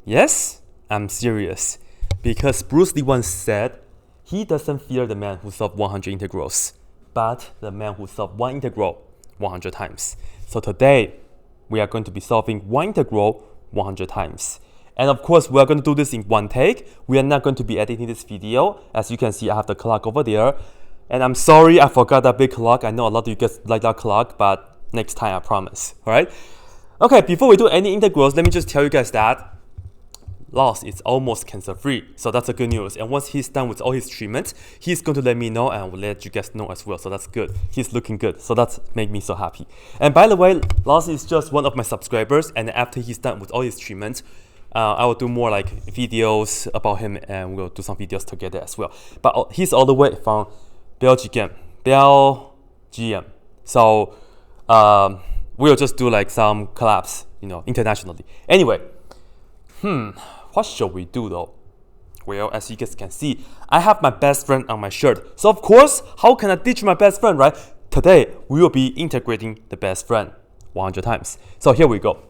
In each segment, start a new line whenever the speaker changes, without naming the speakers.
Yes, I'm serious. Because Bruce Lee once said, he doesn't fear the man who solved 100 integrals, but the man who solved one integral 100 times. So today, we are going to be solving one integral 100 times. And of course, we are going to do this in one take. We are not going to be editing this video. As you can see, I have the clock over there. And I'm sorry, I forgot that big clock. I know a lot of you guys like that clock, but next time, I promise. All right? Okay, before we do any integrals, let me just tell you guys that Lars is almost cancer-free, so that's a good news. And once he's done with all his treatments, he's going to let me know and will let you guys know as well. So that's good. He's looking good. So that's made me so happy. And by the way, Lars is just one of my subscribers. And after he's done with all his treatments, I will do more like videos about him, and we'll do some videos together as well. But he's all the way from Belgium. So we'll just do like some collabs, internationally. Anyway, what shall we do though? Well, as you guys can see, I have my best friend on my shirt. So of course, how can I ditch my best friend, right? Today, we will be integrating the best friend 100 times. So here we go.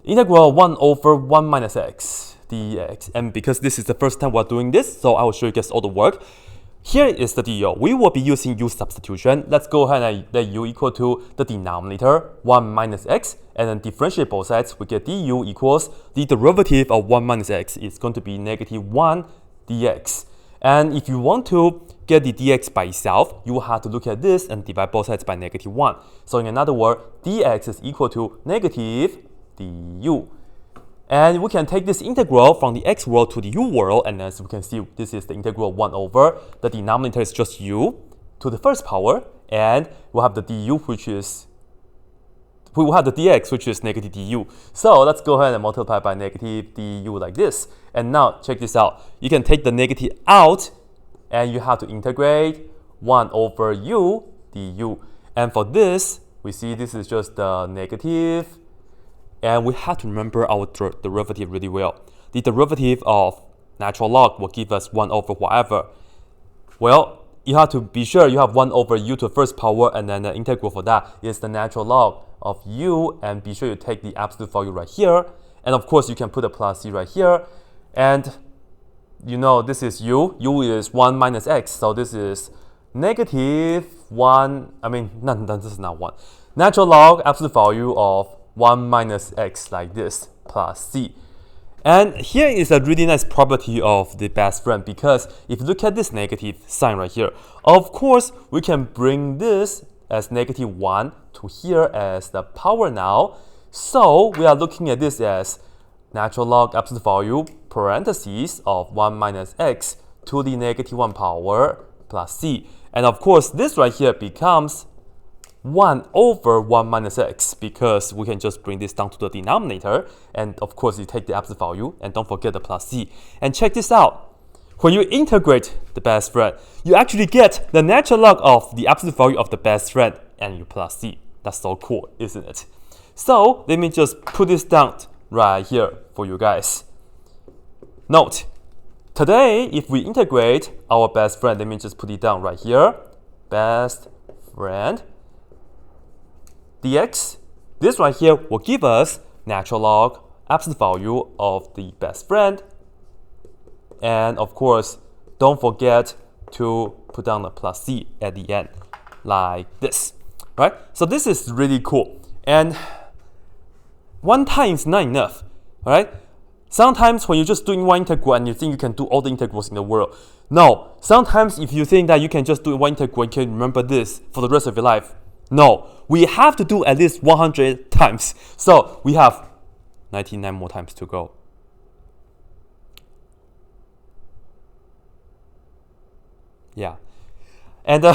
Integral 1 over 1 minus x dx. And because this is the first time we're doing this, so I will show you guys all the work. Here is the deal. We will be using u substitution. Let's go ahead and let u equal to the denominator, 1 minus x, and then differentiate both sides. We get du equals the derivative of 1 minus x is going to be negative 1 dx. And if you want to get the dx by itself, you will have to look at this and divide both sides by negative 1. So in another word, dx is equal to negative du. And we can take this integral from the x world to the u world, and as we can see, this is the integral 1 over, the denominator is just u to the first power, and we'll have the du, we will have the dx, which is negative du. So let's go ahead and multiply by negative du like this. And now, check this out. You can take the negative out, and you have to integrate 1 over u du. And for this, we see this is just the negative. And we have to remember our derivative really well. The derivative of natural log will give us 1 over whatever. Well, you have to be sure you have 1 over u to the first power, and then the integral for that is the natural log of u, and be sure you take the absolute value right here. And of course, you can put a plus c right here. And this is u. U is 1 minus x, so this is negative 1. This is not 1. Natural log, absolute value of 1 minus x like this, plus c. And here is a really nice property of the best friend, because if you look at this negative sign right here, of course, we can bring this as negative 1 to here as the power now. So we are looking at this as natural log absolute value parentheses of 1 minus x to the negative 1 power plus c. And of course, this right here becomes 1 over 1 minus x, because we can just bring this down to the denominator. And of course, you take the absolute value, and don't forget the plus c. And check this out. When you integrate the best friend, you actually get the natural log of the absolute value of the best friend and you plus c. That's so cool, isn't it? So let me just put this down right here for you guys. Note, today, if we integrate our best friend, let me just put it down right here. Best friend dx, this right here will give us natural log absolute value of the best friend. And of course, don't forget to put down the plus c at the end, like this, right? So this is really cool. And one time is not enough, all right? Sometimes when you're just doing one integral and you think you can do all the integrals in the world, no. Sometimes if you think that you can just do one integral and can remember this for the rest of your life, no. We have to do at least 100 times. So we have 99 more times to go. Yeah. And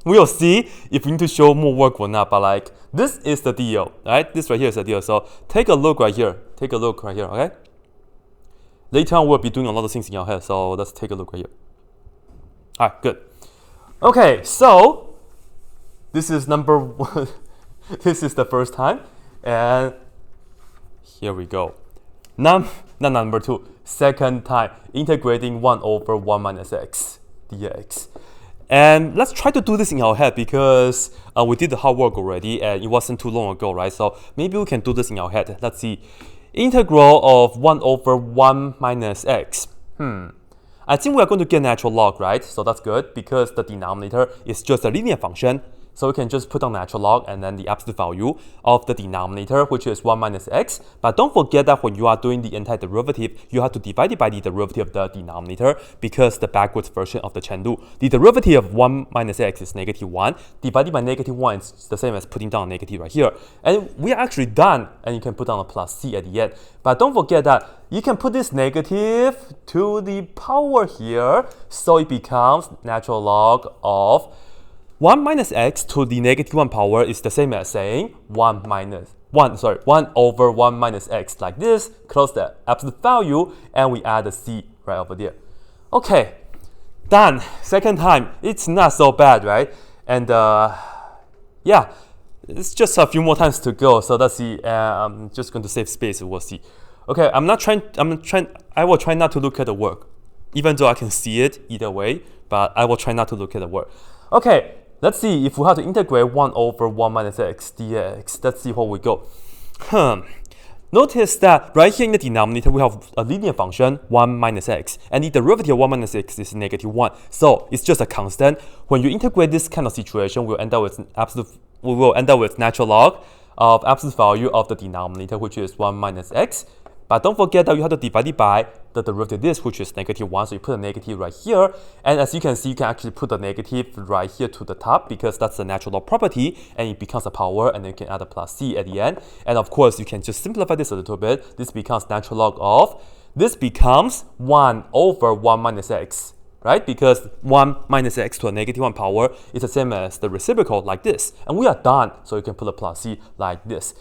we'll see if we need to show more work or not. But like, this is the deal, right? This right here is the deal. So take a look right here. Take a look right here, okay? Later on, we'll be doing a lot of things in your head. So let's take a look right here. All right, good. Okay, so this is number 1. This is the first time. And here we go. Not number 2. Second time, integrating 1 over 1 minus x dx. And let's try to do this in our head, because we did the hard work already and it wasn't too long ago, right? So maybe we can do this in our head. Let's see. Integral of 1 over 1 minus x. I think we are going to get natural log, right? So that's good because the denominator is just a linear function. So we can just put on natural log and then the absolute value of the denominator, which is 1 minus x. But don't forget that when you are doing the antiderivative, you have to divide it by the derivative of the denominator because the backwards version of the chain rule. The derivative of 1 minus x is -1. Divided by -1 is the same as putting down a negative right here. And we are actually done, and you can put down a plus c at the end. But don't forget that you can put this negative to the power here, so it becomes natural log of 1 minus x to the -1 power is the same as saying 1 over 1 minus x like this, close the absolute value, and we add a c right over there. Okay, done. Second time, it's not so bad, right? And yeah, it's just a few more times to go, so let's see. I'm just going to save space, we'll see. Okay, I will try not to look at the work, even though I can see it either way, but I will try not to look at the work. Okay, let's see if we have to integrate 1 over 1 minus x dx. Let's see where we go. Notice that right here in the denominator, we have a linear function, 1 minus x, and the derivative of 1 minus x is -1. So it's just a constant. When you integrate this kind of situation, we'll end up with natural log of absolute value of the denominator, which is 1 minus x. But don't forget that you have to divide it by the derivative of this, which is -1. So you put a negative right here. And as you can see, you can actually put the negative right here to the top because that's the natural log property, and it becomes a power, and then you can add a plus c at the end. And of course, you can just simplify this a little bit. This becomes natural log of, this becomes 1 over 1 minus x, right? Because 1 minus x to a -1 power is the same as the reciprocal like this. And we are done. So you can put a plus c like this.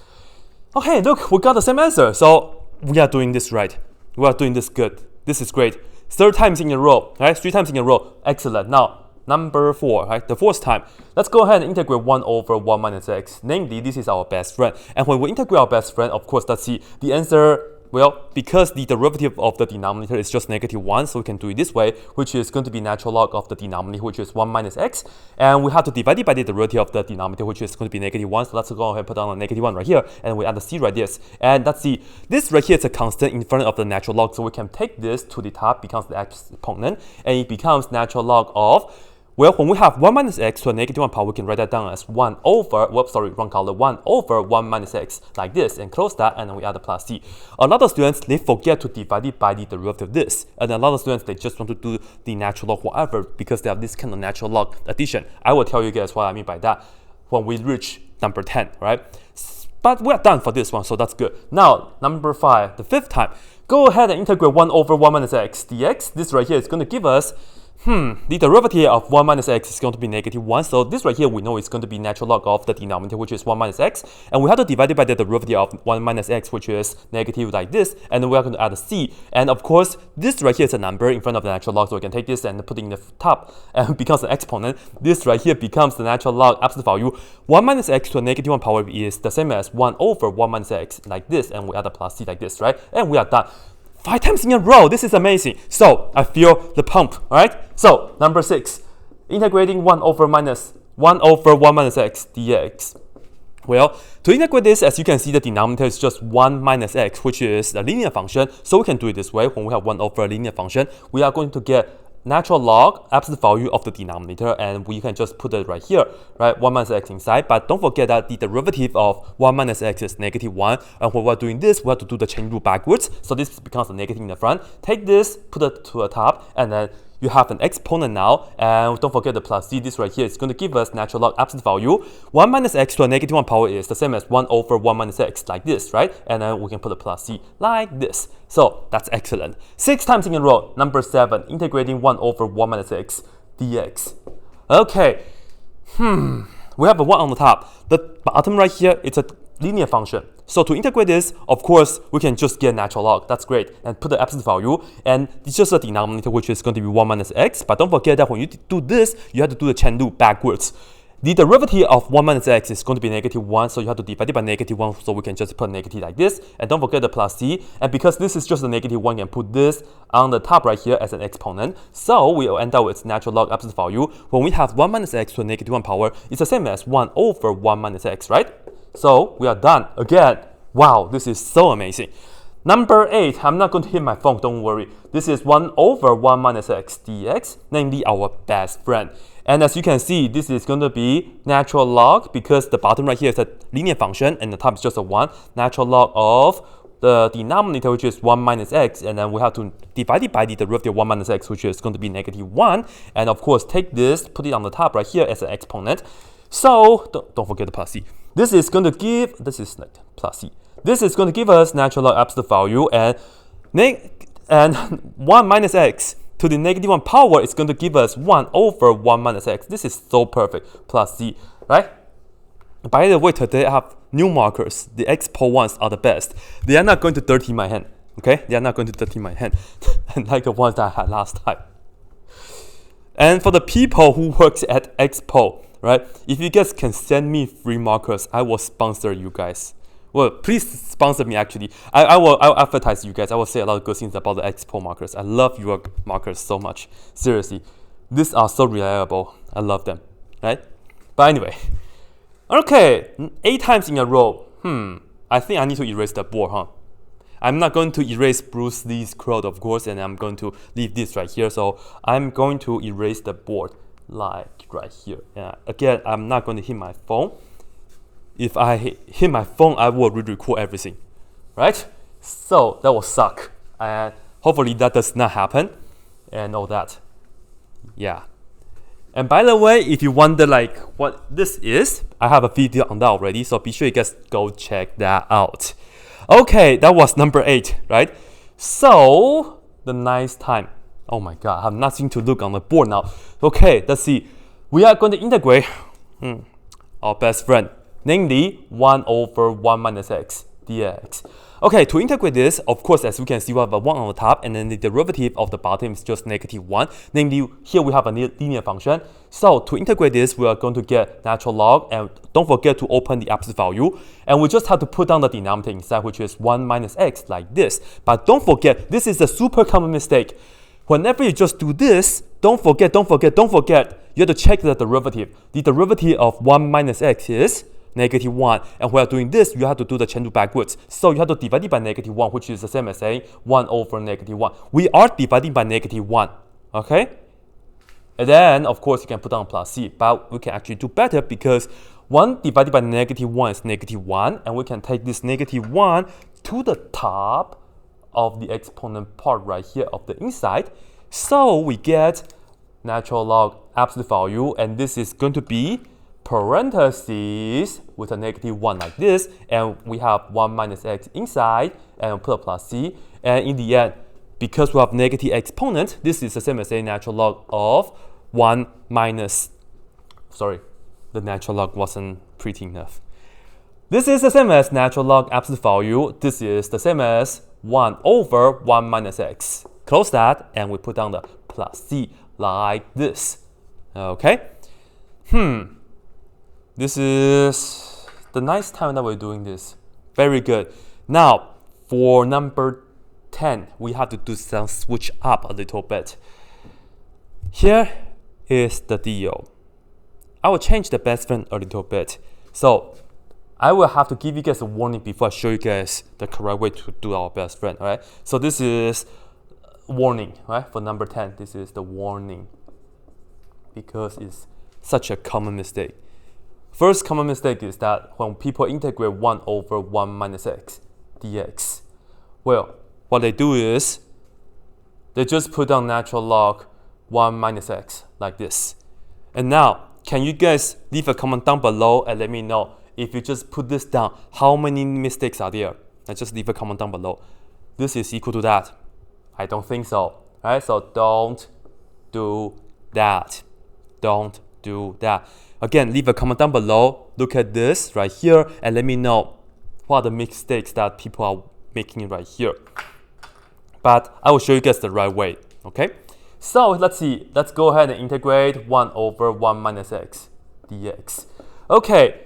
Okay, look, we got the same answer. So we are doing this right. We are doing this good. This is great. 3rd times in a row, right? 3 times in a row. Excellent. Now, number 4, right? The 4th time. Let's go ahead and integrate 1 over 1 minus x. Namely, this is our best friend. And when we integrate our best friend, of course, let's see the answer. Well, because the derivative of the denominator is just -1, so we can do it this way, which is going to be natural log of the denominator, which is 1 minus x. And we have to divide it by the derivative of the denominator, which is going to be -1. So let's go ahead and put down a -1 right here, and we add a c right this. And let's see, this right here is a constant in front of the natural log, so we can take this to the top, becomes the exponent, and it becomes natural log of, well, when we have 1 minus x to a -1 power, we can write that down as 1 over, whoops, sorry, wrong color, 1 over 1 minus x, like this, and close that, and then we add a plus c. A lot of students, they forget to divide it by the derivative of this, and a lot of students, they just want to do the natural log whatever, because they have this kind of natural log addition. I will tell you guys what I mean by that when we reach number 10, right? But we're done for this one, so that's good. Now, number 5, the 5th time, go ahead and integrate 1 over 1 minus x dx. This right here is going to give us the derivative of 1 minus x is going to be -1. So this right here, we know it's going to be natural log of the denominator, which is 1 minus x. And we have to divide it by the derivative of 1 minus x, which is negative like this. And then we are going to add a c. And of course, this right here is a number in front of the natural log. So we can take this and put it in the top and it becomes an exponent. This right here becomes the natural log absolute value. 1 minus x to a -1 power is the same as 1 over 1 minus x like this. And we add a plus c like this, right? And we are done. 5 times in a row. This is amazing. So I feel the pump, all right? So number 6, integrating 1 over 1 minus x dx. Well, to integrate this, as you can see, the denominator is just 1 minus x, which is a linear function. So we can do it this way. When we have 1 over a linear function, we are going to get natural log absolute value of the denominator, and we can just put it right here, right? 1 minus x inside. But don't forget that the derivative of 1 minus x is -1, and when we're doing this, we have to do the chain rule backwards, so this becomes a negative in the front. Take this, put it to the top, and then you have an exponent now, and don't forget the plus c. This right here is going to give us natural log absolute value. 1 minus x to a -1 power is the same as 1 over 1 minus x, like this, right? And then we can put a plus c like this. So that's excellent. 6 times in a row. Number 7, integrating 1 over 1 minus x dx. Okay, we have a 1 on the top. The bottom right here, it's a linear function. So to integrate this, of course, we can just get natural log. That's great. And put the absolute value. And it's just a denominator, which is going to be 1 minus x. But don't forget that when you do this, you have to do the chain rule backwards. The derivative of 1 minus x is going to be -1, so you have to divide it by -1, so we can just put negative like this. And don't forget the plus c. And because this is just a -1, you can put this on the top right here as an exponent. So we will end up with natural log absolute value. When we have 1 minus x to a -1 power, it's the same as 1 over 1 minus x, right? So we are done. Again, wow, this is so amazing. Number 8, I'm not going to hit my phone, don't worry. This is 1 over 1 minus x dx, namely our best friend. And as you can see, this is going to be natural log, because the bottom right here is a linear function and the top is just a 1. Natural log of the denominator, which is 1 minus x, and then we have to divide it by the derivative of 1 minus x, which is going to be negative 1. And of course, take this, put it on the top right here as an exponent. So don't forget the plus c. This is going to give, this is like plus c. This is going to give us natural log absolute value, and 1 minus x to the negative 1 power is going to give us 1 over 1 minus x. This is so perfect, plus c, right? By the way, today I have new markers. The expo ones are the best. They are not going to dirty my hand, okay? They are not going to dirty my hand, like the ones that I had last time. And for the people who works at expo, right? If you guys can send me free markers, I will sponsor you guys. Well, please sponsor me actually. I'll advertise you guys. I will say a lot of good things about the expo markers. I love your markers so much. Seriously. These are so reliable. I love them. Right? But anyway. Okay. 8 times in a row. I think I need to erase the board, huh? I'm not going to erase Bruce Lee's quote, of course, and I'm going to leave this right here. So I'm going to erase the board like right here. Again, I'm not going to hit my phone. If I hit my phone, I will re-record everything, right? So that will suck, and hopefully that does not happen, and all that. Yeah. And by the way, if you wonder like what this is, I have a video on that already, so be sure you guys go check that out. Okay, that was number 8, right? So the nice time. Oh my god, I have nothing to look on the board now. Okay, let's see. We are going to integrate our best friend, namely 1 over 1 minus x dx. Okay, to integrate this, of course, as we can see, we have a 1 on the top, and then the derivative of the bottom is just negative 1. Namely, here we have a linear function. So to integrate this, we are going to get natural log, and don't forget to open the absolute value. And we just have to put down the denominator inside, which is 1 minus x, like this. But don't forget, this is a super common mistake. Whenever you just do this, don't forget, you have to check the derivative. The derivative of 1 minus x is negative 1. And while doing this, you have to do the chain rule backwards. So you have to divide it by negative 1, which is the same as saying 1 over negative 1. We are dividing by negative 1, okay? And then, of course, you can put down plus c, but we can actually do better because 1 divided by negative 1 is negative 1, and we can take this negative 1 to the top of the exponent part right here of the inside. So we get natural log absolute value, and this is going to be parentheses with a negative 1 like this, and we have 1 minus x inside, and we'll put a plus c, and in the end, because we have negative exponent, this is the same as a natural log of 1 minus, sorry, the natural log wasn't pretty enough. This is the same as natural log absolute value. This is the same as 1 over 1 minus x. Close that, and we put down the plus c like this. Okay? This is the nice time that we're doing this. Very good. Now, for number 10, we have to do some switch up a little bit. Here is the deal. I will change the best friend a little bit. So, I will have to give you guys a warning before I show you guys the correct way to do our best friend, alright? So this is warning, right? For number 10, this is the warning because it's such a common mistake. First common mistake is that when people integrate 1 over 1 minus x dx, well, what they do is they just put down natural log 1 minus x like this. And now, can you guys leave a comment down below and let me know if you just put this down, how many mistakes are there? And just leave a comment down below. This is equal to that. I don't think so. Right? So don't do that. Don't do that. Again, leave a comment down below. Look at this right here and let me know what are the mistakes that people are making right here. But I will show you guys the right way. Okay? So let's see. Let's go ahead and integrate 1 over 1 minus x dx. Okay.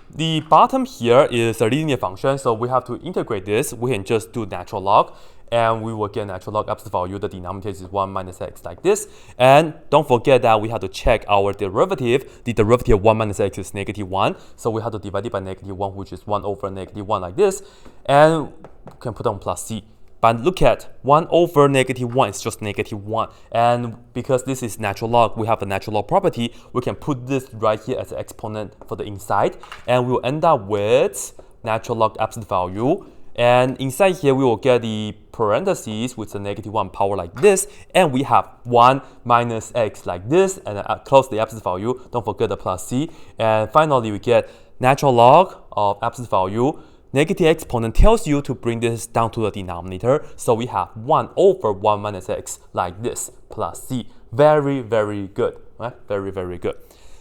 The bottom here is a linear function, so we have to integrate this. We can just do natural log, and we will get natural log absolute value. The denominator is 1 minus x like this. And don't forget that we have to check our derivative. The derivative of 1 minus x is negative 1, so we have to divide it by negative 1, which is 1 over negative 1 like this. And we can put on plus c. But look at 1 over negative 1 is just negative 1. And because this is natural log, we have the natural log property, we can put this right here as an exponent for the inside. And we will end up with natural log absolute value. And inside here, we will get the parentheses with the negative 1 power like this. And we have 1 minus x like this. And close the absolute value. Don't forget the plus c. And finally, we get natural log of absolute value. Negative exponent tells you to bring this down to the denominator. So we have 1 over 1 minus x like this plus c. Very, very good. Right? Very, very good.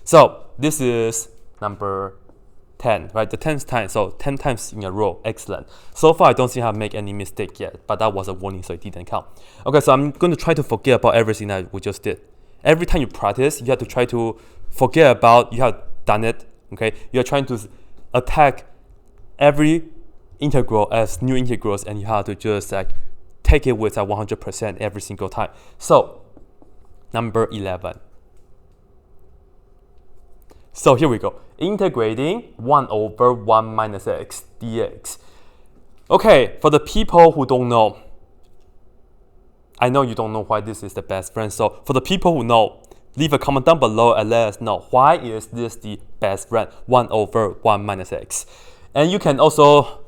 So this is number 10, right? The 10th time. So 10 times in a row. Excellent. So far, I don't think I've made any mistake yet. But that was a warning, so it didn't count. Okay, so I'm going to try to forget about everything that we just did. Every time you practice, you have to try to forget about you have done it. Okay? You're trying to attack every integral as new integrals, and you have to just like take it with 100% every single time. So number 11. So here we go. Integrating 1 over 1 minus x dx. Okay, for the people who don't know, I know you don't know why this is the best friend. So for the people who know, leave a comment down below and let us know why is this the best friend 1 over 1 minus x. And you can also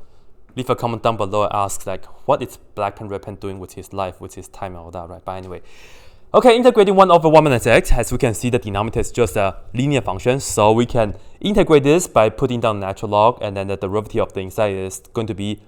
leave a comment down below and ask like what is Black Pen Red Pen doing with his life, with his time and all that, right? But anyway. Okay, integrating 1 over 1 minus x, as we can see the denominator is just a linear function. So we can integrate this by putting down natural log, and then the derivative of the inside is going to be,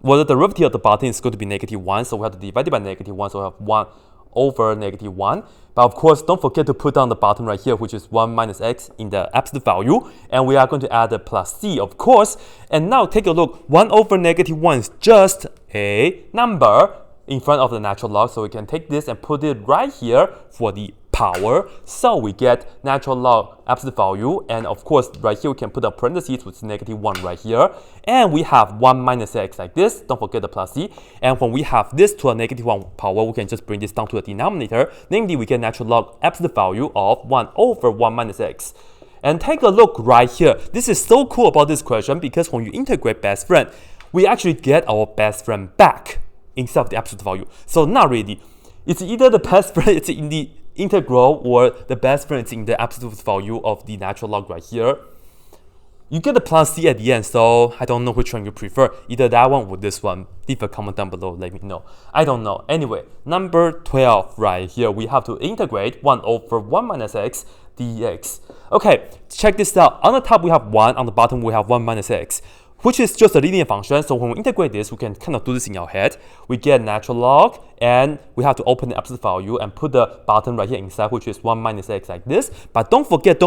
well, the derivative of the bottom is going to be negative 1. So we have to divide it by negative 1, so we have 1 over negative 1. But of course, don't forget to put down the bottom right here, which is 1 minus x in the absolute value. And we are going to add the plus c, of course. And now take a look. 1 over negative 1 is just a number in front of the natural log. So we can take this and put it right here for the power. So we get natural log absolute value. And of course, right here, we can put a parentheses with negative 1 right here. And we have 1 minus x like this. Don't forget the plus c. And when we have this to a negative 1 power, we can just bring this down to the denominator. Namely, we get natural log absolute value of 1 over 1 minus x. And take a look right here. This is so cool about this question because when you integrate best friend, we actually get our best friend back instead of the absolute value. So not really. It's either the best friend it's in the integral or the best friend is in the absolute value of the natural log right here. You get the plus c at the end, so I don't know which one you prefer. Either that one or this one. Leave a comment down below, let me know. I don't know. Anyway, number 12 right here, we have to integrate 1 over 1 minus x dx. Okay, check this out. On the top we have 1, on the bottom we have 1 minus x, which is just a linear function. So when we integrate this, we can kind of do this in our head. We get natural log, and we have to open the absolute value and put the bottom right here inside, which is 1 minus x like this. But don't forget,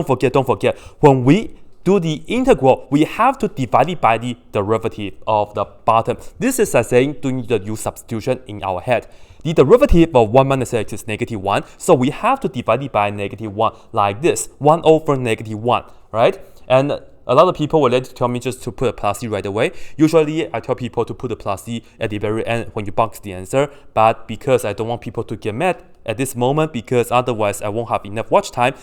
when we do the integral, we have to divide it by the derivative of the bottom. This is as saying doing the u substitution in our head. The derivative of 1 minus x is negative 1, so we have to divide it by negative 1 like this, 1 over negative 1, right? And a lot of people will later tell me just to put a plus c right away. Usually, I tell people to put a plus c at the very end when you box the answer, but because I don't want people to get mad at this moment, because otherwise I won't have enough watch time,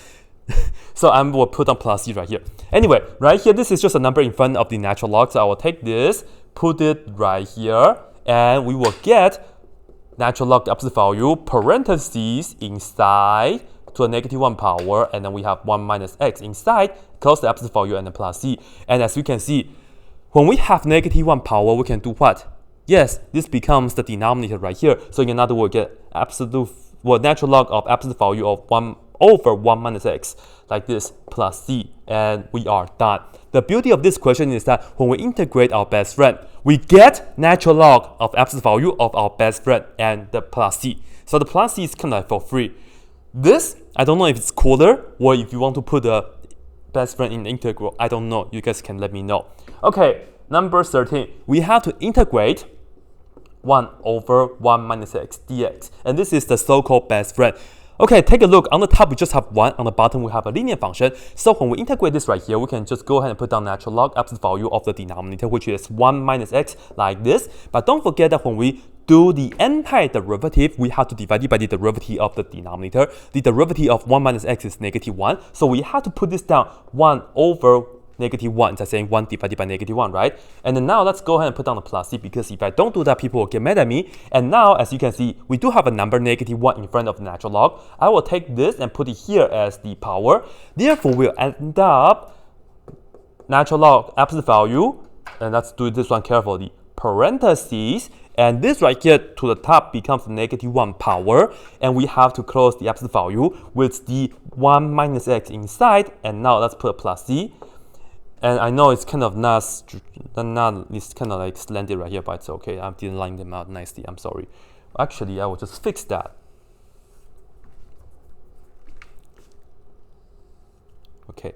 so I will put on plus c right here. Anyway, right here, this is just a number in front of the natural log, so I will take this, put it right here, and we will get natural log absolute value, parentheses inside, to a negative 1 power, and then we have 1 minus x inside, close the absolute value and the plus c. And as we can see, when we have negative 1 power, we can do what? Yes, this becomes the denominator right here. So in another word, get natural log of absolute value of 1 over 1 minus x, like this, plus c, and we are done. The beauty of this question is that when we integrate our best friend, we get natural log of absolute value of our best friend and the plus c. So the plus c is kind of like for free. This, I don't know if it's cooler or if you want to put the best friend in the integral. I don't know. You guys can let me know. Okay, number 13. We have to integrate 1 over 1 minus x dx. And this is the so-called best friend. Okay, take a look. On the top, we just have 1. On the bottom, we have a linear function. So when we integrate this right here, we can just go ahead and put down natural log absolute value of the denominator, which is 1 minus x, like this. But don't forget that when we do the antiderivative, we have to divide it by the derivative of the denominator. The derivative of 1 minus x is negative 1. So we have to put this down 1 over -1 instead of saying 1 divided by -1, right? And then now let's go ahead and put down the plus c, because if I don't do that, people will get mad at me. And now, as you can see, we do have a number -1 in front of the natural log. I will take this and put it here as the power. Therefore, we'll end up natural log absolute value, and let's do this one carefully, parentheses, and this right here to the top becomes -1 power, and we have to close the absolute value with the 1 minus x inside, and now let's put a plus c. And I know it's kind of it's kind of like slanted right here, but it's okay. I didn't line them out nicely. I'm sorry. Actually, I will just fix that. Okay.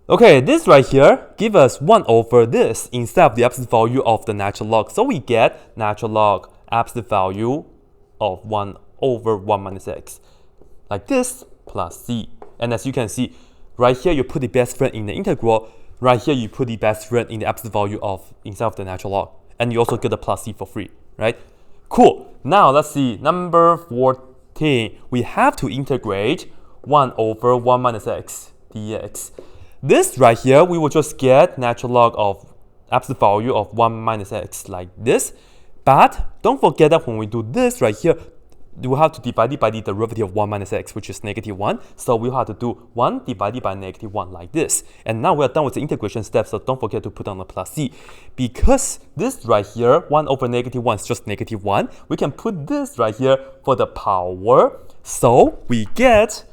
Okay, this right here give us 1 over this instead of the absolute value of the natural log. So we get natural log absolute value of 1 over 1 minus x. Like this, plus c. And as you can see, right here you put the best friend in the integral. Right here you put the best friend in the absolute value of inside of the natural log. And you also get the plus c for free, right? Cool. Now let's see, number 14. We have to integrate 1 over 1 minus x dx. This right here, we will just get natural log of absolute value of 1 minus x like this. But don't forget that when we do this right here, we have to divide it by the derivative of 1 minus x, which is -1. So we have to do 1 divided by -1 like this. And now we're done with the integration step, so don't forget to put on the plus c. Because this right here, 1 over -1 is just -1, we can put this right here for the power. So we get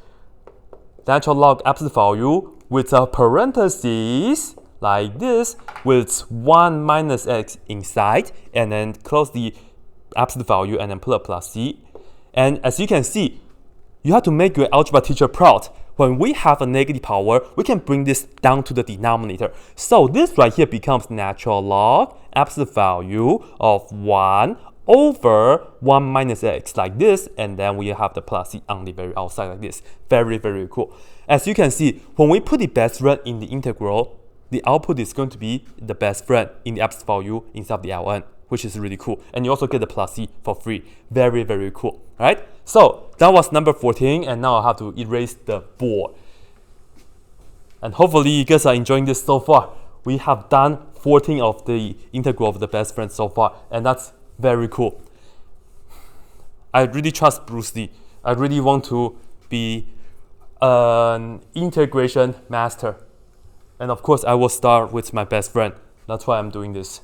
natural log absolute value with a parentheses like this with 1 minus x inside, and then close the absolute value and then put a plus c. And as you can see, you have to make your algebra teacher proud. When we have a negative power, we can bring this down to the denominator. So this right here becomes natural log absolute value of 1 over 1 minus x like this, and then we have the plus c on the very outside like this. Very, very cool. As you can see, when we put the best friend in the integral, the output is going to be the best friend in the absolute value inside of the Ln, which is really cool. And you also get the plus c for free. Very, very cool. Alright? So that was number 14, and now I have to erase the board. And hopefully you guys are enjoying this so far. We have done 14 of the integral of the best friend so far, and that's very cool. I really trust Bruce Lee. I really want to be an integration master. And of course, I will start with my best friend. That's why I'm doing this.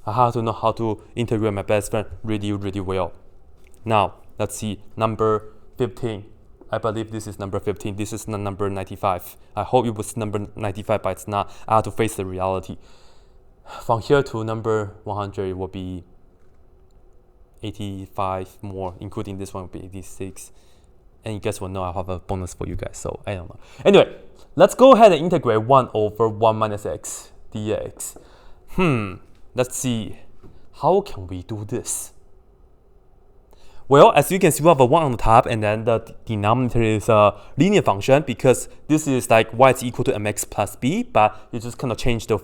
I have to know how to integrate my best friend really, really well. Now, let's see, number 15. I believe this is number 15. This is not number 95. I hope it was number 95, but it's not. I have to face the reality. From here to number 100, it will be 85 more, including this one will be 86. And you guys will know I have a bonus for you guys, so I don't know. Anyway, let's go ahead and integrate 1 over 1 minus x dx. Let's see, how can we do this? Well, as you can see, we have a 1 on the top, and then the denominator is a linear function, because this is like y is equal to mx plus b, but you just kind of change the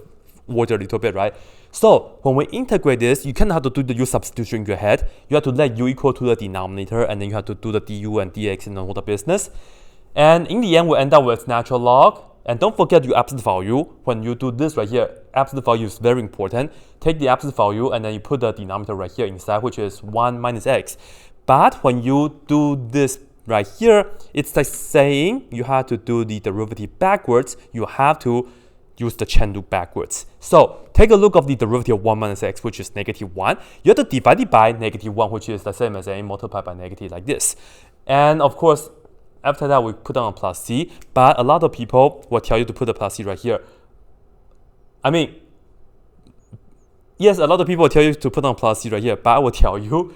order a little bit, right? So when we integrate this, you kind of have to do the u substitution in your head. You have to let u equal to the denominator, and then you have to do the du and dx and all the business. And in the end, we'll end up with natural log. And don't forget your absolute value. When you do this right here, absolute value is very important. Take the absolute value, and then you put the denominator right here inside, which is 1 minus x. But when you do this right here, it's like saying you have to do the derivative backwards. You have to use the chain rule backwards. So take a look of the derivative of 1 minus x, which is -1. You have to divide it by -1, which is the same as saying multiply by negative like this. And of course, after that, we put on a plus c. But a lot of people will tell you to put the plus c right here. I mean, yes, a lot of people will tell you to put on plus c right here, but I will tell you,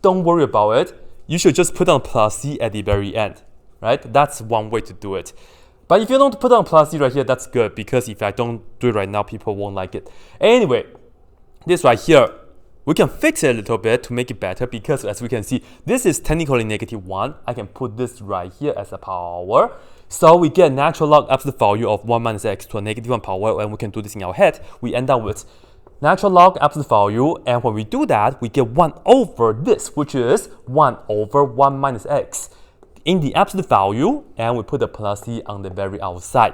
don't worry about it. You should just put on plus c at the very end, right? That's one way to do it. But if you don't put on plus c right here, that's good, because if I don't do it right now, people won't like it. Anyway, this right here, we can fix it a little bit to make it better, because as we can see, this is technically -1. I can put this right here as a power. So we get natural log absolute value of 1 minus x to a -1 power, and we can do this in our head. We end up with natural log absolute value, and when we do that, we get 1 over this, which is 1 over 1 minus x in the absolute value, and we put the plus c on the very outside.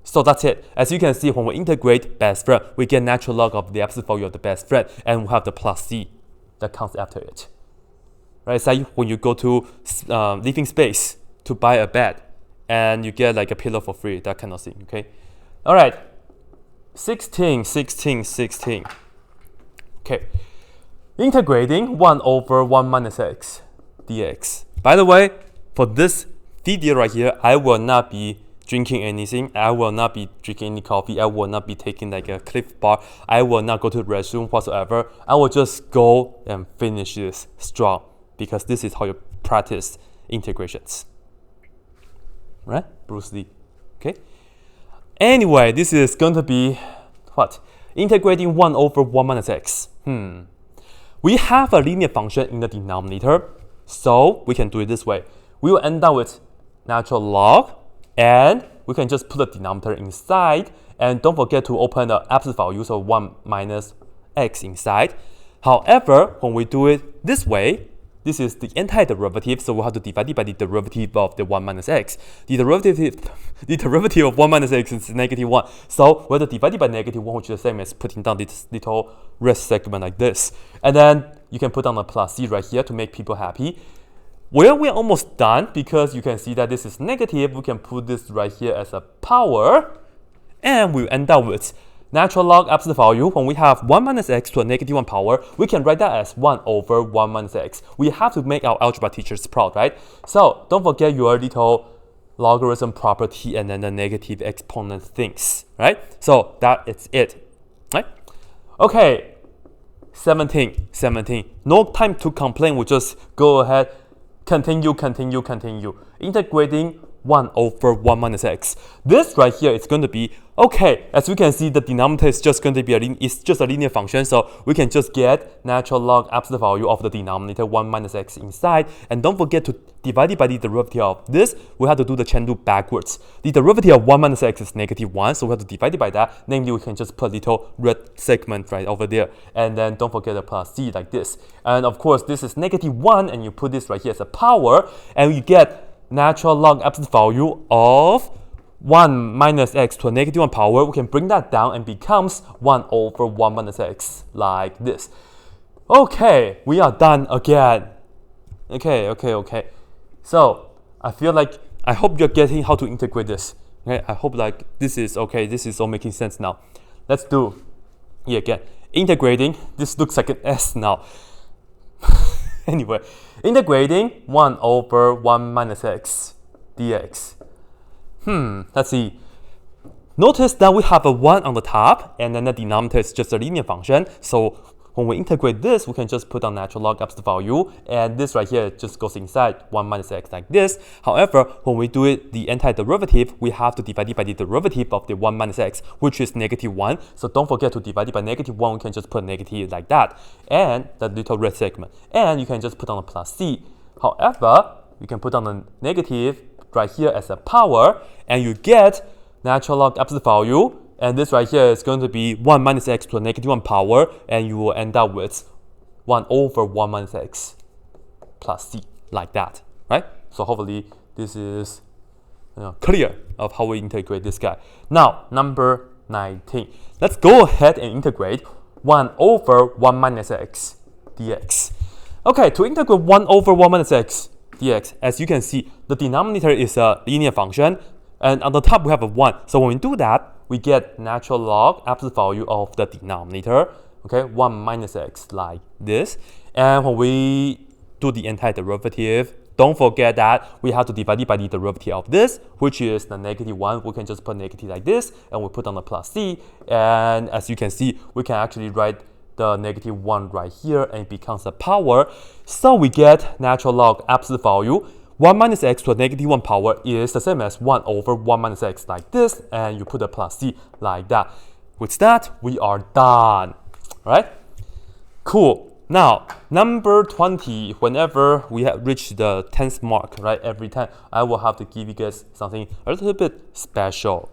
So that's it. As you can see, when we integrate best friend, we get natural log of the absolute value of the best friend, and we have the plus c that comes after it. Right? It's like when you go to living space to buy a bed, and you get like a pillow for free, that kind of thing. Okay. All right. 16. Okay. Integrating 1 over 1 minus x dx. By the way, for this video right here, I will not be drinking anything. I will not be drinking any coffee. I will not be taking like a Cliff Bar. I will not go to the restroom whatsoever. I will just go and finish this strong, because this is how you practice integrations. Right? Bruce Lee. Okay. Anyway, this is going to be what? Integrating 1 over 1 minus x. We have a linear function in the denominator, so we can do it this way. We will end up with natural log, and we can just put the denominator inside, and don't forget to open the absolute value, so 1 minus x inside. However, when we do it this way, this is the antiderivative, so we have to divide it by the derivative of the 1 minus x. The derivative of 1 minus x is -1. So we have to divide it by -1, which is the same as putting down this little red segment like this. And then you can put down a plus c right here to make people happy. Well, we're almost done, because you can see that this is negative. We can put this right here as a power, and we end up with natural log absolute value. When we have 1 minus x to a -1 power, we can write that as 1 over 1 minus x. We have to make our algebra teachers proud, right? So don't forget your little logarithm property and then the negative exponent things, right? So that is it, right? Okay, 17. No time to complain. We just go ahead, continue. Integrating 1 over 1 minus x. This right here is going to be, okay, as we can see, the denominator is just going to be a linear function, so we can just get natural log absolute value of the denominator 1 minus x inside, and don't forget to divide it by the derivative of this. We have to do the chain rule backwards. The derivative of 1 minus x is -1, so we have to divide it by that. Namely, we can just put a little red segment right over there, and then don't forget the plus c like this. And of course, this is -1, and you put this right here as a power, and you get natural log absolute value of 1 minus x to a -1 power. We can bring that down and becomes 1 over 1 minus x, like this. Okay, we are done again. Okay. So, I feel like, I hope you're getting how to integrate this. Okay, I hope like this is okay. This is all making sense now. Let's do it again. Integrating, this looks like an S now. Anyway, integrating 1 over 1 minus x dx. Let's see. Notice that we have a 1 on the top, and then the denominator is just a linear function. So when we integrate this, we can just put on natural log absolute value, and this right here just goes inside 1 minus x like this. However, when we do it the antiderivative, we have to divide it by the derivative of the 1 minus x, which is -1. So don't forget to divide it by -1. We can just put negative like that, and that little red segment. And you can just put on a plus c. However, you can put on a negative right here as a power, and you get natural log absolute value. And this right here is going to be 1 minus x to a -1 power, and you will end up with 1 over 1 minus x plus c, like that, right? So hopefully this is clear of how we integrate this guy. Now, number 19. Let's go ahead and integrate 1 over 1 minus x dx. Okay, to integrate 1 over 1 minus x dx, as you can see, the denominator is a linear function, and on the top we have a 1. So when we do that, we get natural log absolute value of the denominator, okay, 1 minus x like this. And when we do the antiderivative, don't forget that we have to divide it by the derivative of this, which is the -1. We can just put negative like this, and we put on the plus c. And as you can see, we can actually write the -1 right here, and it becomes a power. So we get natural log absolute value 1 minus x to a -1 power is the same as 1 over 1 minus x like this, and you put a plus c like that. With that, we are done. Right? Cool. Now, number 20, whenever we have reached the 10th mark, right, every time, I will have to give you guys something a little bit special.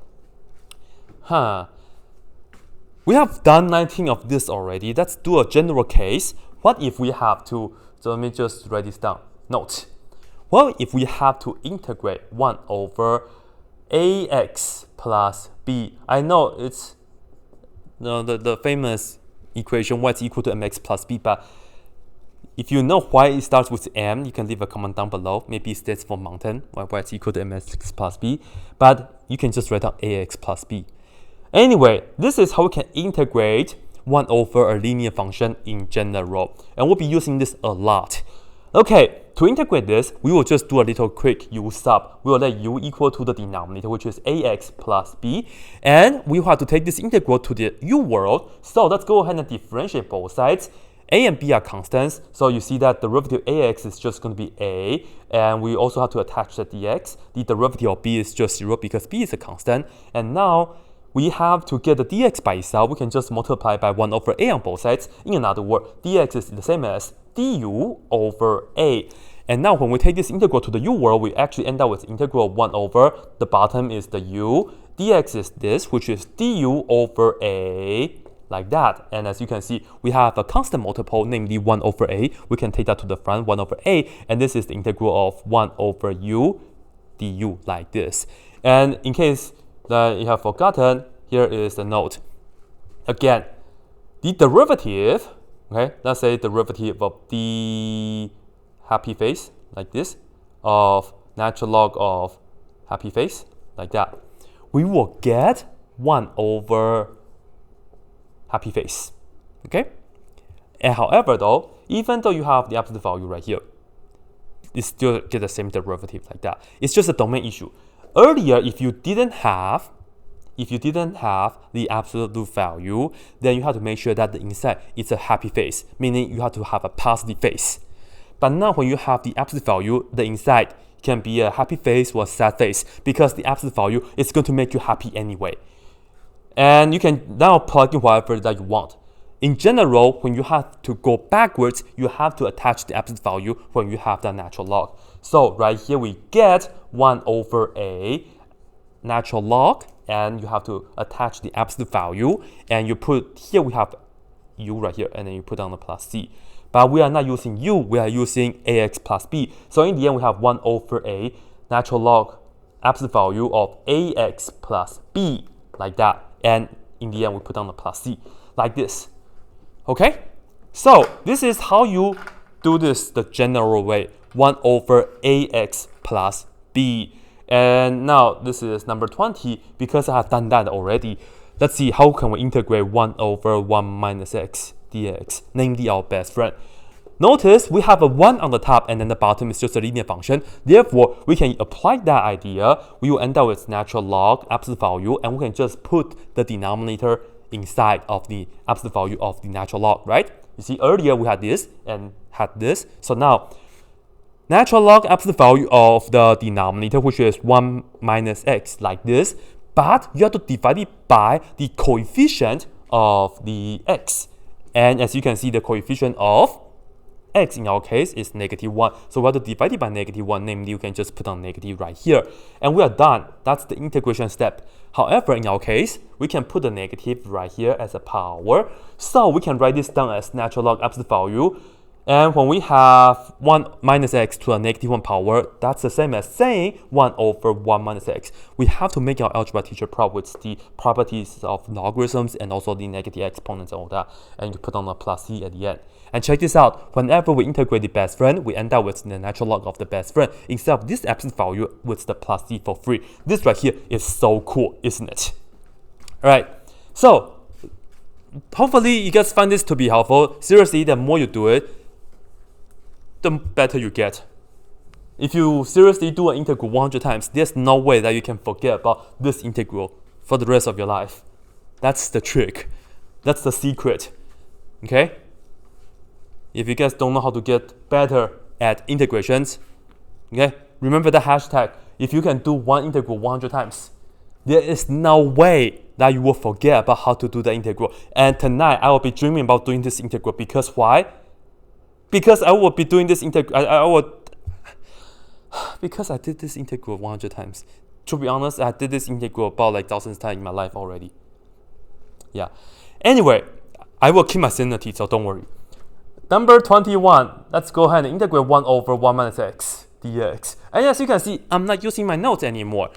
We have done 19 of this already. Let's do a general case. What if we have to, so let me just write this down. Note. Well, if we have to integrate 1 over ax plus b. I know it's the famous equation y is equal to mx plus b, but if you know why it starts with m, you can leave a comment down below. Maybe it stands for mountain, y is equal to mx plus b, but you can just write down ax plus b. Anyway, this is how we can integrate 1 over a linear function in general, and we'll be using this a lot. Okay, to integrate this, we will just do a little quick u sub. We will let u equal to the denominator, which is ax plus b, and we will have to take this integral to the u world. So let's go ahead and differentiate both sides. A and b are constants, so you see that the derivative ax is just going to be a, and we also have to attach the dx. The derivative of b is just 0 because b is a constant, and now we have to get the dx by itself. We can just multiply by 1 over a on both sides. In another word, dx is the same as du over a. And now when we take this integral to the u world, we actually end up with integral of 1 over, the bottom is the u, dx is this, which is du over a, like that. And as you can see, we have a constant multiple, namely 1 over a. We can take that to the front, 1 over a, and this is the integral of 1 over u du, like this. And in case that you have forgotten, here is the note. Again, the derivative, okay, let's say derivative of the happy face, like this, of natural log of happy face, like that. We will get 1 over happy face, okay? And however though, even though you have the absolute value right here, you still get the same derivative like that. It's just a domain issue. Earlier, if you didn't have the absolute value, then you have to make sure that the inside is a happy face, meaning you have to have a positive face. But now when you have the absolute value, the inside can be a happy face or a sad face, because the absolute value is going to make you happy anyway. And you can now plug in whatever that you want. In general, when you have to go backwards, you have to attach the absolute value when you have the natural log. So right here we get 1 over a natural log, and you have to attach the absolute value, and you put here, we have u right here, and then you put down the plus c. But we are not using u, we are using ax plus b. So in the end, we have 1 over a natural log absolute value of ax plus b, like that. And in the end, we put down the plus c, like this. Okay? So this is how you do this the general way, 1 over ax plus b. And now this is number 20, because I have done that already. Let's see how can we integrate 1 over 1 minus x dx, namely our best friend. Notice we have a 1 on the top, and then the bottom is just a linear function. Therefore, we can apply that idea. We will end up with natural log absolute value, and we can just put the denominator inside of the absolute value of the natural log, right? You see, earlier we had this and had this. So now, natural log absolute value of the denominator, which is 1 minus x, like this. But you have to divide it by the coefficient of the x. And as you can see, the coefficient of x in our case is -1. So we have to divide it by -1, namely you can just put on negative right here. And we are done. That's the integration step. However, in our case, we can put the negative right here as a power. So we can write this down as natural log absolute value. And when we have 1 minus x to a -1 power, that's the same as saying 1 over 1 minus x. We have to make our algebra teacher proud with the properties of logarithms and also the negative exponents and all that. And you put on a plus c at the end. And check this out, whenever we integrate the best friend, we end up with the natural log of the best friend instead of this absolute value with the plus c for free. This right here is so cool, isn't it? Alright, so hopefully you guys find this to be helpful. Seriously, the more you do it, the better you get. If you seriously do an integral 100 times, there's no way that you can forget about this integral for the rest of your life. That's the trick. That's the secret. Okay? If you guys don't know how to get better at integrations, okay, remember the hashtag. If you can do one integral 100 times, there is no way that you will forget about how to do the integral. And tonight, I will be dreaming about doing this integral. Because why? Because I will be doing this integral. Because I did this integral 100 times. To be honest, I did this integral about like thousands of times in my life already. Yeah. Anyway, I will keep my sanity, so don't worry. Number 21. Let's go ahead and integrate 1 over 1 minus x dx. And as you can see, I'm not using my notes anymore.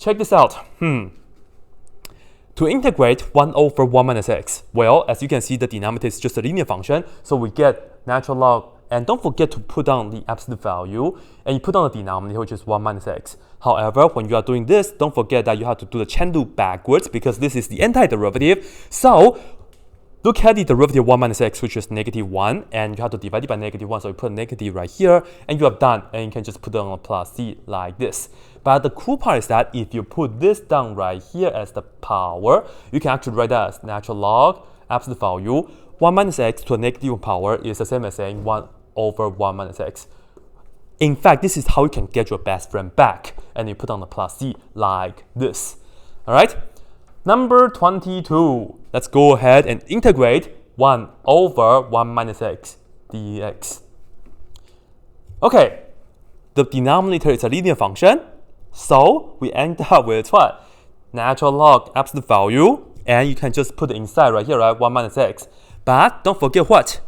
check this out. To integrate 1 over 1 minus x, well, as you can see, the denominator is just a linear function, so we get natural log. And don't forget to put down the absolute value, and you put down the denominator, which is 1 minus x. However, when you are doing this, don't forget that you have to do the chain rule backwards because this is the antiderivative. So look at the derivative of 1 minus x, which is -1, and you have to divide it by -1, so you put a negative right here, and you are done, and you can just put it on a plus c like this. But the cool part is that if you put this down right here as the power, you can actually write that as natural log, absolute value, 1 minus x to a -1 power is the same as saying 1 over 1 minus x. In fact, this is how you can get your best friend back, and you put on the plus c like this. All right? Number 22. Let's go ahead and integrate 1 over 1 minus x dx. Okay, the denominator is a linear function, so we end up with what? Natural log absolute value, and you can just put it inside right here, right? 1 minus x. But don't forget what?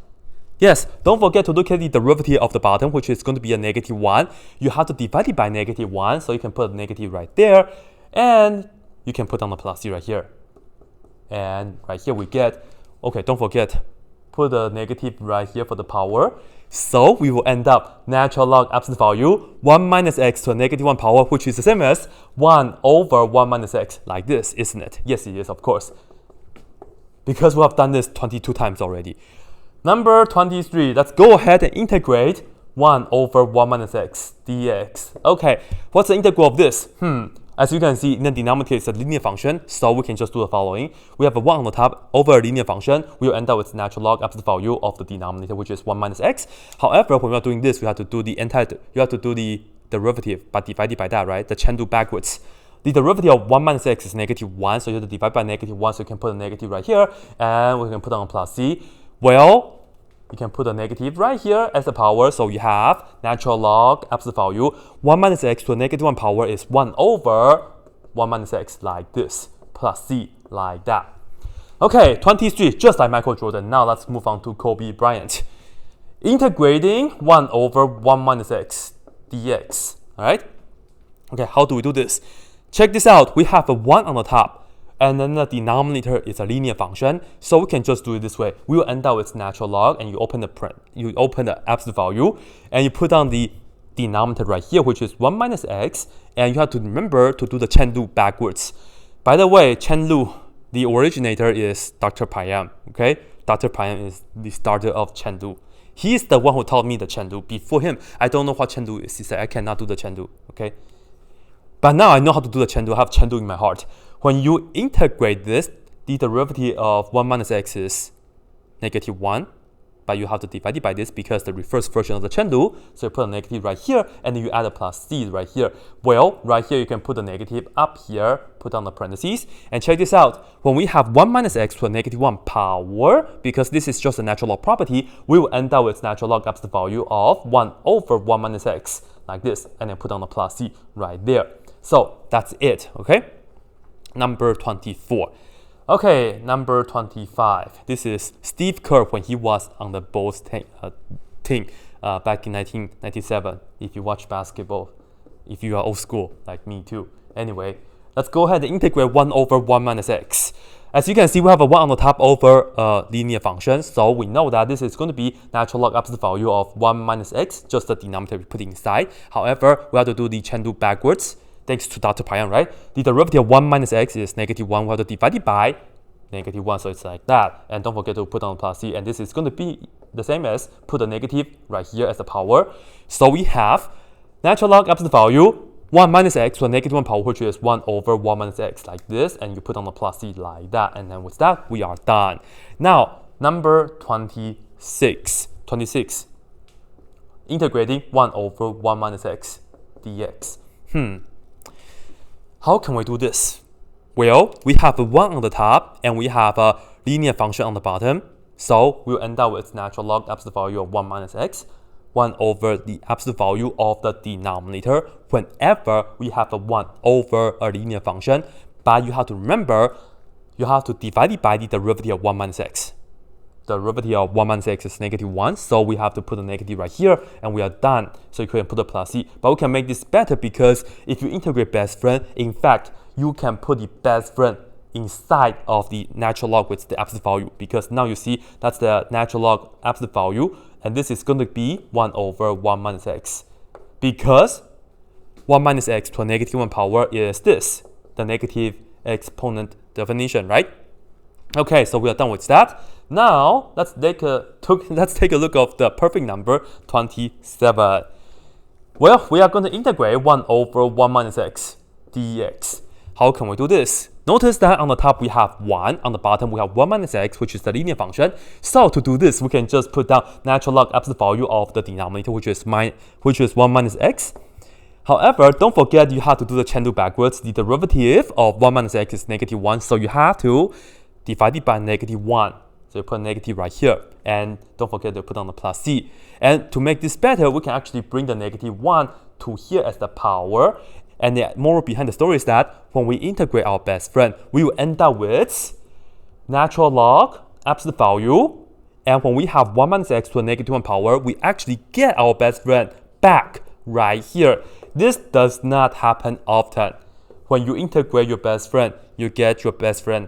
Yes, don't forget to look at the derivative of the bottom, which is going to be a -1. You have to divide it by -1, so you can put a negative right there, and you can put on the plus c right here. And right here we get, okay, don't forget, put a negative right here for the power. So we will end up natural log absolute value, 1 minus x to a -1 power, which is the same as 1 over 1 minus x, like this, isn't it? Yes, it is, of course, because we have done this 22 times already. Number 23, let's go ahead and integrate 1 over 1 minus x dx. Okay, what's the integral of this? As you can see, in the denominator is a linear function, so we can just do the following. We have a 1 on the top over a linear function. We will end up with natural log absolute value of the denominator, which is 1 minus x. However, when we are doing this, we have to do the derivative, but divided by that, right? The chain rule backwards. The derivative of 1 minus x is -1, so you have to divide by -1, so you can put a negative right here, and we can put on a plus c. Well, you can put a negative right here as the power, so you have natural log absolute value 1 minus x to a -1 power is 1 over 1 minus x, like this, plus c like that. Okay, 23, just like Michael Jordan. Now let's move on to Kobe Bryant. Integrating 1 over 1 minus x dx. All right. Okay, how do we do this? Check this out. We have a 1 on the top, and then the denominator is a linear function, so we can just do it this way. We will end up with natural log, and you open the absolute value, and you put down the denominator right here, which is 1 minus x, and you have to remember to do the chain rule backwards. By the way, chain rule, the originator is Dr. Payam. Okay, Dr. Payam is the starter of chain rule. He is the one who taught me the chain rule. Before him, I don't know what chain rule is. He said I cannot do the chain rule. Okay, but now I know how to do the chain rule. I have chain rule in my heart. When you integrate this, the derivative of 1 minus x is -1, but you have to divide it by this because the reverse version of the chain rule. So you put a negative right here, and then you add a plus c right here. Well, right here you can put a negative up here, put down the parentheses, and check this out. When we have 1 minus x to a -1 power, because this is just a natural log property, we will end up with natural log absolute value of 1 over 1 minus x, like this, and then put down the plus c right there. So that's it, okay? Number 24. Okay, number 25. This is Steve Kerr when he was on the Bulls team back in 1997. If you watch basketball, if you are old school like me too. Anyway, let's go ahead and integrate 1 over 1 minus x. As you can see, we have a 1 on the top over a linear function, so we know that this is going to be natural log absolute value of 1 minus x, just the denominator we put inside. However, we have to do the chain rule backwards. Thanks to Dr. Payam, right? The derivative of 1 minus x is -1. We have to divide it by -1, so it's like that. And don't forget to put on plus c, and this is going to be the same as put a negative right here as the power. So we have natural log absolute value 1 minus x to a -1 power, which is 1 over 1 minus x, like this, and you put on the plus c like that. And then with that, we are done. Now, number 26. Integrating 1 over 1 minus x dx. How can we do this? Well, we have a 1 on the top, and we have a linear function on the bottom. So we'll end up with natural log absolute value of 1 minus x, 1 over the absolute value of the denominator whenever we have a 1 over a linear function. But you have to remember, you have to divide it by the derivative of 1 minus x. derivative of 1 minus x is -1, so we have to put a negative right here, and we are done. So you can put a plus c, but we can make this better because if you integrate best friend, in fact, you can put the best friend inside of the natural log with the absolute value, because now you see that's the natural log absolute value, and this is going to be 1 over 1 minus x, because 1 minus x to a -1 power is this, the negative exponent definition, right? Okay, so we are done with that. Now let's take a look of the perfect number 27. Well, we are going to integrate 1 over 1 minus x dx. How can we do this? Notice that on the top we have 1, on the bottom we have 1 minus x, which is the linear function. So to do this, we can just put down natural log absolute value of the denominator, which is 1 minus x. However, don't forget you have to do the chain rule backwards. The derivative of 1 minus x is -1, so you have to divide it by -1. So you put a negative right here, and don't forget to put on the plus c. And to make this better, we can actually bring the -1 to here as the power. And the moral behind the story is that when we integrate our best friend, we will end up with natural log absolute value. And when we have 1 minus x to a -1 power, we actually get our best friend back right here. This does not happen often. When you integrate your best friend, you get your best friend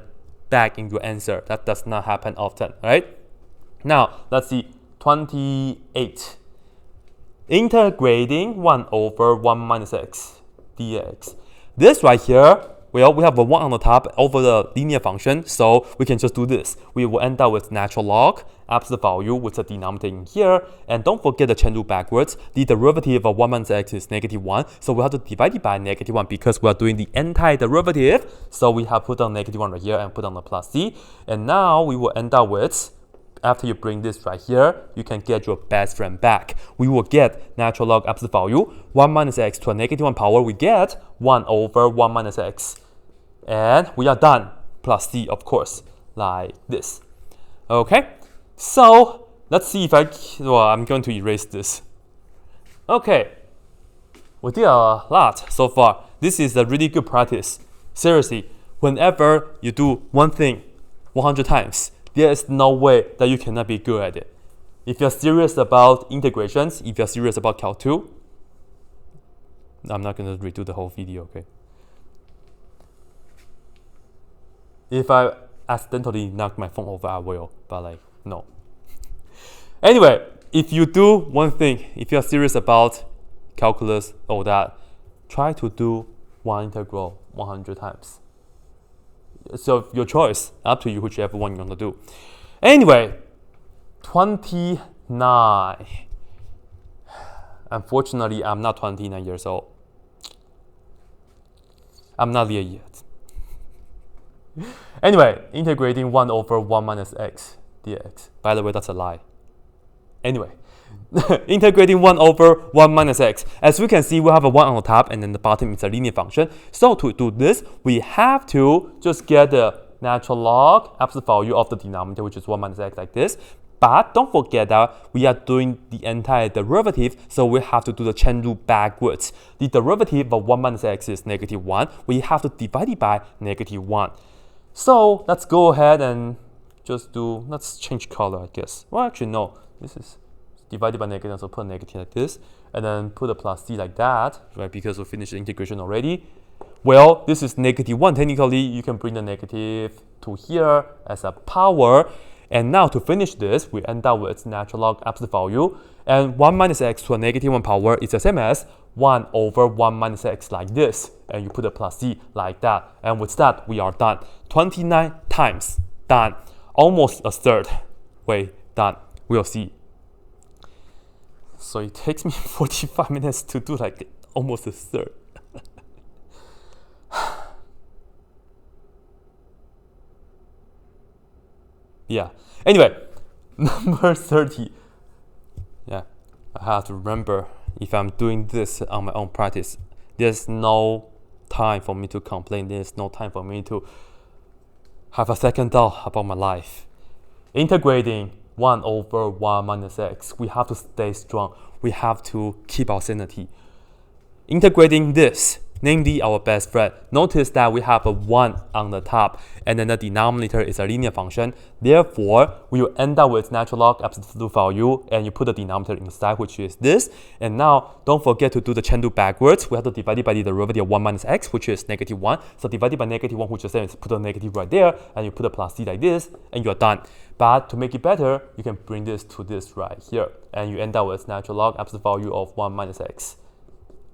back in your answer. That does not happen often, right? Now, let's see 28. Integrating 1 over 1 minus x dx. This right here, well, we have a 1 on the top over the linear function, so we can just do this. We will end up with natural log absolute value with the denominator in here, and don't forget the chain rule backwards. The derivative of 1 minus x is -1, so we have to divide it by -1 because we are doing the antiderivative. So we have put on -1 right here and put on the plus c, and now we will end up with, after you bring this right here, you can get your best friend back. We will get natural log absolute value 1 minus x to a -1 power. We get 1 over 1 minus x, and we are done. Plus c, of course, like this. Okay, so let's see if I'm going to erase this. Okay, we did a lot so far. This is a really good practice. Seriously, whenever you do one thing 100 times, there is no way that you cannot be good at it. If you're serious about integrations, if you're serious about Calc 2, I'm not going to redo the whole video, okay? If I accidentally knock my phone over, I will, but like, no. Anyway, if you do one thing, if you're serious about calculus or that, try to do one integral 100 times. So your choice, up to you, whichever one you want to do. Anyway, 29. Unfortunately, I'm not 29 years old. I'm not there yet. Anyway, integrating 1 over 1 minus x dx. By the way, that's a lie. Anyway, integrating 1 over 1 minus x. As we can see, we have a 1 on the top, and then the bottom is a linear function. So to do this, we have to just get the natural log absolute value of the denominator, which is 1 minus x, like this. But don't forget that we are doing the antiderivative, so we have to do the chain rule backwards. The derivative of 1 minus x is -1. We have to divide it by -1. So let's go ahead and just do, let's change color, I guess. Well, actually, no. This is divided by negative, so put a negative like this, and then put a plus c like that, right? Because we finished the integration already. Well, this is -1. Technically, you can bring the negative to here as a power. And now to finish this, we end up with natural log absolute value. And 1 minus x to a -1 power is the same as 1 over 1 minus x, like this. And you put a plus c like that. And with that, we are done. 29 times, done. Almost a third way done. We'll see. So it takes me 45 minutes to do like almost a third. Yeah. Anyway, number 30. Yeah, I have to remember, if I'm doing this on my own practice, there's no time for me to complain. There's no time for me to have a second thought about my life. Integrating 1 over 1 minus x. We have to stay strong. We have to keep our sanity. Integrating this namely our best friend. Notice that we have a 1 on the top, and then the denominator is a linear function. Therefore, we will end up with natural log absolute value, and you put the denominator inside, which is this. And now, don't forget to do the chain rule backwards. We have to divide it by the derivative of 1 minus x, which is -1. So divided by -1, which is the same as put a negative right there, and you put a plus c like this, and you're done. But to make it better, you can bring this to this right here, and you end up with natural log absolute value of 1 minus x.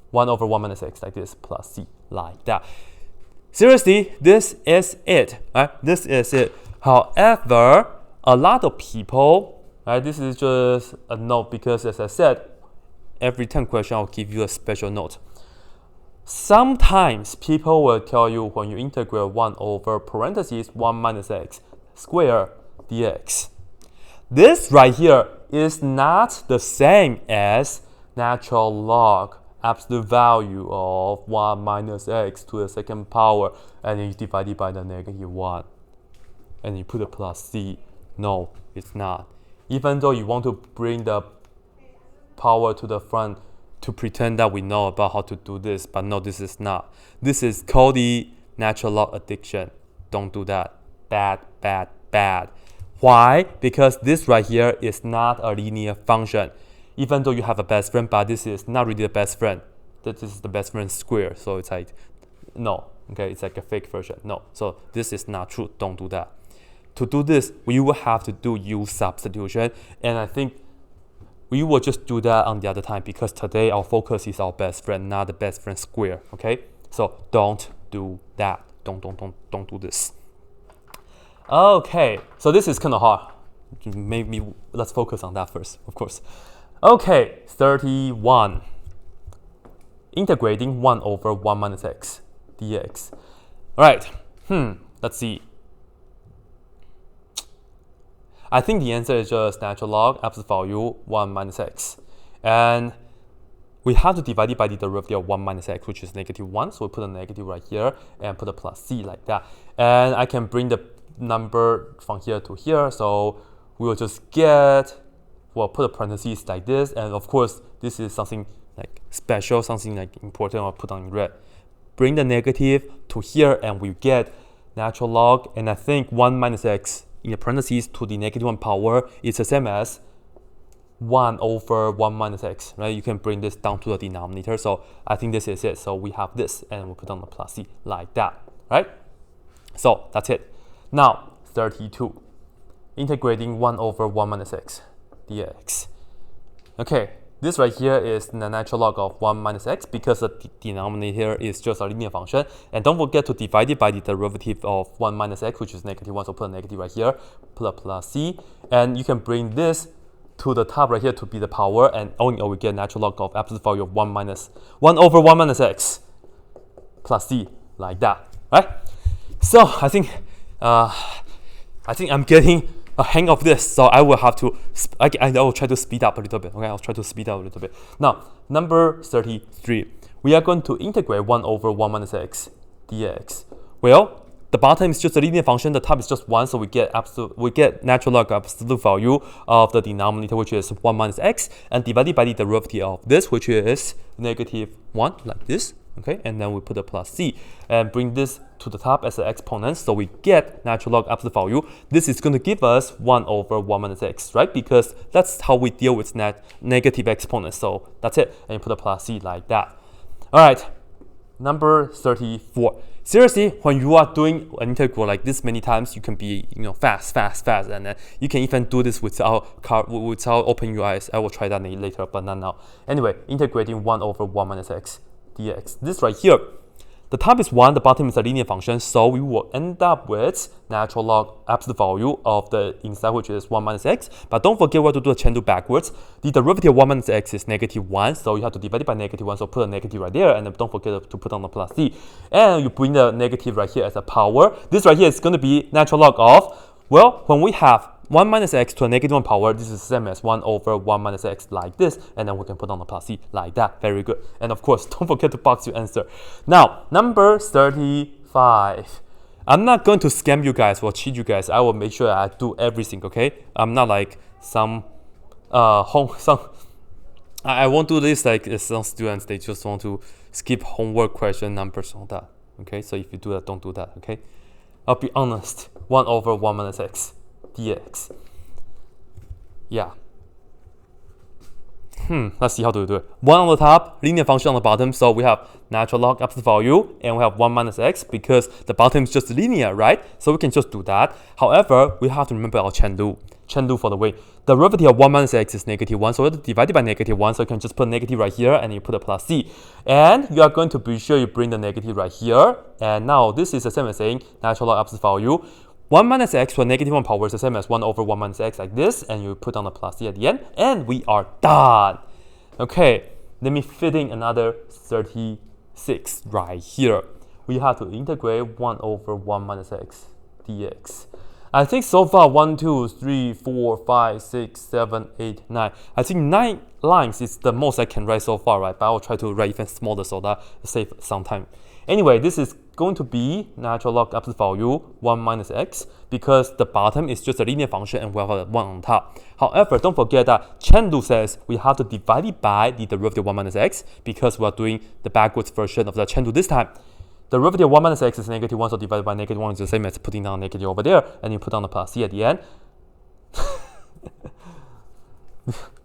1 over 1 minus x like this plus c like that. Seriously, this is it, right? This is it. However, a lot of people, right? This is just a note because, as I said, every 10 question I'll give you a special note. Sometimes people will tell you when you integrate 1 over parentheses 1 minus x square dx. This right here is not the same as natural log absolute value of 1 minus x to the second power, and then you divide it by the -1, and you put a plus c. No, it's not. Even though you want to bring the power to the front to pretend that we know about how to do this, but no, this is not. This is called the natural log addiction. Don't do that. Bad, bad, bad. Why? Because this right here is not a linear function. Even though you have a best friend, but this is not really the best friend. This is the best friend square. So it's like, no, okay, it's like a fake version. No, so this is not true. Don't do that. To do this, we will have to do U substitution. And I think we will just do that on the other time because today our focus is our best friend, not the best friend square, okay? So don't do that. Don't do this. Okay, so this is kind of hard. Maybe let's focus on that first, of course. Okay, 31. Integrating 1 over 1 minus x dx. All right, let's see. I think the answer is just natural log absolute value 1 minus x. And we have to divide it by the derivative of 1 minus x, which is -1. So we put a negative right here and put a plus c like that. And I can bring the number from here to here. So we will just get, well, put a parentheses like this, and of course this is something like special, something like important. I'll put on in red. Bring the negative to here, and we get natural log, and I think 1 minus x in the parentheses to the -1 power is the same as 1 over 1 minus x, right? You can bring this down to the denominator, so I think this is it. So we have this, and we put on the plus c like that, right? So that's it. Now 32. Integrating 1 over 1 minus x dx. Okay, this right here is the natural log of 1 minus x because the denominator is just a linear function. And don't forget to divide it by the derivative of 1 minus x, which is -1. So put a negative right here, put a plus c. And you can bring this to the top right here to be the power. And all in all, we get natural log of absolute value of 1 over 1 minus x plus c like that, right? So I think I'm getting a hang of this, so I will have to, I will try to speed up a little bit, okay? I'll try to speed up a little bit. Now, number 33. We are going to integrate 1 over 1 minus x dx. Well, the bottom is just a linear function, the top is just 1, so we get natural log absolute value of the denominator, which is 1 minus x, and divided by the derivative of this, which is -1, like this. Okay, and then we put a plus c and bring this to the top as an exponent, so we get natural log absolute value. This is going to give us 1 over 1 minus x, right? Because that's how we deal with negative exponents. So that's it, and you put a plus c like that. All right, number 34. Seriously, when you are doing an integral like this many times, you can be fast, and then you can even do this without opening your eyes. I will try that later, but not now. Anyway, integrating 1 over 1 minus x dx. This right here, the top is 1, the bottom is a linear function, so we will end up with natural log absolute value of the inside, which is 1 minus x. But don't forget we have to do a chain rule backwards. The derivative of 1 minus x is -1, so you have to divide it by -1, so put a negative right there, and then don't forget to put on the plus c. And you bring the negative right here as a power. This right here is going to be natural log of, well, when we have 1 minus x to a -1 power, this is the same as 1 over 1 minus x like this, and then we can put on the plus c like that. Very good. And of course, don't forget to box your answer. Now, number 35. I'm not going to scam you guys or cheat you guys. I will make sure I do everything, okay? I'm not like I won't do this like some students, they just want to skip homework question numbers on that. Okay, so if you do that, don't do that. Okay, I'll be honest. 1 over 1 minus x dx. Yeah. Let's see how to do it. 1 on the top, linear function on the bottom. So we have natural log absolute value, and we have 1 minus x because the bottom is just linear, right? So we can just do that. However, we have to remember our chain rule. Chain rule for the way. The derivative of 1 minus x is -1, so we have to divide it by -1. So you can just put negative right here, and you put a plus c. And you are going to be sure you bring the negative right here. And now this is the same as saying natural log absolute value. 1 minus x to a -1 power is the same as 1 over 1 minus x like this, and you put down the plus c at the end, and we are done. Okay, let me fit in another 36 right here. We have to integrate 1 over 1 minus x dx. I think so far 1, 2, 3, 4, 5, 6, 7, 8, 9. I think 9 lines is the most I can write so far, right? But I'll try to write even smaller so that save some time. Anyway, this is going to be natural log absolute value 1 minus x because the bottom is just a linear function and we have a 1 on top. However, don't forget that chain rule says we have to divide it by the derivative of 1 minus x because we are doing the backwards version of the chain rule this time. The derivative of 1 minus x is -1, so divided by -1 is the same as putting down a negative over there, and you put down the plus c at the end.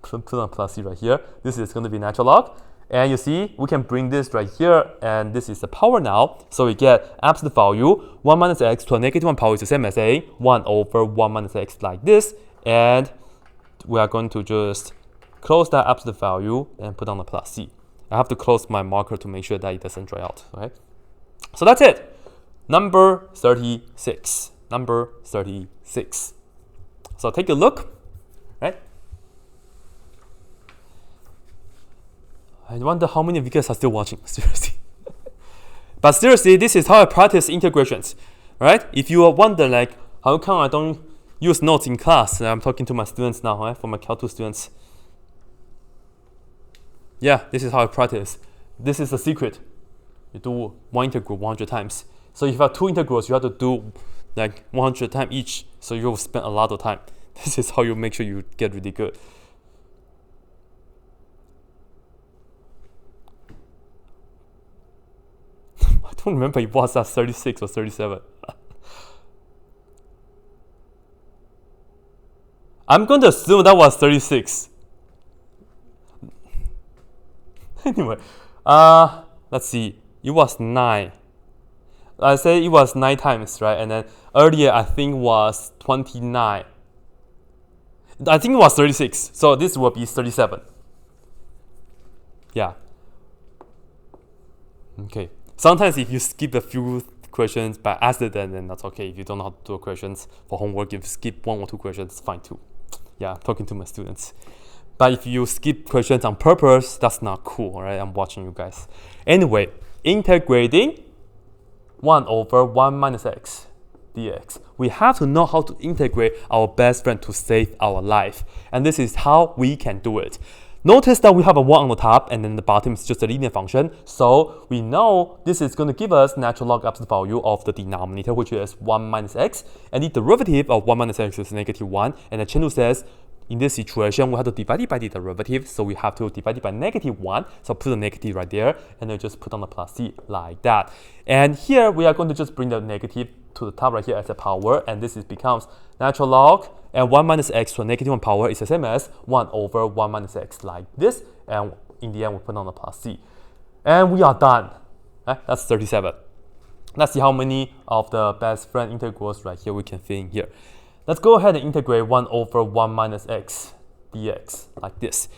Put on plus c right here. This is going to be natural log. And you see, we can bring this right here, and this is the power now. So we get absolute value 1 minus x to a -1 power is the same as saying 1 over 1 minus x like this. And we are going to just close that absolute value and put on the plus c. I have to close my marker to make sure that it doesn't dry out. Okay. So that's it. Number 36. Number 36. So take a look, right? I wonder how many of you guys are still watching, seriously. But seriously, this is how I practice integrations, right? If you are wondering, like, how come I don't use notes in class? I'm talking to my students now, right? For my Cal 2 students. Yeah, this is how I practice. This is the secret. You do one integral 100 times. So if you have 2 integrals, you have to do like 100 times each. So you will spend a lot of time. This is how you make sure you get really good. I don't remember if it was that 36 or 37. I'm going to assume that was 36. Anyway, let's see. It was 9. I say it was 9 times, right? And then earlier I think was 29. I think it was 36. So this will be 37. Yeah. Okay. Sometimes if you skip a few questions by accident, then that's okay. If you don't know how to do questions for homework, if you skip 1 or 2 questions, it's fine too. Yeah, I'm talking to my students. But if you skip questions on purpose, that's not cool, alright? I'm watching you guys. Anyway, integrating 1 over 1 minus x dx. We have to know how to integrate our best friend to save our life. And this is how we can do it. Notice that we have a 1 on the top, and then the bottom is just a linear function. So we know this is going to give us natural log absolute value of the denominator, which is 1 minus x. And the derivative of 1 minus x is -1. And the chain rule says, in this situation, we have to divide it by the derivative. So we have to divide it by -1. So put the negative right there, and then just put on the plus c like that. And here we are going to just bring the negative to the top right here as a power. And this becomes natural log. And 1 minus x to a -1 power is the same as 1 over 1 minus x like this. And in the end, we put on the plus c. And we are done. That's 37. Let's see how many of the best friend integrals right here we can fit in here. Let's go ahead and integrate 1 over 1 minus x dx like this.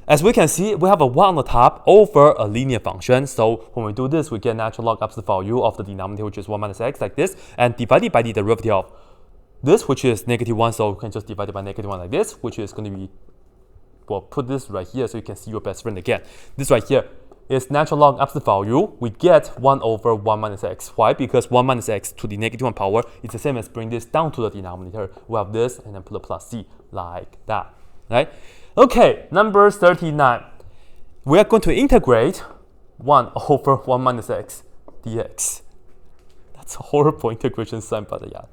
As we can see, we have a 1 on the top over a linear function. So when we do this, we get natural log absolute value of the denominator, which is 1 minus x like this, and divided by the derivative of this, which is -1. So we can just divide it by -1 like this, which is going to be, well, put this right here so you can see your best friend again. This right here is natural log absolute value. We get 1 over 1 minus x. Why? Because 1 minus x to the -1 power is the same as bring this down to the denominator. We have this and then put a plus c like that, right? Okay, number 39. We are going to integrate 1 over 1 minus x dx. That's a horrible integration sign, but yeah.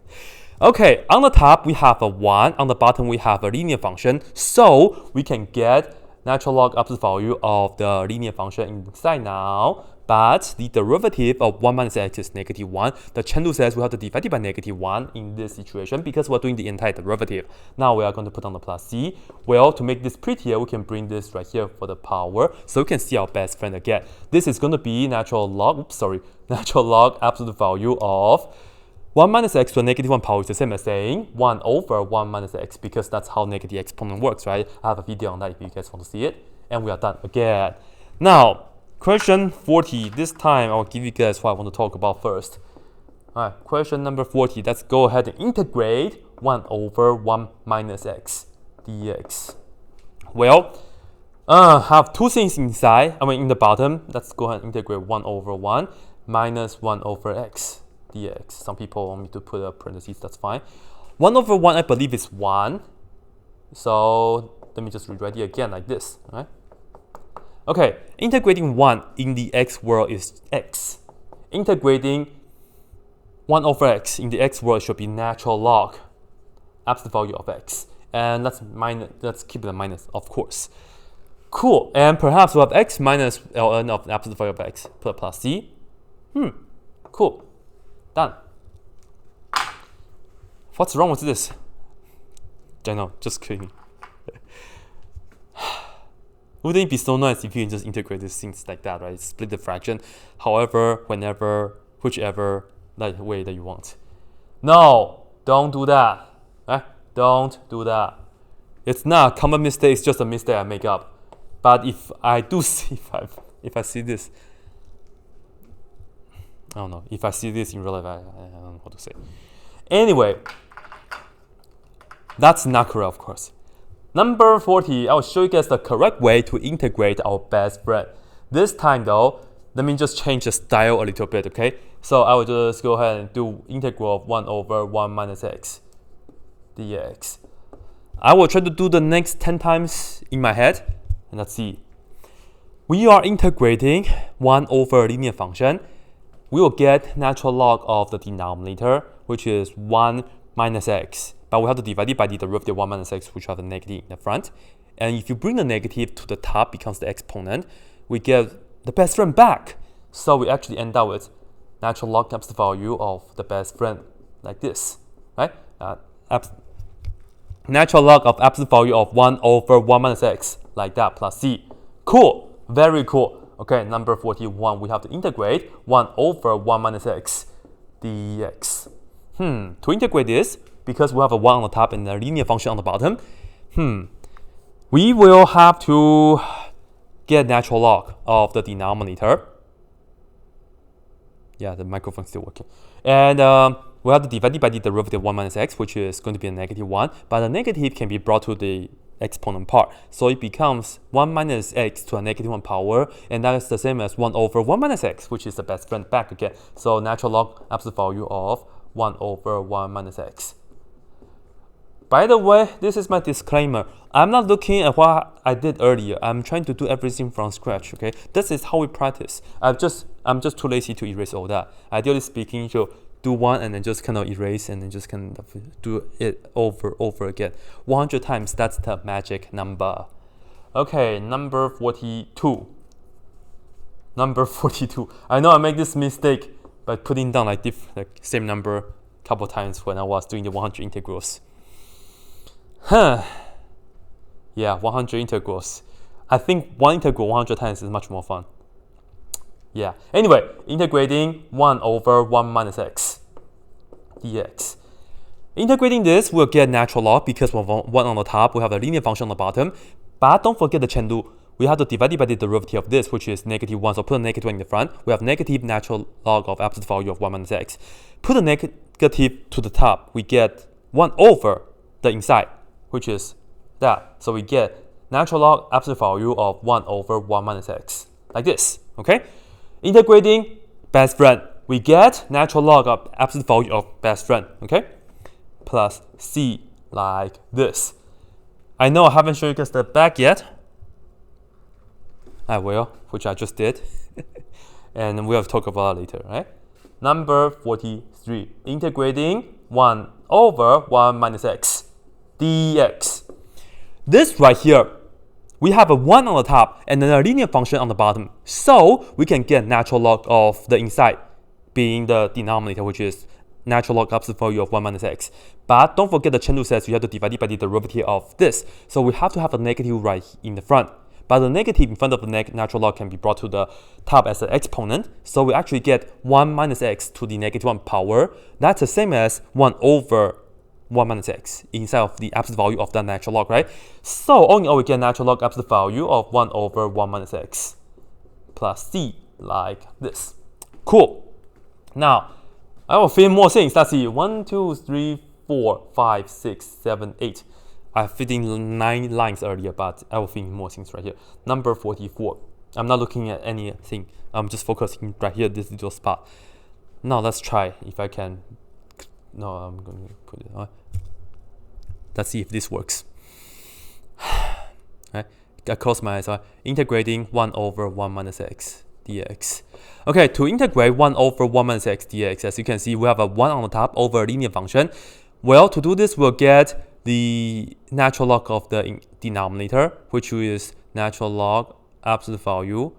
Okay, on the top we have a 1, on the bottom we have a linear function, so we can get natural log absolute value of the linear function inside now but the derivative of 1 minus x is negative 1. The chain rule says we have to divide it by negative 1 in this situation because we're doing the antiderivative. Now we are going to put on the plus c. Well, to make this prettier, we can bring this right here for the power, so we can see our best friend again. This is going to be natural log absolute value of 1 minus x to a negative 1 power is the same as saying 1 over 1 minus x, because that's how negative exponent works, right? I have a video on that if you guys want to see it. And we are done again. Now, question 40. This time, I'll give you guys what I want to talk about first. All right, question number 40. Let's go ahead and integrate 1 over 1 minus x dx. Well, have two things inside. In the bottom. Let's go ahead and integrate 1 over 1 minus 1 over x dx. Some people want me to put a parentheses. That's fine. 1 over 1, I believe, is 1. So let me just rewrite it again like this. All right? Okay, integrating 1 in the x world is x. Integrating 1 over x in the x world should be natural log absolute value of x. And let's keep it a minus, of course. Cool. And perhaps we'll have x minus ln of absolute value of x. Put a plus c. Cool. Done. What's wrong with this? I know, just kidding. Wouldn't it be so nice if you can just integrate these things like that, right? Split the fraction, however, whenever, whichever way that you want. No, don't do that. Don't do that. It's not a common mistake, it's just a mistake I make up. But if I do see, if I see this, I don't know, if I see this in real life, I don't know what to say. Anyway, that's not correct, of course. Number 40, I will show you guys the correct way to integrate our best friend. This time though, let me just change the style a little bit, okay? So I will just go ahead and do integral of 1 over 1 minus x dx. I will try to do the next 10 times in my head, and let's see. We are integrating 1 over a linear function. We will get natural log of the denominator, which is 1 minus x. But we have to divide it by the derivative of 1 minus x, which have the negative in the front. And if you bring the negative to the top, becomes the exponent, we get the best friend back. So we actually end up with natural log times the value of the best friend, like this, right? Natural log of absolute value of 1 over 1 minus x, like that, plus c. Cool, very cool. Okay, number 41, we have to integrate 1 over 1 minus x dx. To integrate this, because we have a 1 on the top and a linear function on the bottom, we will have to get natural log of the denominator. Yeah, the microphone's still working. And we have to divide it by the derivative of 1 minus x, which is going to be a negative 1. But the negative can be brought to the exponent part. So it becomes 1 minus x to a negative 1 power. And that is the same as 1 over 1 minus x, which is the best friend back again. So natural log absolute value of 1 over 1 minus x. By the way, this is my disclaimer. I'm not looking at what I did earlier. I'm trying to do everything from scratch, okay? This is how we practice. I'm just too lazy to erase all that. Ideally speaking, you do one and then just kind of erase and then just kind of do it over again. 100 times, that's the magic number. Okay, number 42. Number 42. I know I make this mistake by putting down like same number a couple times when I was doing the 100 integrals. Yeah, 100 integrals. I think one integral 100 times is much more fun. Yeah. Anyway, integrating 1 over 1 minus x dx. Integrating this, we'll get natural log because we have 1 on the top, we have a linear function on the bottom. But don't forget the chain rule. We have to divide it by the derivative of this, which is negative 1. So put a negative 1 in the front. We have negative natural log of absolute value of 1 minus x. Put a negative to the top. We get 1 over the inside, which is that. So we get natural log absolute value of 1 over 1 minus x, like this, okay? Integrating best friend, we get natural log of absolute value of best friend, okay? Plus c, like this. I know I haven't shown you guys the back yet. I will, which I just did. And we'll talk about it later, right? Number 43, integrating 1 over 1 minus x dx. This right here we have a 1 on the top and then a linear function on the bottom. So we can get natural log of the inside being the denominator, which is natural log absolute value of 1 minus x. But don't forget the chain rule says you have to divide it by the derivative of this. So we have to have a negative right in the front. But the negative in front of the natural log can be brought to the top as an exponent. So we actually get 1 minus x to the negative 1 power. That's the same as 1 over 1 minus x inside of the absolute value of that natural log, right? So all in all, we get natural log absolute value of 1 over 1 minus x plus c, like this. Cool. Now, I will fill in more things. Let's see. 1, 2, 3, 4, 5, 6, 7, 8. I filled in 9 lines earlier, but I will fill in more things right here. Number 44. I'm not looking at anything. I'm just focusing right here, this little spot. Now let's try if I can. No, I'm going to put it on. Let's see if this works. Right. I close my eyes. Integrating 1 over 1 minus x dx. Okay, to integrate 1 over 1 minus x dx, as you can see, we have a 1 on the top over a linear function. Well, to do this, we'll get the natural log of the denominator, which is natural log absolute value,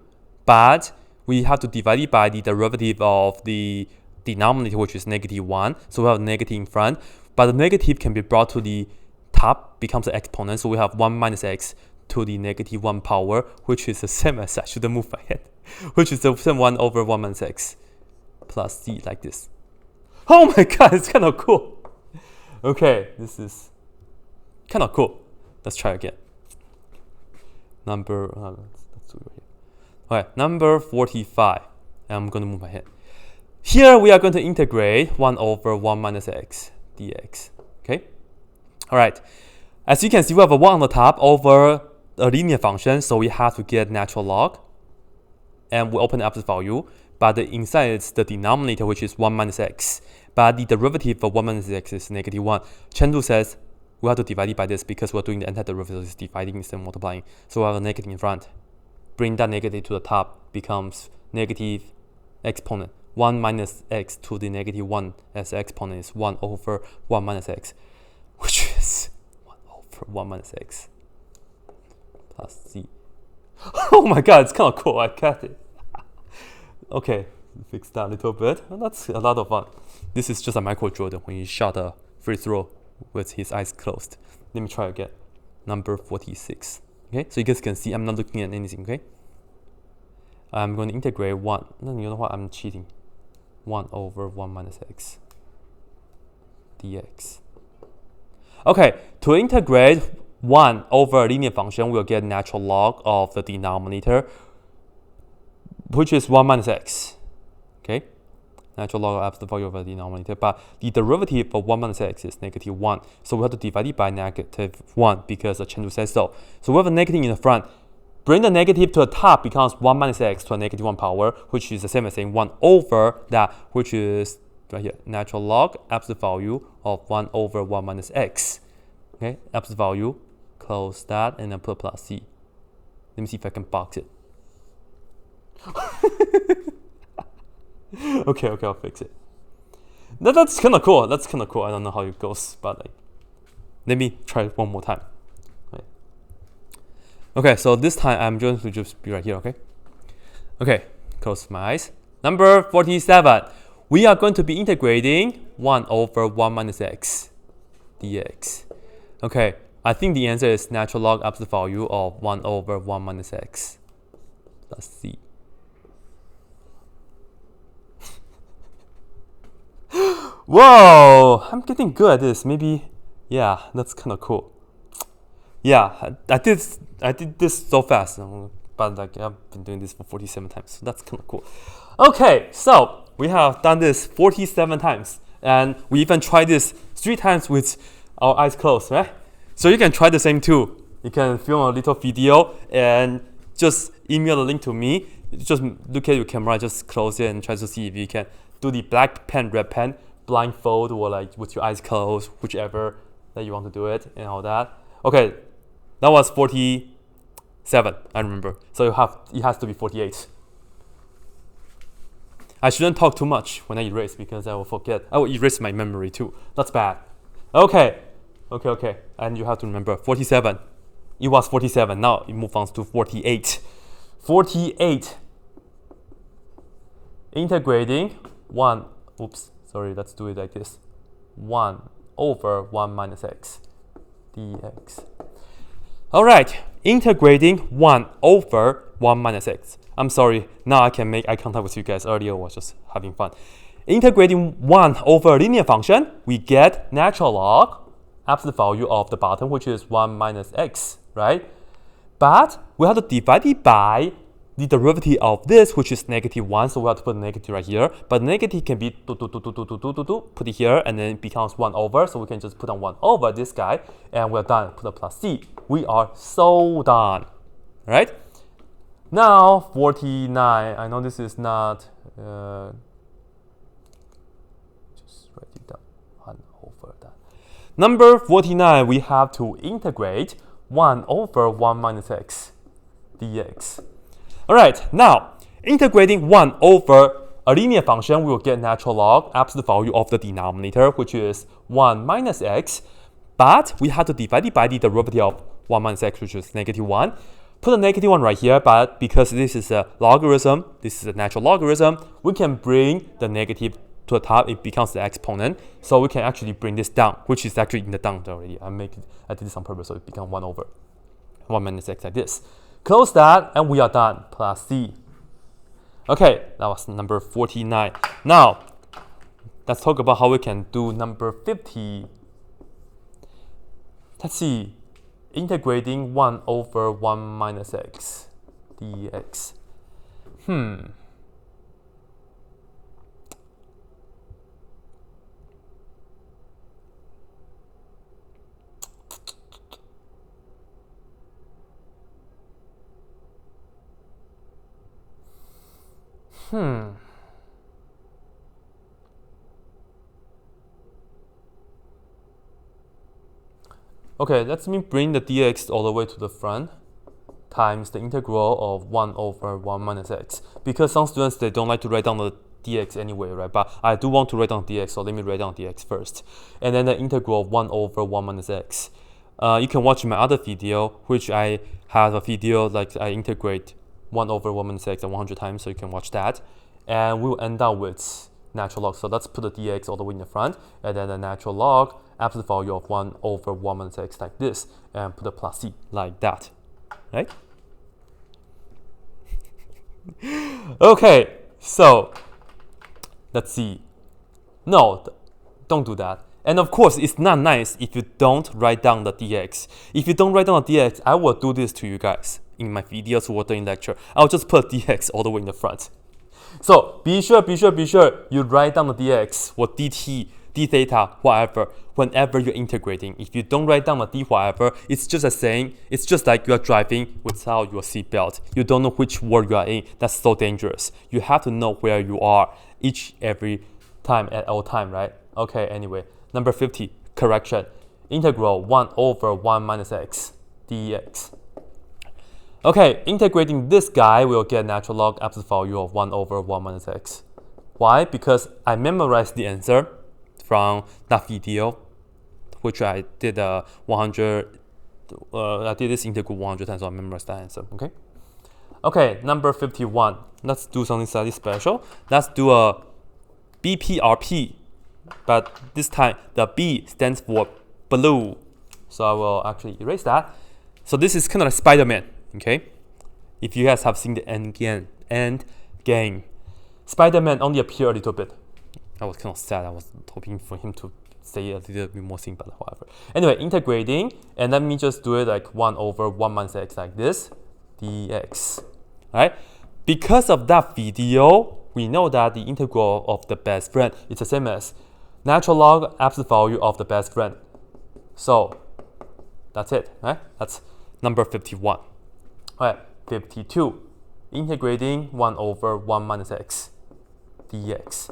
but we have to divide it by the derivative of the denominator, which is negative 1. So we have a negative in front, but the negative can be brought to the top, becomes an exponent. So we have 1 minus x to the negative 1 power, which is the same as, I shouldn't move my head, which is the same 1 over 1 minus x plus c, like this. Oh my god, it's kind of cool. Okay, this is kind of cool. Let's try again. Let's do it here. Okay, number 45. I'm going to move my head. Here we are going to integrate 1 over 1 minus x dx. Okay? All right. As you can see, we have a 1 on the top over a linear function, so we have to get natural log. And we open the absolute value, but the inside is the denominator, which is 1 minus x. But the derivative of 1 minus x is negative 1. Chain rule says we have to divide it by this because we're doing the antiderivative, it's dividing instead of multiplying. So we have a negative in front. Bring that negative to the top, becomes negative exponent. 1 minus x to the negative 1 as exponent is 1 over 1 minus x, which is 1 over 1 minus x plus c. Oh my god, it's kind of cool. I got it. Okay, fix that a little bit. Well, that's a lot of fun. This is just a Michael Jordan when he shot a free throw with his eyes closed. Let me try again. Number 46. Okay, so you guys can see I'm not looking at anything. Okay, I'm going to integrate 1. No, you know what? I'm cheating. 1 over 1 minus x dx. Okay, to integrate 1 over a linear function, we'll get natural log of the denominator, which is 1 minus x. Okay, natural log of absolute value of the denominator, but the derivative of 1 minus x is negative 1. So we have to divide it by negative 1 because the chain rule says so. So we have a negative in the front. Bring the negative to the top, becomes 1 minus x to a negative 1 power, which is the same as saying 1 over that, which is right here, natural log absolute value of 1 over 1 minus x. Okay, absolute value, close that, and then put plus c. Let me see if I can box it. Okay, I'll fix it. That's kind of cool. That's kind of cool. I don't know how it goes, but like, let me try it one more time. Okay, so this time I'm going to just be right here, okay? Okay, close my eyes. Number 47. We are going to be integrating 1 over 1 minus x dx. Okay, I think the answer is natural log absolute value of 1 over 1 minus x plus c. Whoa, I'm getting good at this. Maybe, yeah, that's kind of cool. Yeah, I did this so fast, but like I've been doing this for 47 times, so that's kind of cool. Okay, so we have done this 47 times, and we even tried this 3 times with our eyes closed, right? So you can try the same too. You can film a little video and just email the link to me. Just look at your camera, just close it and try to see if you can do the black pen, red pen, blindfold, or like with your eyes closed, whichever that you want to do it and all that. Okay, that was 47, I remember. So it has to be 48. I shouldn't talk too much when I erase because I will forget. I will erase my memory too. That's bad. Okay. And you have to remember 47. It was 47. Now it moves on to 48. 48. Integrating 1. Oops. Sorry. Let's do it like this. 1 over 1 minus x dx. All right. Integrating 1 over 1 minus x. I'm sorry. Now I can make eye contact with you guys. Earlier I was just having fun. Integrating 1 over a linear function, we get natural log absolute value of the bottom, which is 1 minus x, right? But we have to divide it by the derivative of this, which is -1, so we have to put a negative right here. But negative can be put it here, and then it becomes 1 over, so we can just put on 1 over this guy, and we're done. Put a plus c. We are so done, right? Now 49. I know this is not. Just write it down. 1 over that. Number 49, we have to integrate 1 over 1 minus x dx. All right, now integrating 1 over a linear function, we will get natural log absolute value of the denominator, which is 1 minus x, but we have to divide it by the derivative of 1 minus x, which is -1. Put a -1 right here, but because this is a logarithm, this is a natural logarithm, we can bring the negative to the top. It becomes the exponent, so we can actually bring this down, which is actually in the down already. I did this on purpose, so it becomes 1 over 1 minus x like this. Close that, and we are done. Plus c. Okay, that was number 49. Now, let's talk about how we can do number 50. Let's see. Integrating 1 over 1 minus x dx. Okay, let me bring the dx all the way to the front times the integral of 1 over 1 minus x. Because some students, they don't like to write down the dx anyway, right? But I do want to write down dx, so let me write down dx first. And then the integral of 1 over 1 minus x. You can watch my other video, which I have a video like I integrate 1 over 1 minus x 100 times, so you can watch that. And we'll end up with natural log. So let's put the dx all the way in the front, and then the natural log absolute value of 1 over 1 minus x like this, and put a plus c like that, right? Okay, so let's see. No, don't do that. And of course, it's not nice if you don't write down the dx. If you don't write down the dx, I will do this to you guys in my videos or during lecture. I'll just put dx all the way in the front. So be sure you write down the dx or dt, d theta, whatever, whenever you're integrating. If you don't write down the d whatever, it's just a saying. It's just like you're driving without your seatbelt. You don't know which world you are in. That's so dangerous. You have to know where you are every time at all time, right? Okay, anyway. Number 50, correction. Integral 1 over 1 minus x dx. Okay, integrating this guy, we'll get natural log absolute value of 1 over 1 minus x. Why? Because I memorized the answer from that video, which I did I did this integral 100 times, so I memorized that answer, okay? Okay, number 51. Let's do something slightly special. Let's do a BPRP, but this time the B stands for blue. So I will actually erase that. So this is kind of like Spider-Man, okay? If you guys have seen the end game, Spider-Man only appeared a little bit. I was kind of sad. I was hoping for him to say a little bit more thing, but whatever. Anyway, integrating, and let me just do it like 1 over 1 minus x like this, dx. Right? Because of that video, we know that the integral of the best friend is the same as natural log absolute value of the best friend. So that's it, right? That's number 51. All right, 52. Integrating 1 over 1 minus x dx.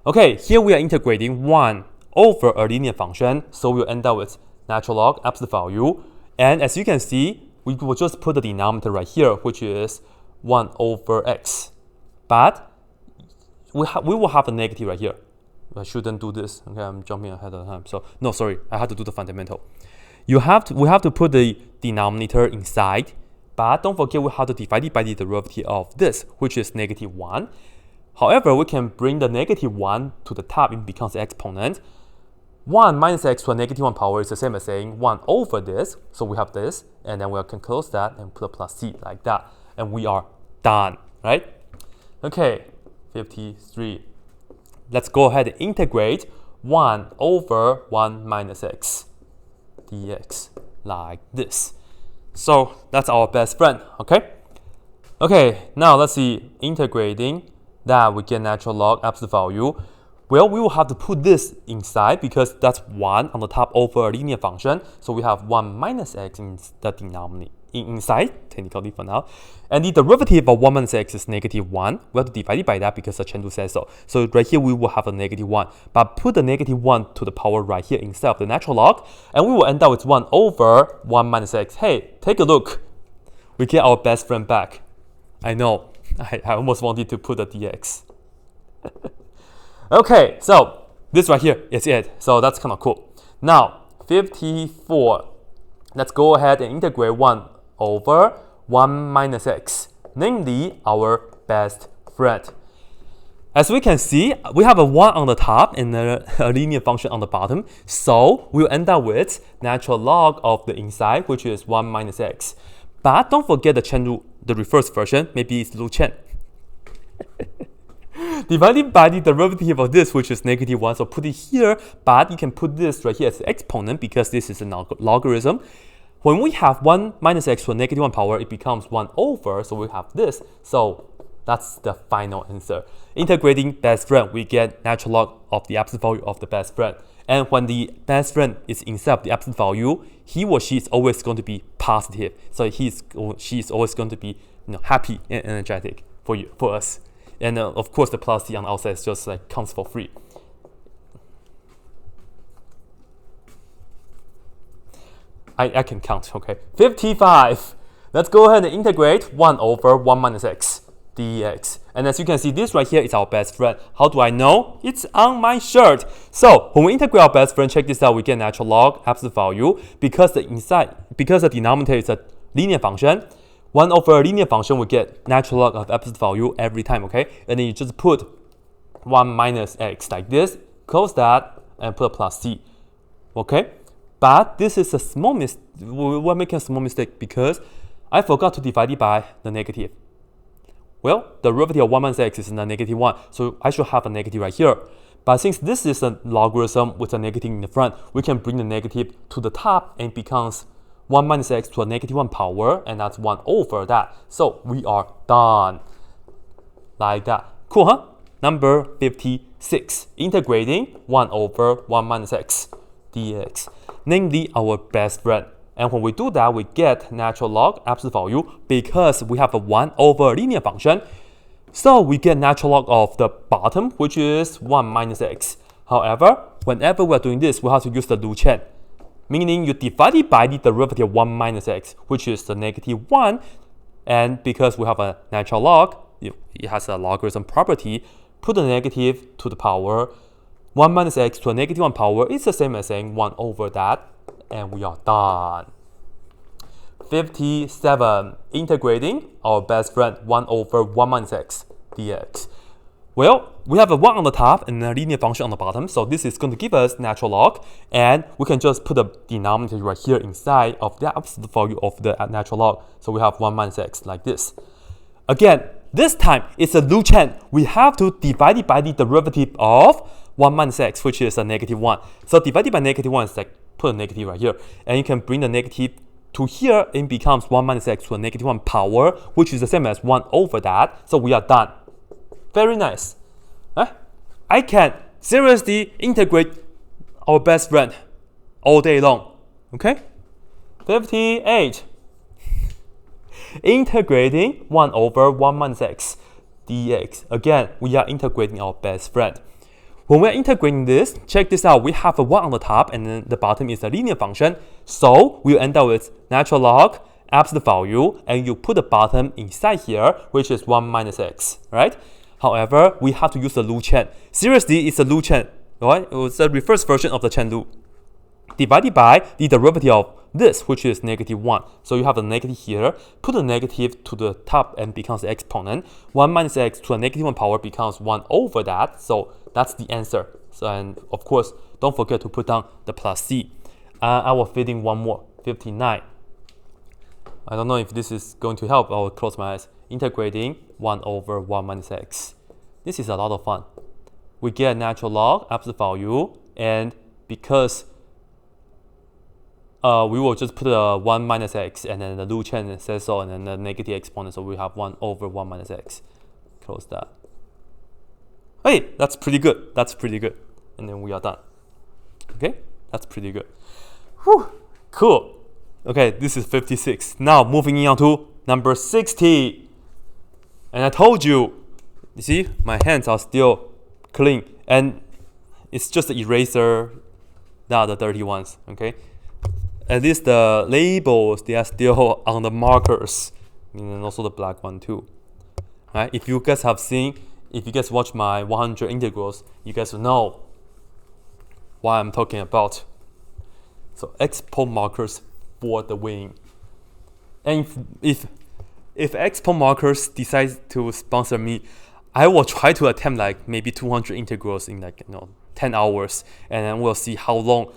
Okay, here we are integrating 1 over a linear function, so we'll end up with natural log absolute value. And as you can see, we will just put the denominator right here, which is 1 over x. But we will have a negative right here. I shouldn't do this. Okay, I'm jumping ahead of time. So no, sorry, I had to do the fundamental. we have to put the denominator inside, but don't forget we have to divide it by the derivative of this, which is -1. However, we can bring the -1 to the top, it becomes the exponent. 1 minus x to a -1 power is the same as saying 1 over this, so we have this, and then we can close that and put a plus c like that, and we are done, right? Okay, 53. Let's go ahead and integrate 1 over 1 minus x dx like this. So that's our best friend, okay? Okay, now let's see, integrating that we get natural log absolute value. Well, we will have to put this inside because that's 1 on the top over a linear function. So we have 1 minus x in the denominator inside, technically for now. And the derivative of 1 minus x is -1. We have to divide it by that because the chain rule says so. So right here we will have a -1. But put the -1 to the power right here instead of the natural log. And we will end up with 1 over 1 minus x. Hey, take a look. We get our best friend back. I know. I almost wanted to put the dx. Okay, so this right here is it. So that's kind of cool. Now, 54. Let's go ahead and integrate 1 over 1 minus x, namely our best friend. As we can see, we have a 1 on the top and a linear function on the bottom. So we'll end up with natural log of the inside, which is 1 minus x. But don't forget the chain rule, the reverse version, maybe it's Lu Chen. Divided by the derivative of this, which is -1, so put it here, but you can put this right here as the exponent because this is a logarithm. When we have 1 minus x to a -1 power, it becomes 1 over, so we have this. So that's the final answer. Integrating best friend, we get natural log of the absolute value of the best friend. And when the best friend is inside of the absolute value, he or she is always going to be positive. So she is always going to be happy and energetic for us. And of course, the plus c on the outside is just like comes for free. I can count, okay. 55. Let's go ahead and integrate 1 over 1 minus x dx. And as you can see, this right here is our best friend. How do I know? It's on my shirt. So when we integrate our best friend, check this out, we get natural log absolute value because the denominator is a linear function. 1 over a linear function, we get natural log of absolute value every time, okay? And then you just put 1 minus x like this, close that, and put a plus c, okay? But this is a small mistake. We're making a small mistake because I forgot to divide it by the negative. Well, the derivative of 1 minus x is in the -1, so I should have a negative right here. But since this is a logarithm with a negative in the front, we can bring the negative to the top and it becomes 1 minus x to a -1 power, and that's 1 over that. So we are done. Like that. Cool, huh? Number 56. Integrating 1 over 1 minus x dx. Namely our best friend. And when we do that, we get natural log absolute value because we have a 1 over a linear function. So we get natural log of the bottom, which is 1 minus x. However, whenever we're doing this, we have to use the Lu Chen. Meaning you divide it by the derivative of 1 minus x, which is the -1. And because we have a natural log, it has a logarithm property, put the negative to the power. 1 minus x to a -1 power is the same as saying 1 over that. And we are done. 57. Integrating our best friend 1 over 1 minus x dx. Well, we have a 1 on the top and a linear function on the bottom, so this is going to give us natural log, and we can just put the denominator right here inside of the absolute value of the natural log. So we have 1 minus x like this. Again, this time it's a Lu Chen. We have to divide it by the derivative of 1 minus x, which is a -1. So divided by -1 is like put a negative right here, and you can bring the negative to here, it becomes 1 minus x to a -1 power, which is the same as 1 over that. So we are done. Very nice. I can seriously integrate our best friend all day long. Okay? 58. Integrating 1 over 1 minus x dx. Again, we are integrating our best friend. When we're integrating this, check this out. We have a 1 on the top and then the bottom is a linear function. So we'll end up with natural log, absolute value, and you put the bottom inside here, which is 1 minus x, right? However, we have to use the Lu Chen. Seriously, it's a Lu Chen, right? It was the reverse version of the chain rule. divided by the derivative of this, which is -1. So you have the negative here, put the negative to the top and becomes the exponent. 1 minus x to the -1 power becomes 1 over that. So that's the answer. So, and of course, don't forget to put down the plus c. I will fit in one more, 59. I don't know if this is going to help. I will close my eyes. Integrating 1 over 1 minus x. This is a lot of fun. We get a natural log, absolute value, and because we will just put a 1 minus x, and then the Lu Chen says so, and then the negative exponent, so we have 1 over 1 minus x. Close that. Hey, that's pretty good. That's pretty good. And then we are done. Okay, that's pretty good. Whew, cool. Okay, this is 56. Now moving on to number 60. And I told you, you see, my hands are still clean, and it's just the eraser, not the dirty ones. Okay, at least the labels, they are still on the markers, and also the black one too. Right? If you guys have seen, if you guys watch my 100 integrals, you guys will know what I'm talking about. So expo markers for the win. And if expo markers decides to sponsor me, I will try to attempt like maybe 200 integrals in like 10 hours, and then we'll see how long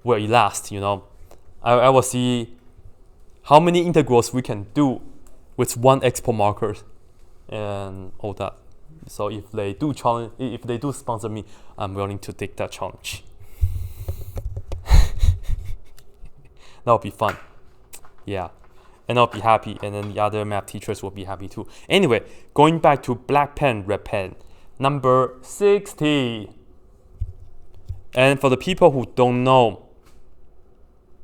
will it last. I will see how many integrals we can do with one expo marker and all that. So if they do challenge, if they do sponsor me, I'm willing to take that challenge. That'll be fun. Yeah. And I'll be happy, and then the other math teachers will be happy too. Anyway, going back to black pen, red pen, number 60. And for the people who don't know,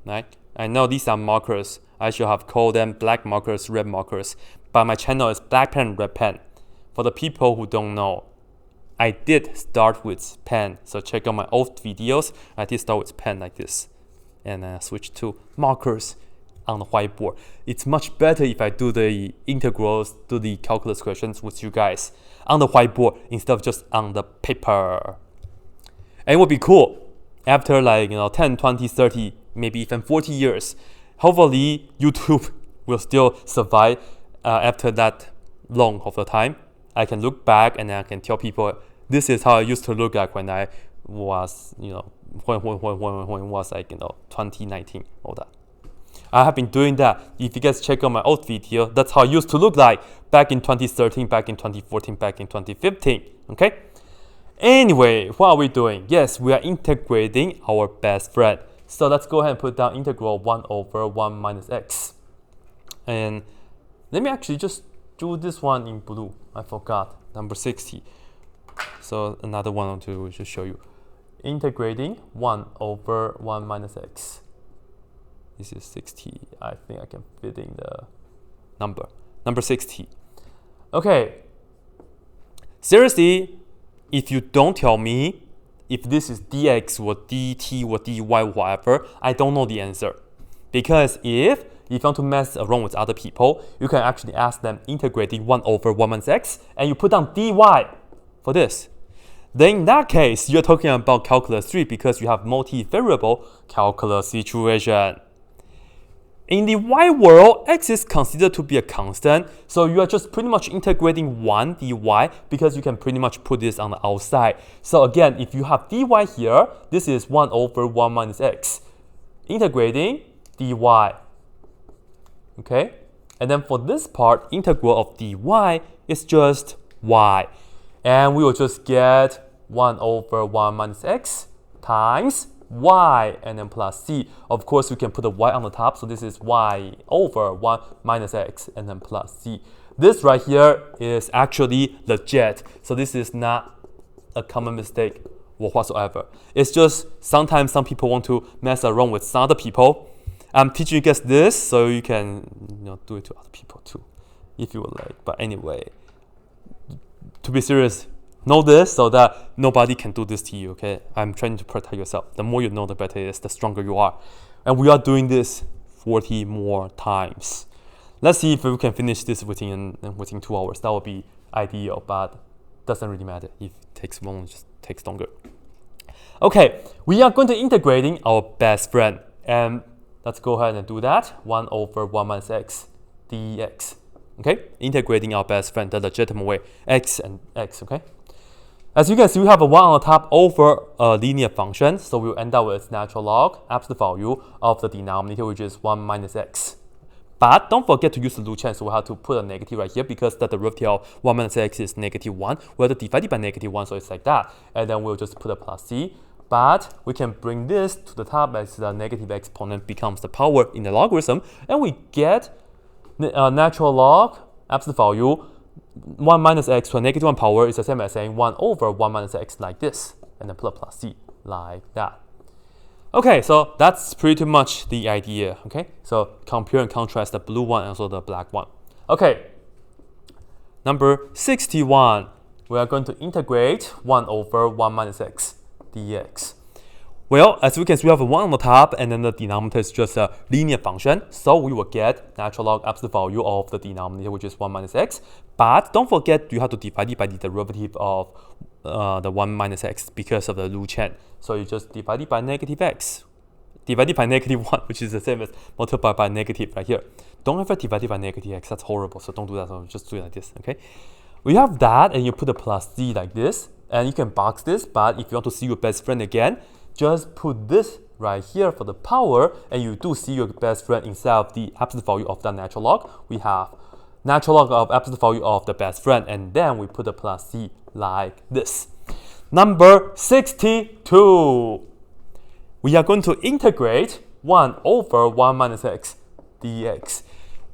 right? I know these are markers. I should have called them black markers, red markers. But my channel is black pen, red pen. For the people who don't know, I did start with pen. So check out my old videos. I did start with pen like this, and then switch to markers on the whiteboard. It's much better if I do the integrals, do the calculus questions with you guys on the whiteboard instead of just on the paper. And it would be cool after like 10, 20, 30, maybe even 40 years. Hopefully YouTube will still survive after that long of the time. I can look back and I can tell people this is how I used to look like when I was when it was like 2019, all that. I have been doing that. If you guys check out my old video, that's how I used to look like back in 2013, back in 2014, back in 2015. Okay? Anyway, what are we doing? Yes, we are integrating our best friend. So let's go ahead and put down integral 1 over 1 minus x. And let me actually just do this one in blue. I forgot. Number 60. So another one or two we should show you. Integrating 1 over 1 minus x. This is 60. I think I can fit in the number. Number 60. Okay. Seriously, if you don't tell me if this is dx or dt or dy, whatever, I don't know the answer. Because if you want to mess around with other people, you can actually ask them integrating 1 over 1 minus x, and you put down dy for this. Then in that case, you're talking about calculus 3 because you have multi-variable calculus situation. In the y world, x is considered to be a constant, so you are just pretty much integrating 1 dy because you can pretty much put this on the outside. So again, if you have dy here, this is 1 over 1 minus x. Integrating dy. Okay? And then for this part, integral of dy is just y. And we will just get 1 over 1 minus x times y, and then plus c. Of course, we can put a y on the top, so this is y over 1 minus x, and then plus c. This right here is actually legit, so this is not a common mistake or whatsoever. It's just sometimes some people want to mess around with some other people. I'm teaching you guys this so you can do it to other people too, if you would like. But anyway, to be serious, know this so that nobody can do this to you, okay? I'm trying to protect yourself. The more you know, the better it is, the stronger you are. And we are doing this 40 more times. Let's see if we can finish this within 2 hours. That would be ideal, but doesn't really matter. If it takes long, it just takes longer. Okay, we are going to integrating our best friend. And let's go ahead and do that. 1 over 1 minus x dx. Okay, integrating our best friend the legitimate way, x and x, okay? As you can see, we have a 1 on the top over a linear function, so we'll end up with natural log absolute value of the denominator, which is 1 minus x. But don't forget to use the Luchan, so we have to put a negative right here because the derivative of 1 minus x is negative 1. We have to divide it by negative 1, so it's like that. And then we'll just put a plus c. But we can bring this to the top as the negative exponent becomes the power in the logarithm, and we get natural log absolute value 1 minus x to a negative 1 power is the same as saying 1 over 1 minus x like this, and then put a plus c like that. Okay, so that's pretty much the idea, okay? So compare and contrast the blue one and also the black one. Okay, number 61, we are going to integrate 1 over 1 minus x dx. Well, as we can see, we have a 1 on the top, and then the denominator is just a linear function, so we will get natural log absolute value of the denominator, which is 1 minus x. But don't forget, you have to divide it by the derivative of the 1 minus x because of the Luchan. So you just divide it by negative x. Divide it by negative 1, which is the same as multiply by negative right here. Don't ever divide it by negative x, that's horrible, so don't do that, so just do it like this, okay? We have that, and you put a plus c like this, and you can box this, but if you want to see your best friend again, just put this right here for the power, and you do see your best friend instead of the absolute value of the natural log. We have natural log of absolute value of the best friend, and then we put a plus c like this. Number 62. We are going to integrate 1 over 1 minus x dx.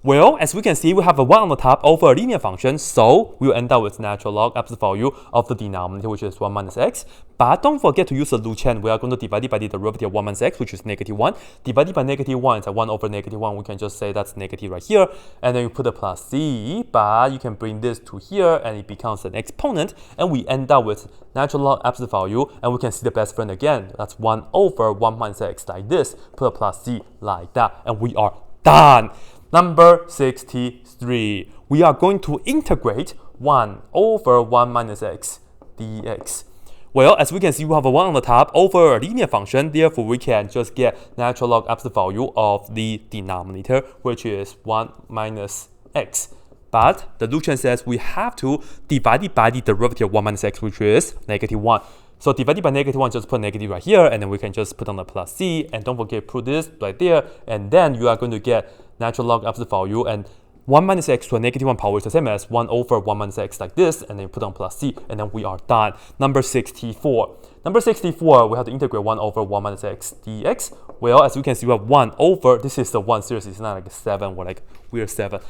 Well, as we can see, we have a 1 on the top over a linear function, so we will end up with natural log absolute value of the denominator, which is 1 minus x. But don't forget to use the Luchan. We are going to divide it by the derivative of 1 minus x, which is negative 1. Divided by negative 1 is a 1 over negative 1. We can just say that's negative right here. And then you put a plus c, but you can bring this to here, and it becomes an exponent. And we end up with natural log absolute value, and we can see the best friend again. That's 1 over 1 minus x like this. Put a plus c like that, and we are done. Number 63. We are going to integrate 1 over 1 minus x dx. Well, as we can see, we have a 1 on the top over a linear function. Therefore, we can just get natural log absolute value of the denominator, which is 1 minus x. But the Luchan says we have to divide it by the derivative of 1 minus x, which is negative 1. So divided by negative 1, just put negative right here, and then we can just put on the plus c. And don't forget, put this right there, and then you are going to get natural log absolute value, and 1 minus x to a negative 1 power is the same as 1 over 1 minus x like this, and then put on plus c, and then we are done. Number 64. Number 64, we have to integrate 1 over 1 minus x dx. Well, as we can see, we have 1 over, this is the 1, seriously, it's not like a 7 or like weird 7.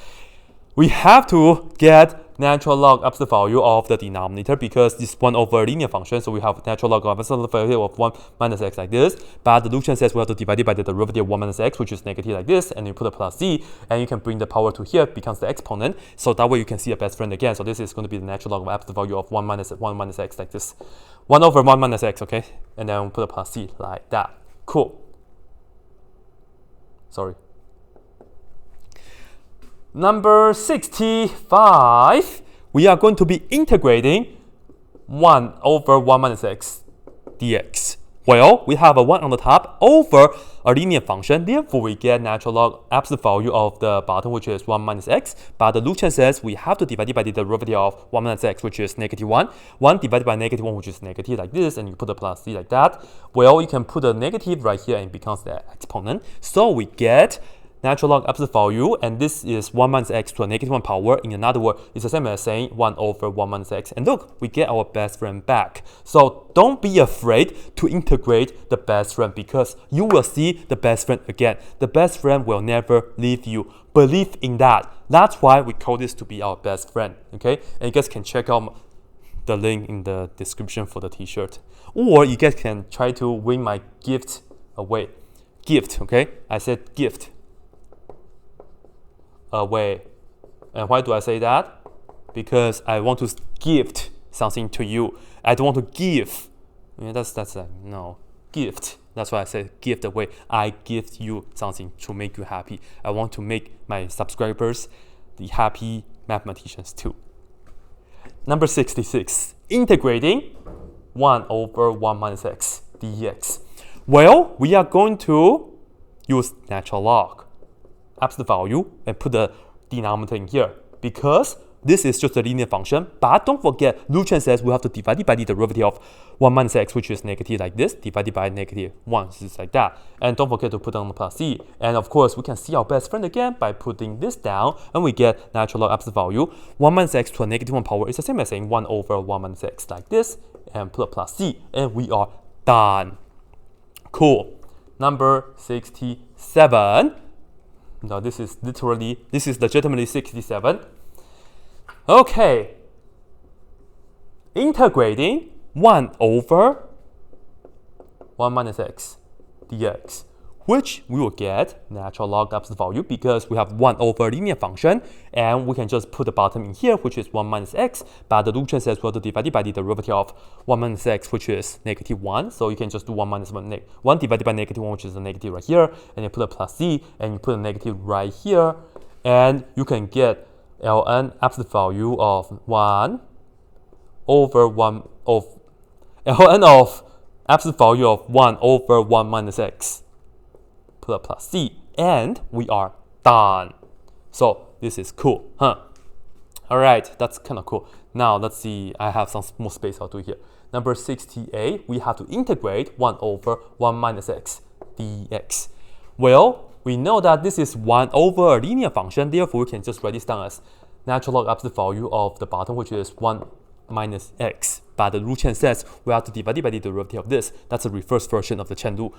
We have to get natural log absolute value of the denominator because this 1 over linear function, so we have natural log of absolute value of 1 minus x like this. But the Luchan says we have to divide it by the derivative of 1 minus x, which is negative like this, and you put a plus c, and you can bring the power to here, it becomes the exponent. So that way you can see a best friend again. So this is going to be the natural log of absolute value of 1 minus x like this. 1 over 1 minus x, okay? And then we put a plus c like that. Cool. Sorry. Number 65, we are going to be integrating 1 over 1 minus x dx. Well, we have a 1 on the top over a linear function, therefore we get natural log absolute value of the bottom, which is 1 minus x. But the Luchan says we have to divide it by the derivative of 1 minus x, which is negative 1. 1 divided by negative 1, which is negative like this, and you put a plus c like that. Well, you can put a negative right here, and it becomes the exponent. So we get natural log absolute value, and this is 1 minus x to a negative 1 power. In another word, it's the same as saying 1 over 1 minus x. And look, we get our best friend back. So don't be afraid to integrate the best friend because you will see the best friend again. The best friend will never leave you. Believe in that. That's why we call this to be our best friend. Okay, and you guys can check out the link in the description for the t-shirt, or you guys can try to win my gift away. Gift, okay? I said gift away. And why do I say that? Because I want to gift something to you. I don't want to give. I mean, that's like, no, gift. That's why I said gift away. I gift you something to make you happy. I want to make my subscribers the happy mathematicians too. Number 66, integrating 1 over 1 minus x dx. Well, we are going to use natural log, absolute value, and put the denominator in here because this is just a linear function. But don't forget, Luchan says we have to divide it by the derivative of 1 minus x, which is negative like this, divided by negative 1, which is like that. And don't forget to put on the plus c. And of course, we can see our best friend again by putting this down, and we get natural log absolute value. 1 minus x to a negative 1 power is the same as saying 1 over 1 minus x like this, and put a plus c, and we are done. Cool. Number 67. No, this is legitimately 67. Okay. Integrating 1 over 1 minus x dx, which we will get natural log absolute value because we have 1 over linear function, and we can just put the bottom in here, which is 1 minus x, but the Luchan says we have to divide it by the derivative of 1 minus x, which is negative 1, so you can just do 1 minus 1 divided by negative 1, which is a negative right here, and you put a plus c, and you put a negative right here, and you can get ln absolute value of 1 over 1 of ln of absolute value of 1 over 1 minus x. Put a plus c, and we are done. So this is cool, huh? All right, that's kind of cool. Now let's see, I have some more space, I'll do here. Number 68, we have to integrate 1 over 1 minus x dx. Well, we know that this is 1 over a linear function, therefore we can just write this down as natural log absolute value of the bottom, which is 1 minus x. But the Luchan says we have to divide it by the derivative of this. That's a reverse version of the chain rule.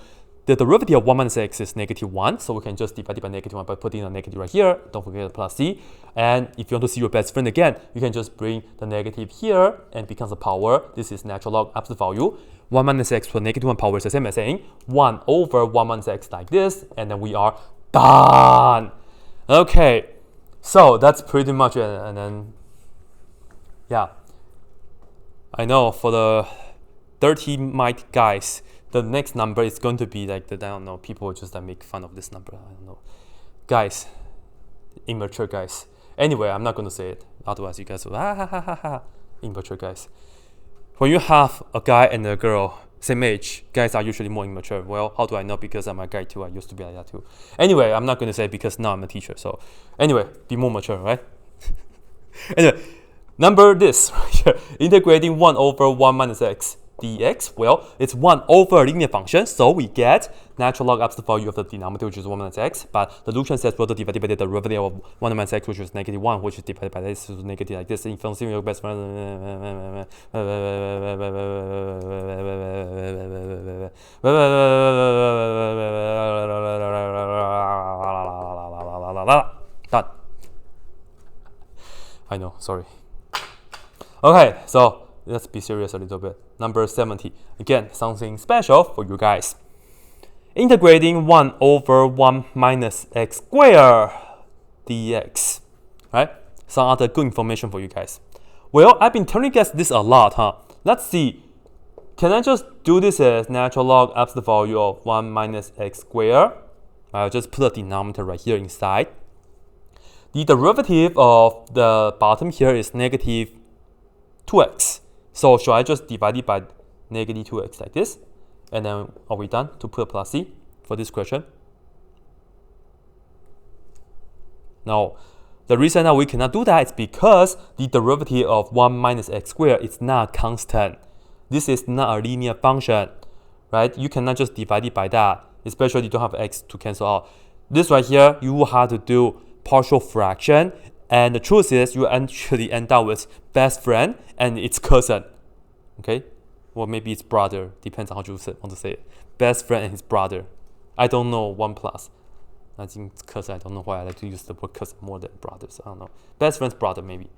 The derivative of 1 minus x is negative 1, so we can just divide it by negative 1 by putting a negative right here. Don't forget the plus c. And if you want to see your best friend again, you can just bring the negative here and it becomes a power. This is natural log absolute value. 1 minus x to a negative 1 power is the same as saying 1 over 1 minus x like this, and then we are done. Okay, so that's pretty much it. And then, yeah, I know for the 30 mic guys, the next number is going to be like the, I don't know, people just like make fun of this number. I don't know. Guys, immature guys. Anyway, I'm not going to say it. Otherwise, you guys will, immature guys. When you have a guy and a girl, same age, guys are usually more immature. Well, how do I know? Because I'm a guy too. I used to be like that too. Anyway, I'm not going to say it because now I'm a teacher. So anyway, be more mature, right? Anyway, number this right here, integrating 1 over 1 minus x dx. Well, it's 1 over a linear function, so we get natural log absolute value of the denominator, which is 1 minus x, but the Luchan says we'll divide by the derivative of 1 minus x, which is negative 1, which is divided by this, is negative like this. If you see your best friend, done. I know, sorry. Okay, so let's be serious a little bit. Number 70. Again, something special for you guys. Integrating 1 over 1 minus x squared dx. Right? Some other good information for you guys. Well, I've been telling you guys this a lot, huh? Let's see. Can I just do this as natural log absolute value of 1 minus x squared? I'll just put a denominator right here inside. The derivative of the bottom here is negative 2x. So should I just divide it by negative 2x like this? And then are we done to put a plus c for this question? No. The reason that we cannot do that is because the derivative of 1 minus x squared is not constant. This is not a linear function, right? You cannot just divide it by that, especially you don't have x to cancel out. This right here, you will have to do partial fraction, and the truth is you actually end up with best friend and its cousin, okay? Or maybe it's brother, depends on how you want to say it. Best friend and his brother. I don't know 1 plus. I think it's cousin. I don't know why I like to use the word cousin more than brother, so I don't know. Best friend's brother, maybe.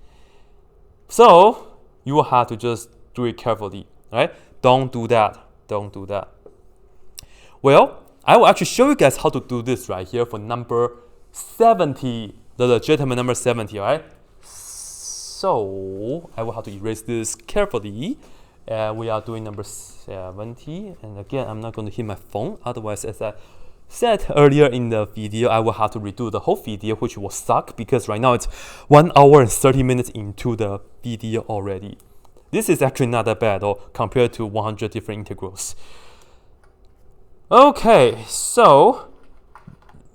So you will have to just do it carefully, right? Don't do that. Don't do that. Well, I will actually show you guys how to do this right here for number 70, the legitimate number 70, right? So I will have to erase this carefully. We are doing number 70, and again, I'm not going to hit my phone. Otherwise, as I said earlier in the video, I will have to redo the whole video, which will suck because right now it's 1 hour and 30 minutes into the video already. This is actually not that bad though, compared to 100 different integrals. Okay, so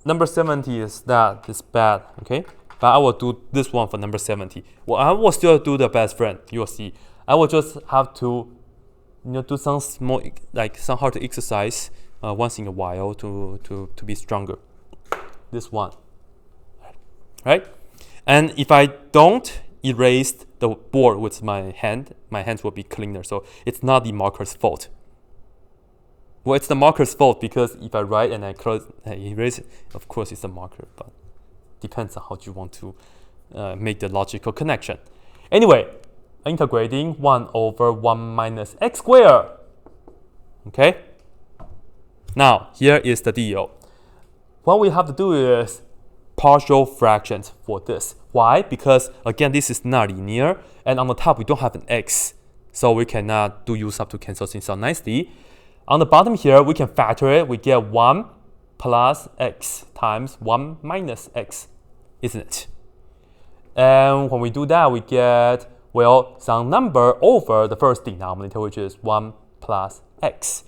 number 70 is that it's bad, okay? But I will do this one for number 70. Well, I will still do the best friend. You will see. I will just have to, do some small, like some hard exercise once in a while to be stronger. This one, right? And if I don't erase the board with my hands will be cleaner. So it's not the marker's fault. Well, it's the marker's fault because if I write and I erase it, of course it's the marker, but depends on how you want to make the logical connection. Anyway, integrating 1 over 1 minus x squared. Okay? Now, here is the deal. What we have to do is partial fractions for this. Why? Because, again, this is not linear, and on the top we don't have an x, so we cannot do u sub to cancel things out nicely. On the bottom here, we can factor it. We get 1 plus x times 1 minus x, isn't it? And when we do that, we get, well, some number over the first denominator, which is 1 plus x.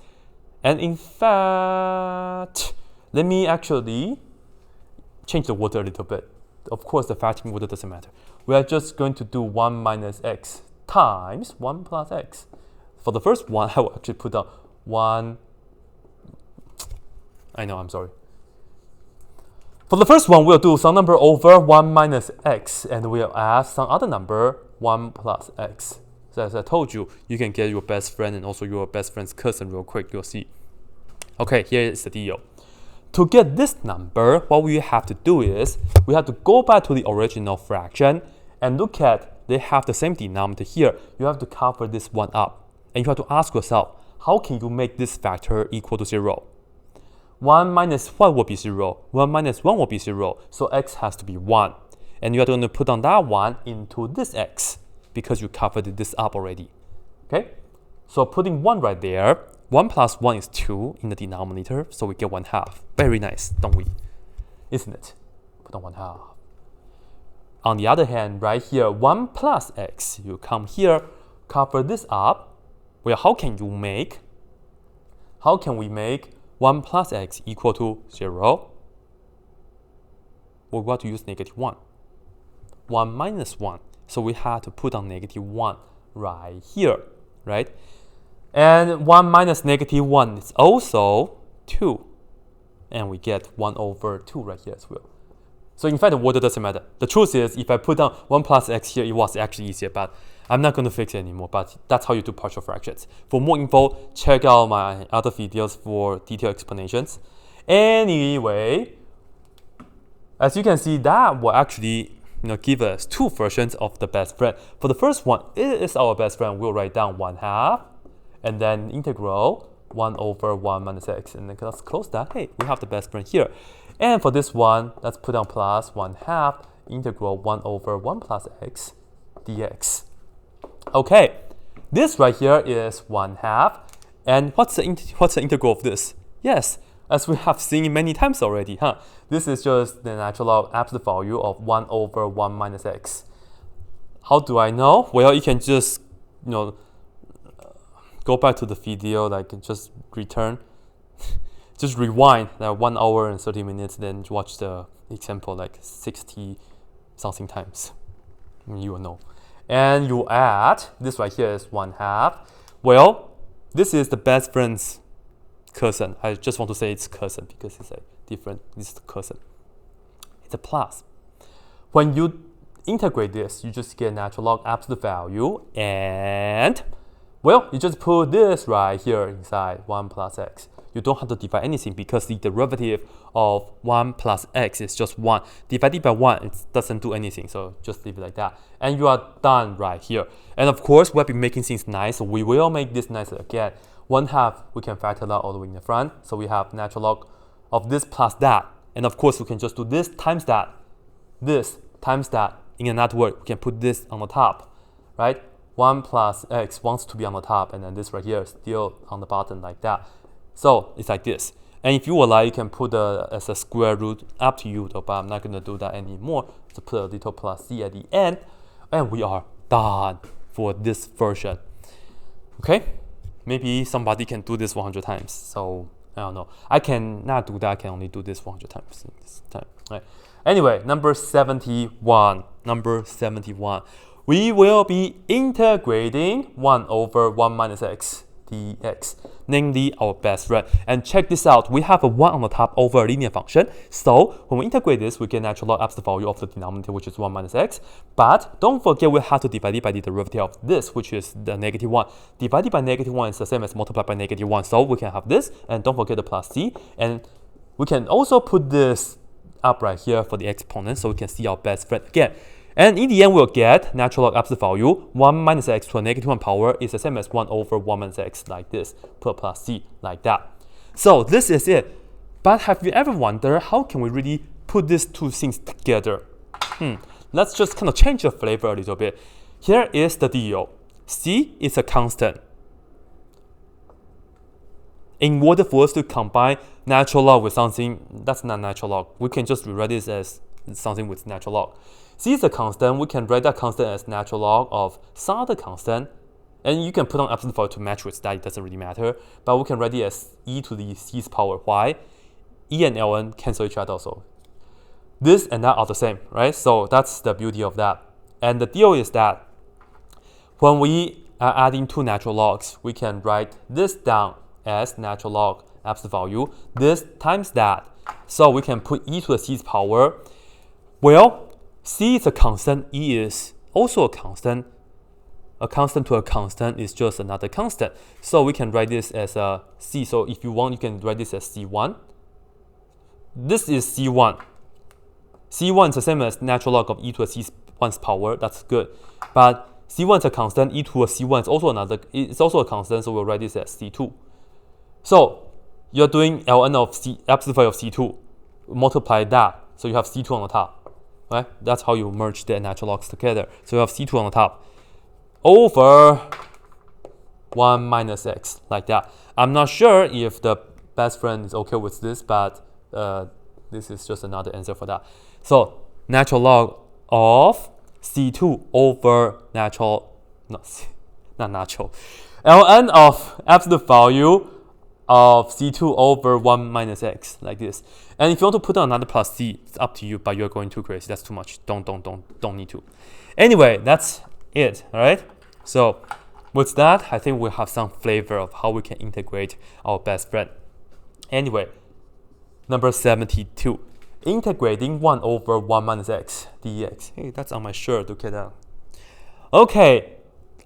And in fact, let me actually change the order a little bit. Of course, the factoring order doesn't matter. We are just going to do 1 minus x times 1 plus x. For the first one, I will actually put down 1. I know, I'm sorry. For the first one, we'll do some number over 1 minus x, and we'll add some other number, 1 plus x. So as I told you, you can get your best friend and also your best friend's cousin real quick, you'll see. Okay, here is the deal. To get this number, what we have to do is, we have to go back to the original fraction and look at, they have the same denominator here. You have to cover this one up. And you have to ask yourself, how can you make this factor equal to 0? 1 minus what will be 0? 1 minus 1 will be 0. So x has to be 1. And you are going to put on that 1 into this x because you covered this up already. Okay? So putting 1 right there, 1 plus 1 is 2 in the denominator, so we get 1/2. Very nice, don't we? Isn't it? Put on 1/2. On the other hand, right here, 1 plus x, you come here, cover this up. Well, how can we make 1 plus x equal to 0? Well, we want to use -1. 1 minus 1. So we have to put on -1 right here, right? And 1 minus -1 is also 2. And we get 1 over 2 right here as well. So in fact, the order doesn't matter. The truth is, if I put down 1 plus x here, it was actually easier, but I'm not going to fix it anymore. But that's how you do partial fractions. For more info, check out my other videos for detailed explanations. Anyway, as you can see, that will actually give us two versions of the best friend. For the first one, it is our best friend. We'll write down 1/2, and then integral 1 over 1 minus x. And then let's close that. Hey, we have the best friend here. And for this one, let's put down plus 1/2 integral 1 over 1 plus x dx. Okay, this right here is 1/2. And what's the integral of this? Yes, as we have seen many times already, this is just the natural log absolute value of 1 over 1 minus x. How do I know? Well, you can just, go back to the video, like just return, just rewind that 1 hour and 30 minutes, then watch the example like 60 something times. You will know. And you add, this right here is 1/2. Well, this is the best friend's cousin. I just want to say it's cousin because it's different. This is the cousin. It's a plus. When you integrate this, you just get natural log absolute value, and well, you just put this right here inside 1 plus x. You don't have to divide anything because the derivative of 1 plus x is just 1. Divided by 1, it doesn't do anything, so just leave it like that. And you are done right here. And of course, we'll be making things nice, so we will make this nicer again. 1/2, we can factor that all the way in the front. So we have natural log of this plus that. And of course, we can just do this times that. This times that. In another word, we can put this on the top, right? 1 plus x wants to be on the top, and then this right here is still on the bottom like that. So it's like this. And if you would like, you can put as a square root, up to you though, but I'm not going to do that anymore. So put a little plus c at the end, and we are done for this version. Okay? Maybe somebody can do this 100 times. So I don't know. I cannot do that. I can only do this 100 times this time. Right. Anyway, number 71. Number 71. We will be integrating 1 over 1 minus x dx, namely our best friend. And check this out. We have a 1 on the top over a linear function. So when we integrate this, we get natural log absolute value of the denominator, which is 1 minus x. But don't forget we have to divide it by the derivative of this, which is the negative 1. Divided by negative 1 is the same as multiplied by negative 1. So we can have this, and don't forget the plus c. And we can also put this up right here for the exponent, so we can see our best friend again. And in the end, we'll get natural log absolute value 1 minus x to a negative 1 power is the same as 1 over 1 minus x, like this. Put a plus c like that. So this is it. But have you ever wondered how can we really put these two things together? Let's just kind of change the flavor a little bit. Here is the deal. C is a constant. In order for us to combine natural log with something that's not natural log, we can just rewrite this as something with natural log. C is a constant. We can write that constant as natural log of some other constant. And you can put on absolute value to match with that. It doesn't really matter. But we can write it as e to the c's power. Why? E and ln cancel each other also. This and that are the same, right? So that's the beauty of that. And the deal is that when we are adding two natural logs, we can write this down as natural log absolute value. This times that. So we can put e to the c's power. Well, c is a constant, e is also a constant. A constant to a constant is just another constant. So we can write this as a c. So if you want, you can write this as c1. This is c1. c1 is the same as natural log of e to a c1's power. That's good. But c1 is a constant, e to a c1 is also it's also a constant, so we'll write this as c2. So you're doing ln of c, absolute value of c2. Multiply that, so you have c2 on the top. Right? That's how you merge the natural logs together. So you have c2 on the top over 1 minus x, like that. I'm not sure if the best friend is okay with this, but this is just another answer for that. So natural log of c2 over natural, not natural, ln of absolute value of c2 over 1 minus x, like this. And if you want to put on another plus c, it's up to you, but you're going too crazy. That's too much. Don't need to. Anyway, that's it, all right? So with that, I think we'll have some flavor of how we can integrate our best friend. Anyway, number 72. Integrating 1 over 1 minus x dx. Hey, that's on my shirt. Look at that. Okay.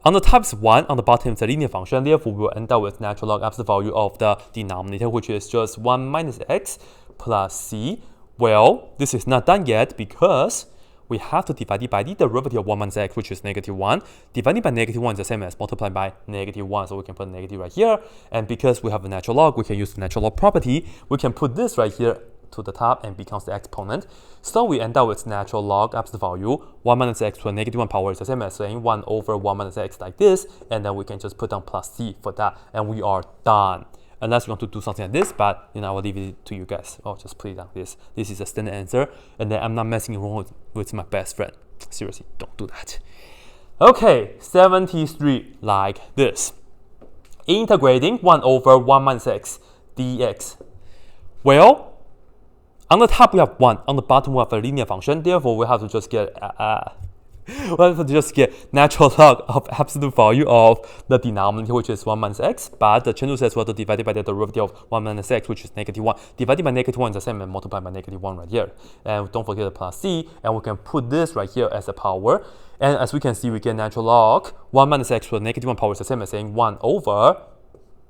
On the top is 1, on the bottom is a linear function. Therefore, we will end up with natural log absolute value of the denominator, which is just 1 minus x plus c. Well, this is not done yet because we have to divide it by the derivative of 1 minus x, which is negative 1. Dividing by negative 1 is the same as multiplying by negative 1, so we can put a negative right here. And because we have a natural log, we can use the natural log property. We can put this right here to the top and becomes the exponent. So we end up with natural log absolute value 1 minus x to a negative 1 power is the same as saying 1 over 1 minus x, like this, and then we can just put down plus c for that, and we are done. Unless you want to do something like this, but I will leave it to you guys. Oh, just put it down this. This is a standard answer, and then I'm not messing around with my best friend. Seriously, don't do that. Okay, 73, like this. Integrating 1 over 1 minus x dx. Well, on the top we have 1, on the bottom we have a linear function. Therefore, we have to just get natural log of absolute value of the denominator, which is 1 minus x. But the chain rule says we have to divide it by the derivative of 1 minus x, which is negative 1. Divided by negative 1 is the same as multiplied by negative 1 right here. And don't forget the plus c. And we can put this right here as a power. And as we can see, we get natural log 1 minus x to a negative 1 power is the same as saying 1 over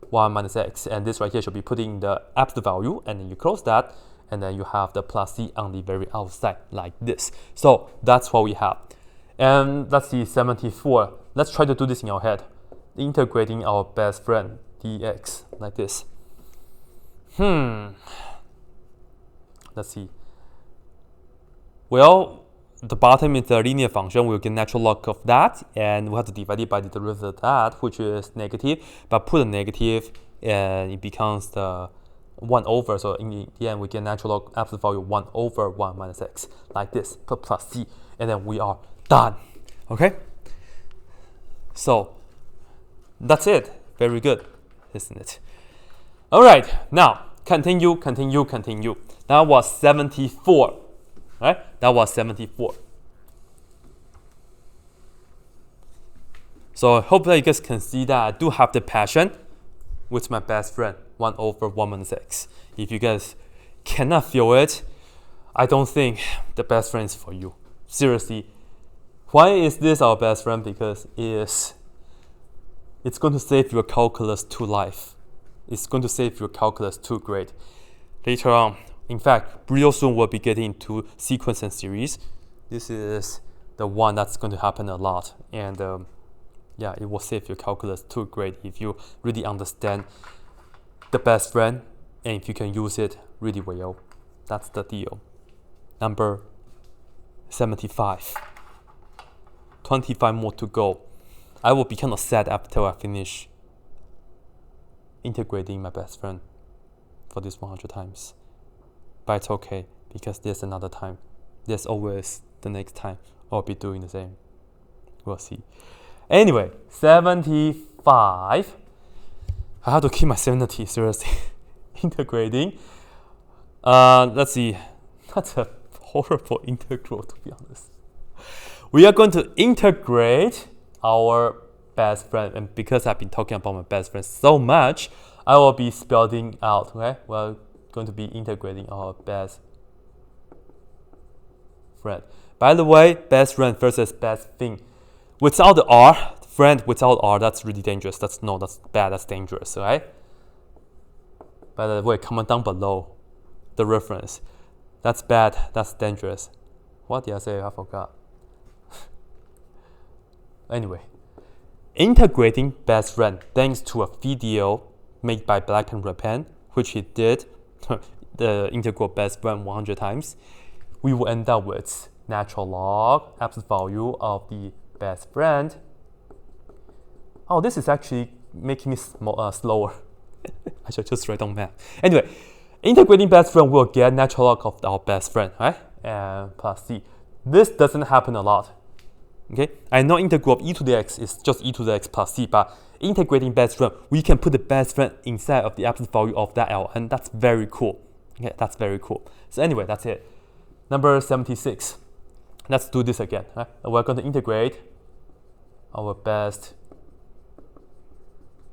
1 minus x. And this right here should be putting the absolute value. And then you close that. And then you have the plus c on the very outside, like this. So that's what we have. And let's see, 74. Let's try to do this in our head. Integrating our best friend dx, like this. Let's see. Well, the bottom is the linear function. We'll get natural log of that, and we have to divide it by the derivative of that, which is negative. But put a negative, and it becomes the 1 over. So in the end, we get natural log absolute value 1 over 1 minus x, like this. Put plus c, and then we are done. Okay? So that's it. Very good, isn't it? All right, now continue. That was 74, right? That was 74. So I hope that you guys can see that I do have the passion with my best friend, 1 over 1 minus x. If you guys cannot feel it, I don't think the best friend is for you. Seriously, why is this our best friend? Because it's going to save your calculus 2 life. It's going to save your calculus 2 grade. Later on, in fact, real soon we'll be getting into sequence and series. This is the one that's going to happen a lot. And yeah, it will save your calculus 2 grade if you really understand the best friend and if you can use it really well. That's the deal. Number 75. 25 more to go. I will be kind of sad after I finish integrating my best friend for this 100 times. But it's okay, because there's another time. There's always the next time I'll be doing the same. We'll see. Anyway, 75. I have to keep my sanity, seriously. Integrating. Let's see. That's a horrible integral, to be honest. We are going to integrate our best friend. And because I've been talking about my best friend so much, I will be spelling out, okay? We're going to be integrating our best friend. By the way, best friend versus best thing. Without the R, friend without R, that's really dangerous. That's bad, that's dangerous, right? By the way, comment down below the reference. That's bad, that's dangerous. What did I say? I forgot. Anyway, integrating best friend thanks to a video made by Black and Pen, which he did the integral best friend 100 times. We will end up with natural log absolute value of the best friend. Oh, this is actually making me slower. I should just write down math. Anyway, integrating best friend will get natural log of our best friend, right? And plus c. This doesn't happen a lot. Okay, I know integral of e to the x is just e to the x plus c, but integrating best friend, we can put the best friend inside of the absolute value of that Ln. That's very cool. Okay, that's very cool. So anyway, that's it. Number 76. Let's do this again. Right? We're going to integrate our best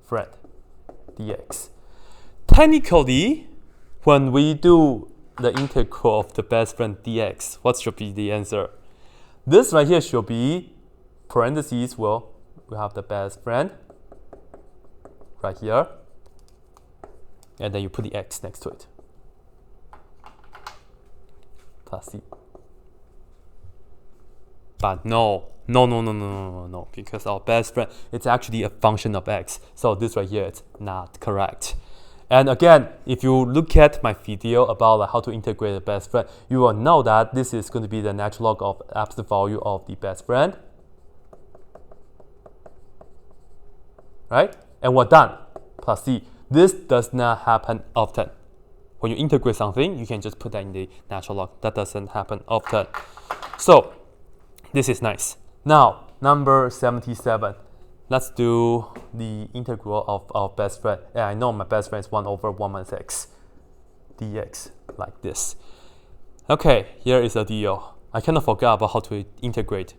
friend dx. Technically, when we do the integral of the best friend dx, what should be the answer? This right here should be parentheses. Well, we have the best friend right here, and then you put the x next to it. Plus c. But no, because our best friend, it's actually a function of x. So this right here is not correct. And again, if you look at my video about how to integrate the best friend, you will know that this is going to be the natural log of absolute value of the best friend. Right? And we're done. Plus c. This does not happen often. When you integrate something, you can just put that in the natural log. That doesn't happen often. So this is nice. Now, number 77. Let's do the integral of our best friend. Yeah, I know my best friend is 1 over 1 minus x dx, like this. Okay, here is the deal. I kind of forgot about how to integrate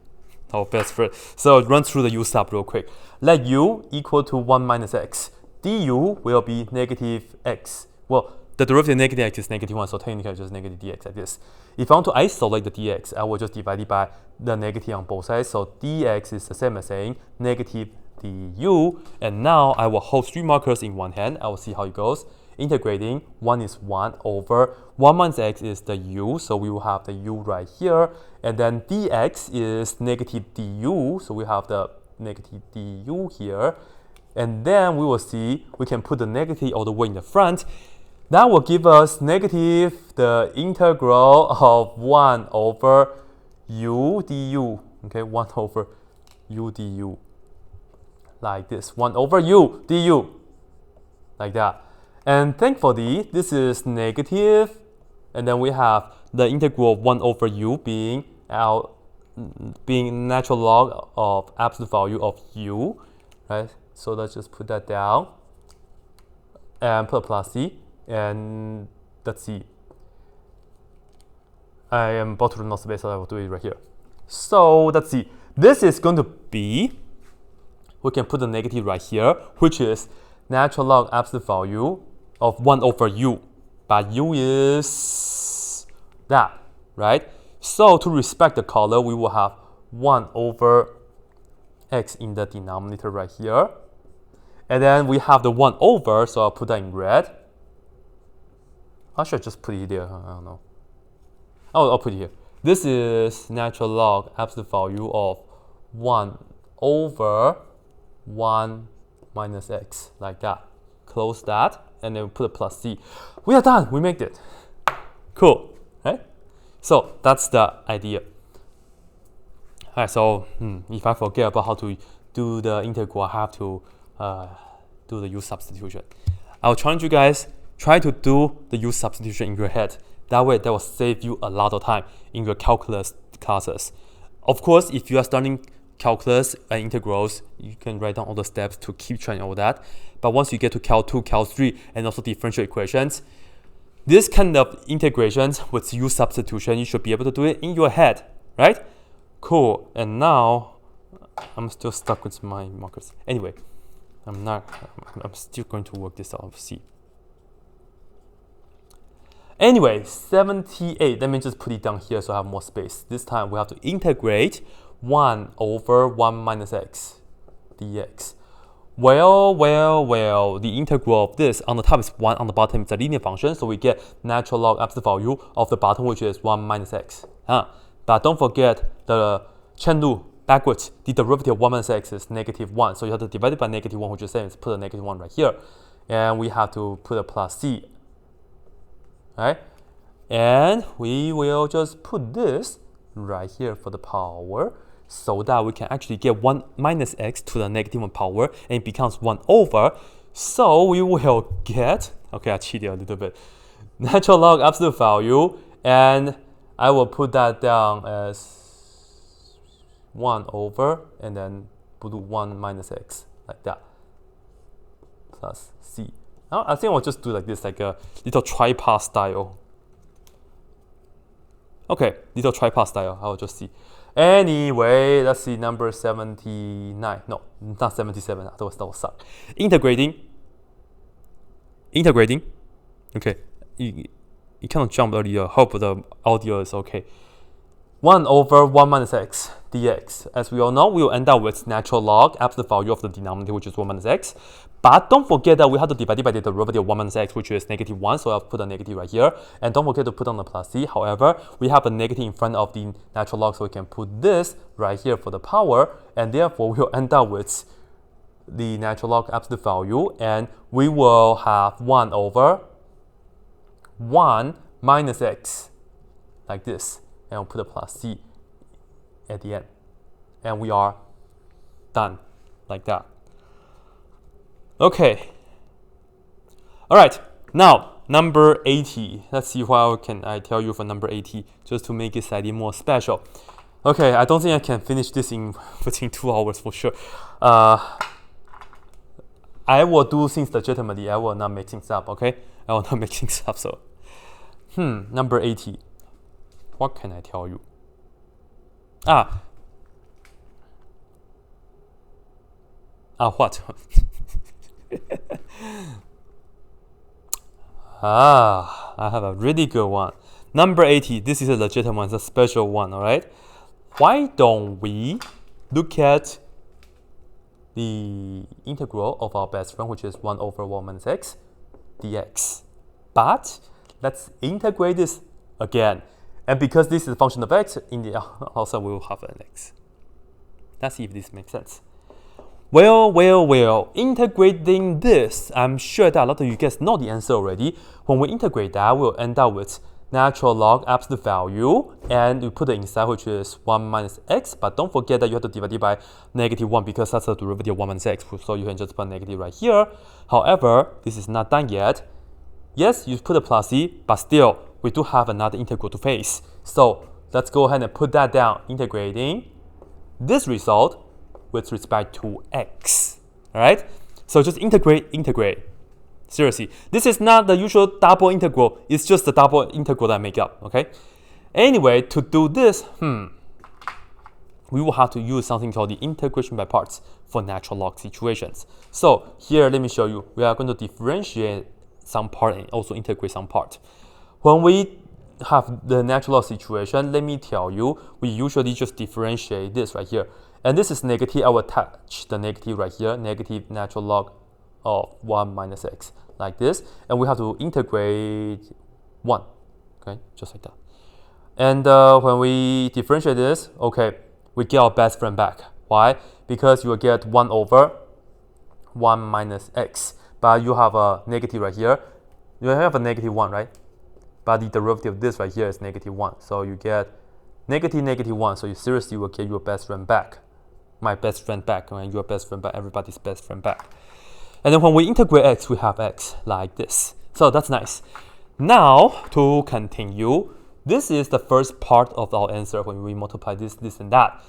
our best friend. So run through the u sub real quick. Let u equal to 1 minus x. Du will be negative x. Well, the derivative of negative x is negative 1, so technically it's just negative dx like this. If I want to isolate the dx, I will just divide it by the negative on both sides. So dx is the same as saying negative du. And now I will hold 3 markers in one hand. I will see how it goes. Integrating, 1 is 1 over 1 minus x is the u, so we will have the u right here. And then dx is negative du, so we have the negative du here. And then we will see we can put the negative all the way in the front. That will give us negative the integral of 1 over u du. Okay, 1 over u du. Like this. 1 over u du. Like that. And thankfully, this is negative. And then we have the integral of 1 over u being natural log of absolute value of u. Right? So let's just put that down. and put a plus c, and let's see. I am about to run out of space, so I will do it right here. So let's see. This is going to be, we can put the negative right here, which is natural log absolute value of 1 over u. But u is that, right? So to respect the color, we will have 1 over x in the denominator right here. And then we have the 1 over, so I'll put that in red. I should just put it there, I don't know. Oh, I'll put it here. This is natural log absolute value of 1 over 1 minus x, like that. Close that, and then put a plus c. We are done, we made it. Cool, right? So that's the idea. Alright, so if I forget about how to do the integral, I have to do the u substitution. I'll challenge you guys, try to do the u substitution in your head. That way, that will save you a lot of time in your calculus classes. Of course, if you are starting calculus and integrals, you can write down all the steps to keep track and all that. But once you get to Cal 2, Cal 3, and also differential equations, this kind of integrations with u substitution, you should be able to do it in your head, right? Cool. And now, I'm still stuck with my markers. Anyway, I'm still going to work this out. See. Anyway, 78, let me just put it down here so I have more space. This time we have to integrate 1 over 1 minus x dx. Well, the integral of this on the top is 1, on the bottom is a linear function, so we get natural log absolute value of the bottom, which is 1 minus x. But don't forget the chain rule backwards. The derivative of 1 minus x is -1, so you have to divide it by -1, which is the same as put a -1 right here. And we have to put a plus c. Right? And we will just put this right here for the power, so that we can actually get 1 minus x to the -1 power, and it becomes 1 over. So we will get, okay, I cheated a little bit, natural log absolute value, and I will put that down as 1 over, and then put 1 minus x, like that, plus c. I think I'll just do like this, like a little tripod style. Okay, little tripod style, I'll just see. Anyway, let's see, number 79. No, not 77, that was suck. Integrating. Okay, you kind of jumped earlier, hope the audio is okay. 1 over 1 minus x dx. As we all know, we will end up with natural log absolute value of the denominator, which is 1 minus x. But don't forget that we have to divide it by the derivative of 1 minus x, which is -1, so I'll put a negative right here. And don't forget to put on the plus c. However, we have a negative in front of the natural log, so we can put this right here for the power, and therefore we'll end up with the natural log absolute value, and we will have 1 over 1 minus x, like this. And we'll put a plus c at the end. And we are done, like that. Okay. All right. Now, number 80. Let's see what can I tell you for number 80, just to make it slightly more special. Okay, I don't think I can finish this in within 2 hours for sure. I will do things legitimately. I will not make things up, okay? I will not make things up, so. Number 80. What can I tell you? What? I have a really good one. Number 80, this is a legitimate one, it's a special one, alright? Why don't we look at the integral of our best friend, which is 1 over 1 minus x dx. But let's integrate this again. And because this is a function of x, in the also we will have an x. Let's see if this makes sense. Well, integrating this, I'm sure that a lot of you guys know the answer already. When we integrate that, we'll end up with natural log absolute value, and we put it inside, which is 1 minus x, but don't forget that you have to divide it by -1 because that's the derivative of 1 minus x, so you can just put negative right here. However, this is not done yet. Yes, you put a plus c, but still, we do have another integral to face. So let's go ahead and put that down, integrating this result with respect to x. All right? So just integrate. Seriously, this is not the usual double integral. It's just the double integral that I make up, okay? Anyway, to do this, we will have to use something called the integration by parts for natural log situations. So here, let me show you. We are going to differentiate some part and also integrate some part. When we have the natural log situation, let me tell you, we usually just differentiate this right here. And this is negative. I will attach the negative right here, negative natural log of 1 minus x, like this. And we have to integrate 1, okay, just like that. And when we differentiate this, okay, we get our best friend back. Why? Because you will get 1 over 1 minus x. But you have a negative right here. You have a negative 1, right? But the derivative of this right here is negative 1. So you get negative 1. So you seriously will get your best friend back. My best friend back, and your best friend back, everybody's best friend back. And then when we integrate x, we have x like this. So that's nice. Now, to continue, this is the first part of our answer when we multiply this, and that.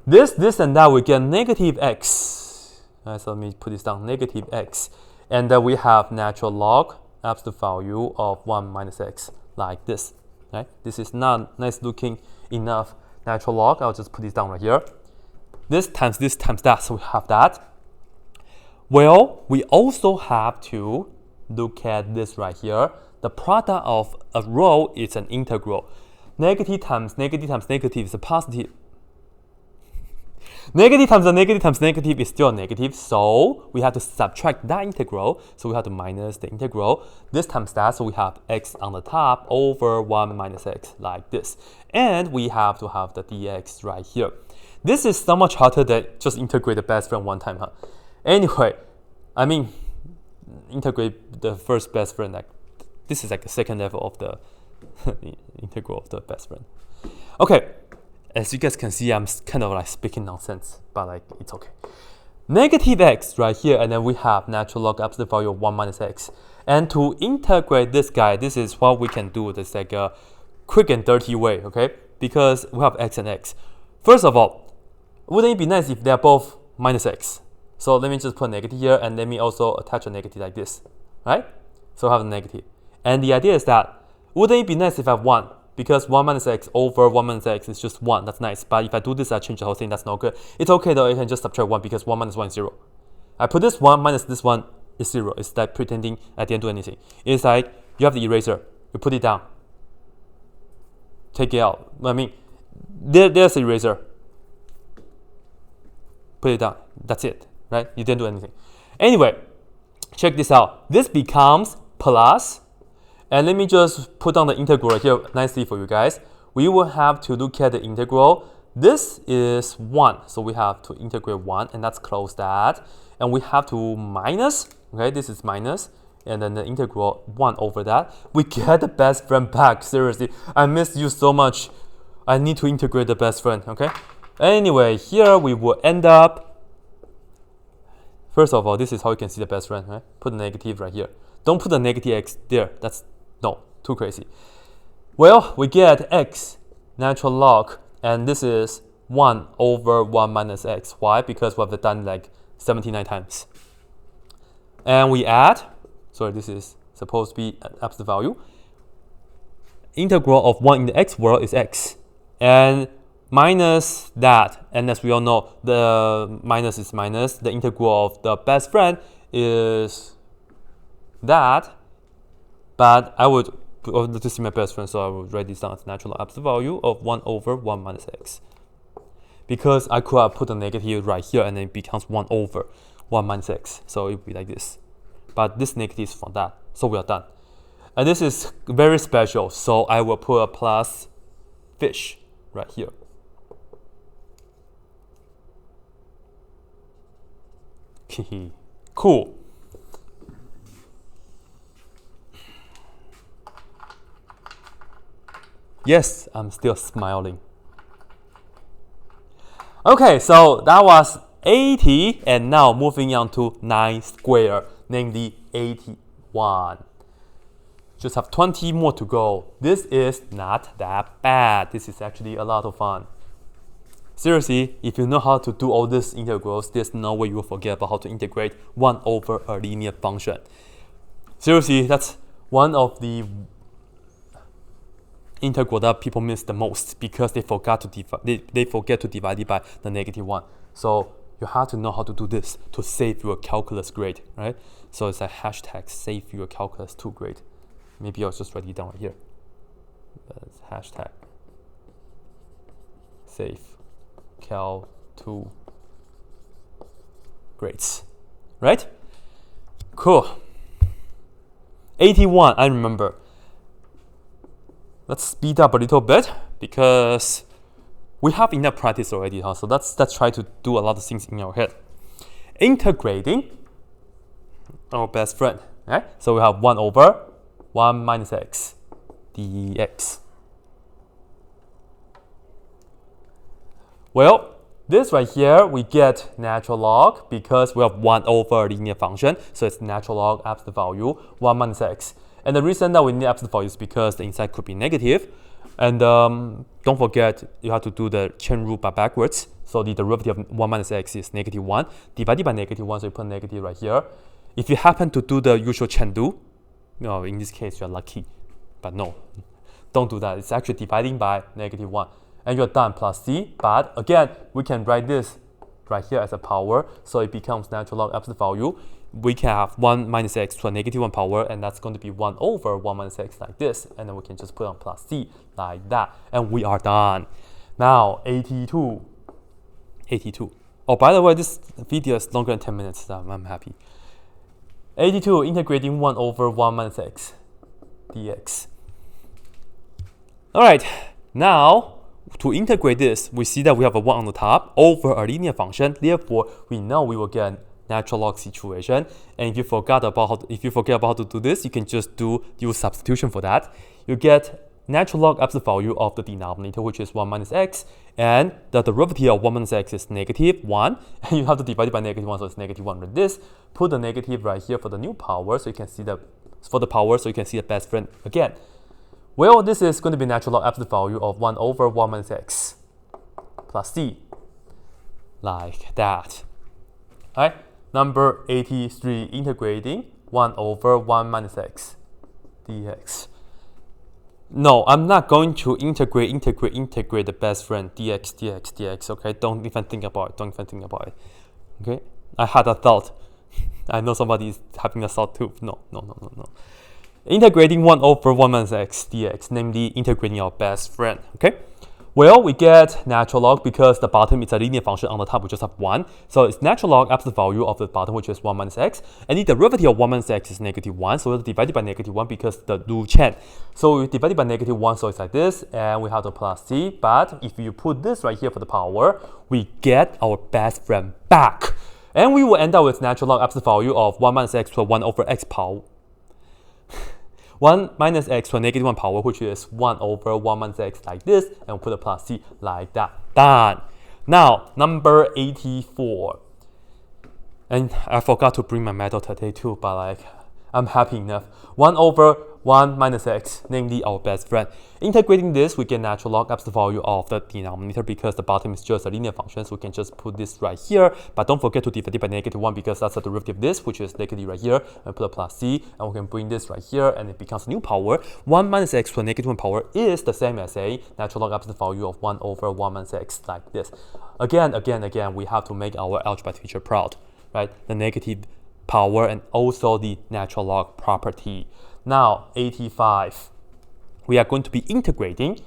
This, and that, we get negative x. Right, so let me put this down, negative x. And then we have natural log, absolute value of 1 minus x, like this. Right? This is not nice looking enough natural log. I'll just put this down right here. This times that, so we have that. Well, we also have to look at this right here. The product of a row is an integral. Negative times negative times negative is a positive. Negative times a negative times negative is still a negative, so we have to subtract that integral. So we have to minus the integral. This times that, so we have x on the top over 1 minus x, like this. And we have to have the dx right here. This is so much harder than just integrate the best friend one time, huh? Anyway, I mean, integrate the first best friend, like this is like the second level of the integral of the best friend. Okay, as you guys can see, I'm kind of like speaking nonsense, but like it's okay. Negative x right here, and then we have natural log absolute value of 1 minus x. And to integrate this guy, this is what we can do. This like a quick and dirty way, okay? Because we have x and x. First of all, wouldn't it be nice if they're both minus x? So let me just put a negative here, and let me also attach a negative like this, right? So I have a negative. And the idea is that, wouldn't it be nice if I have 1? Because 1 minus x over 1 minus x is just 1. That's nice. But if I do this, I change the whole thing. That's not good. It's okay though. I can just subtract 1 because 1 minus 1 is 0. I put this 1 minus this 1 is 0. It's like pretending I didn't do anything. It's like you have the eraser. You put it down. Take it out. I mean, there's the eraser. Put it down. That's it. Right? You didn't do anything. Anyway, check this out. This becomes plus. And let me just put down the integral right here nicely for you guys. We will have to look at the integral. This is 1, so we have to integrate 1, and let's close that. And we have to minus, okay, this is minus, and then the integral 1 over that. We get the best friend back, seriously. I miss you so much. I need to integrate the best friend, okay? Anyway, here we will end up. First of all, this is how you can see the best friend, right? Put the negative right here. Don't put the negative x there. That's no, too crazy. Well, we get x natural log, and this is 1 over 1 minus x. Why? Because we have done like 79 times. And we add, sorry, this is supposed to be an absolute value. Integral of 1 in the x world is x. And minus that, and as we all know, the minus is minus. The integral of the best friend is that, but I would to see my best friend, so I would write this down as natural absolute value of 1 over 1 minus x. Because I could have put a negative right here, and then it becomes 1 over 1 minus x. So it would be like this. But this negative is from that, so we are done. And this is very special, so I will put a plus fish right here. Cool. Yes, I'm still smiling. Okay, so that was 80, and now moving on to 9 squared, namely 81. Just have 20 more to go. This is not that bad. This is actually a lot of fun. Seriously, if you know how to do all these integrals, there's no way you will forget about how to integrate 1 over a linear function. Seriously, that's one of the integral that people miss the most because they forget to divide it by the -1. So you have to know how to do this to save your calculus grade, right? So it's a hashtag save your calculus 2 grade. Maybe I'll just write it down right here. That's hashtag save cal 2 grades, right? Cool. 81, I remember. Let's speed up a little bit because we have enough practice already, huh? So let's try to do a lot of things in our head. Integrating our best friend, right? So we have 1 over 1 minus x dx. Well, this right here, we get natural log because we have 1 over a linear function. So it's natural log absolute value 1 minus x. And the reason that we need absolute value is because the inside could be negative. And don't forget, you have to do the chain rule by backwards. So the derivative of 1 minus x is -1 divided by -1. So you put negative right here. If you happen to do the usual chain rule, in this case, you're lucky. But no, don't do that. It's actually dividing by -1. And you're done plus c. But again, we can write this right here as a power. So it becomes natural log absolute value. We can have 1 minus x to a -1 power, and that's going to be 1 over 1 minus x like this. And then we can just put on plus c like that. And we are done. Now, 82. 82. Oh, by the way, this video is longer than 10 minutes. So I'm happy. 82, integrating 1 over 1 minus x dx. All right, now to integrate this, we see that we have a 1 on the top over a linear function. Therefore, we know we will get a natural log situation. And if you forget about how to do this, you can just use substitution for that. You get natural log absolute value of the denominator, which is 1 minus x, and the derivative of 1 minus x is -1, and you have to divide it by -1, so it's -1 like this. Put the negative right here for the new power, so you can see the best friend again. Well, this is going to be natural log absolute value of 1 over 1 minus x plus c, like that. All right, number 83, integrating 1 over 1 minus x dx. No, I'm not going to integrate the best friend dx. Okay, don't even think about it. Okay, I had a thought. I know somebody is having a thought too. No. Integrating 1 over 1 minus x dx, namely integrating our best friend. Okay, well, we get natural log because the bottom is a linear function. On the top we just have 1, so it's natural log absolute value of the bottom, which is 1 minus x, and the derivative of 1 minus x is -1, so we'll divide it by -1 because the rule chain. So we divide it by -1, so it's like this, and we have the plus c. But if you put this right here for the power, we get our best friend back, and we will end up with natural log absolute value of 1 minus x to a 1 over x power. 1 minus x to a -1 power, which is 1 over 1 minus x like this, and we'll put a plus c like that. Done. Now, number 84. And I forgot to bring my medal today too, but I'm happy enough. 1 over 1 minus x, namely our best friend. Integrating this, we get natural log absolute value of the denominator because the bottom is just a linear function, so we can just put this right here. But don't forget to divide it by -1 because that's the derivative of this, which is negative right here, and put a plus c, and we can bring this right here, and it becomes a new power. 1 minus x to a -1 power is the same as a natural log absolute value of 1 over 1 minus x like this. Again, we have to make our algebra teacher proud, right? The negative power and also the natural log property. Now, 85. We are going to be integrating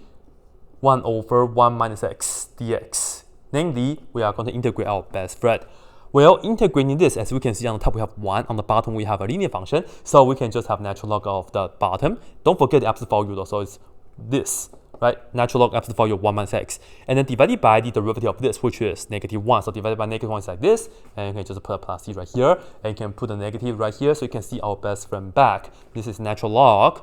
1 over 1 minus x dx. Namely, we are going to integrate our best friend. Well, integrating this, as we can see on the top, we have 1. On the bottom, we have a linear function. So we can just have natural log of the bottom. Don't forget the absolute value though, so it's this, right? Natural log absolute value of 1 minus x. And then divided by the derivative of this, which is -1. So divided by -1 is like this. And you can just put a plus c right here. And you can put a negative right here, so you can see our best friend back. This is natural log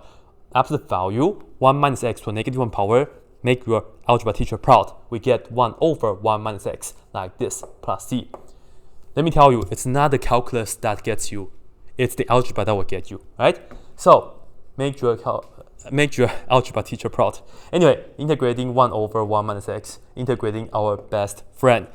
absolute value 1 minus x to a -1 power. Make your algebra teacher proud. We get 1 over 1 minus x like this plus c. Let me tell you, it's not the calculus that gets you. It's the algebra that will get you, right? So make your algebra teacher proud. Anyway, integrating 1 over 1 minus x, integrating our best friend.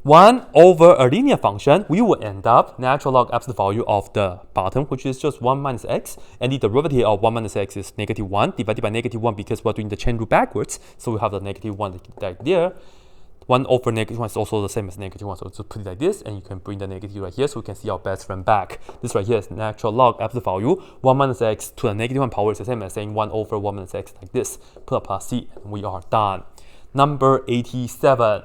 1 over a linear function, we will end up natural log absolute value of the bottom, which is just 1 minus x, and the derivative of 1 minus x is negative 1 divided by negative 1 because we're doing the chain rule backwards, so we have the negative 1 right there. 1 over negative 1 is also the same as negative 1, so just put it like this, and you can bring the negative right here so we can see our best friend back. This right here is natural log absolute value. 1 minus x to the negative 1 power is the same as saying 1 over 1 minus x like this. Put a plus c, and we are done. Number 87.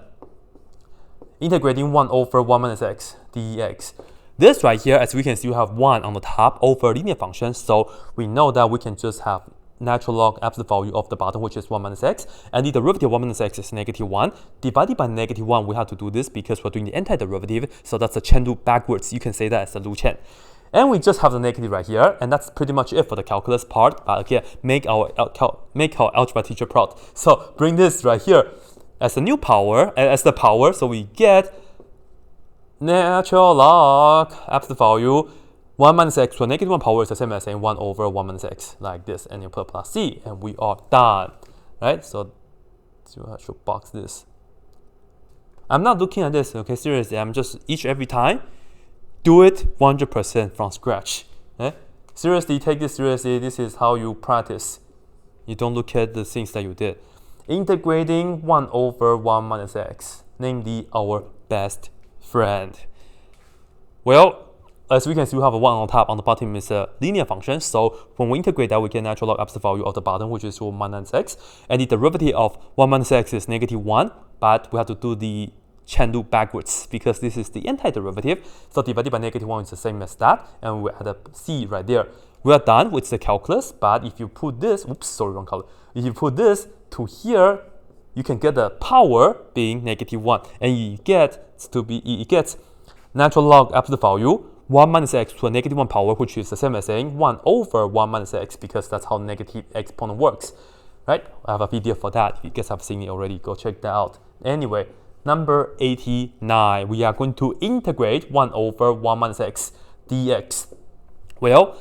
Integrating 1 over 1 minus x dx. This right here, as we can see, we have 1 on the top over a linear function, so we know that we can just have natural log absolute value of the bottom, which is 1 minus x, and the derivative of 1 minus x is negative 1. Divided by negative 1, we have to do this because we're doing the antiderivative, so that's a chain rule backwards. You can say that as a Lu chain. And we just have the negative right here, and that's pretty much it for the calculus part. But again, make our algebra teacher proud. So bring this right here as a new power, as the power, so we get natural log absolute value 1 minus x to a negative 1 power is the same as saying 1 over 1 minus x like this, and you put plus c, and we are done, right? So I should box this. I'm not looking at this, okay? Seriously, I'm just every time do it 100% from scratch. Okay? Seriously, take this seriously. This is how you practice. You don't look at the things that you did. Integrating 1 over 1 minus x, namely our best friend. Well, as we can see, we have a 1 on top, on the bottom is a linear function, so when we integrate that, we get natural log absolute value of the bottom, which is 1 minus x, and the derivative of 1 minus x is negative 1, but we have to do the chain rule backwards because this is the antiderivative, so divided by negative 1 is the same as that, and we add a c right there. We are done with the calculus, but if you put this, oops, sorry, wrong color. If you put this to here, you can get the power being negative 1, and it gets natural log absolute value 1 minus x to a negative 1 power, which is the same as saying 1 over 1 minus x, because that's how negative exponent works, right? I have a video for that. If you guys have seen it already, go check that out. Anyway, number 89, we are going to integrate 1 over 1 minus x dx. Well,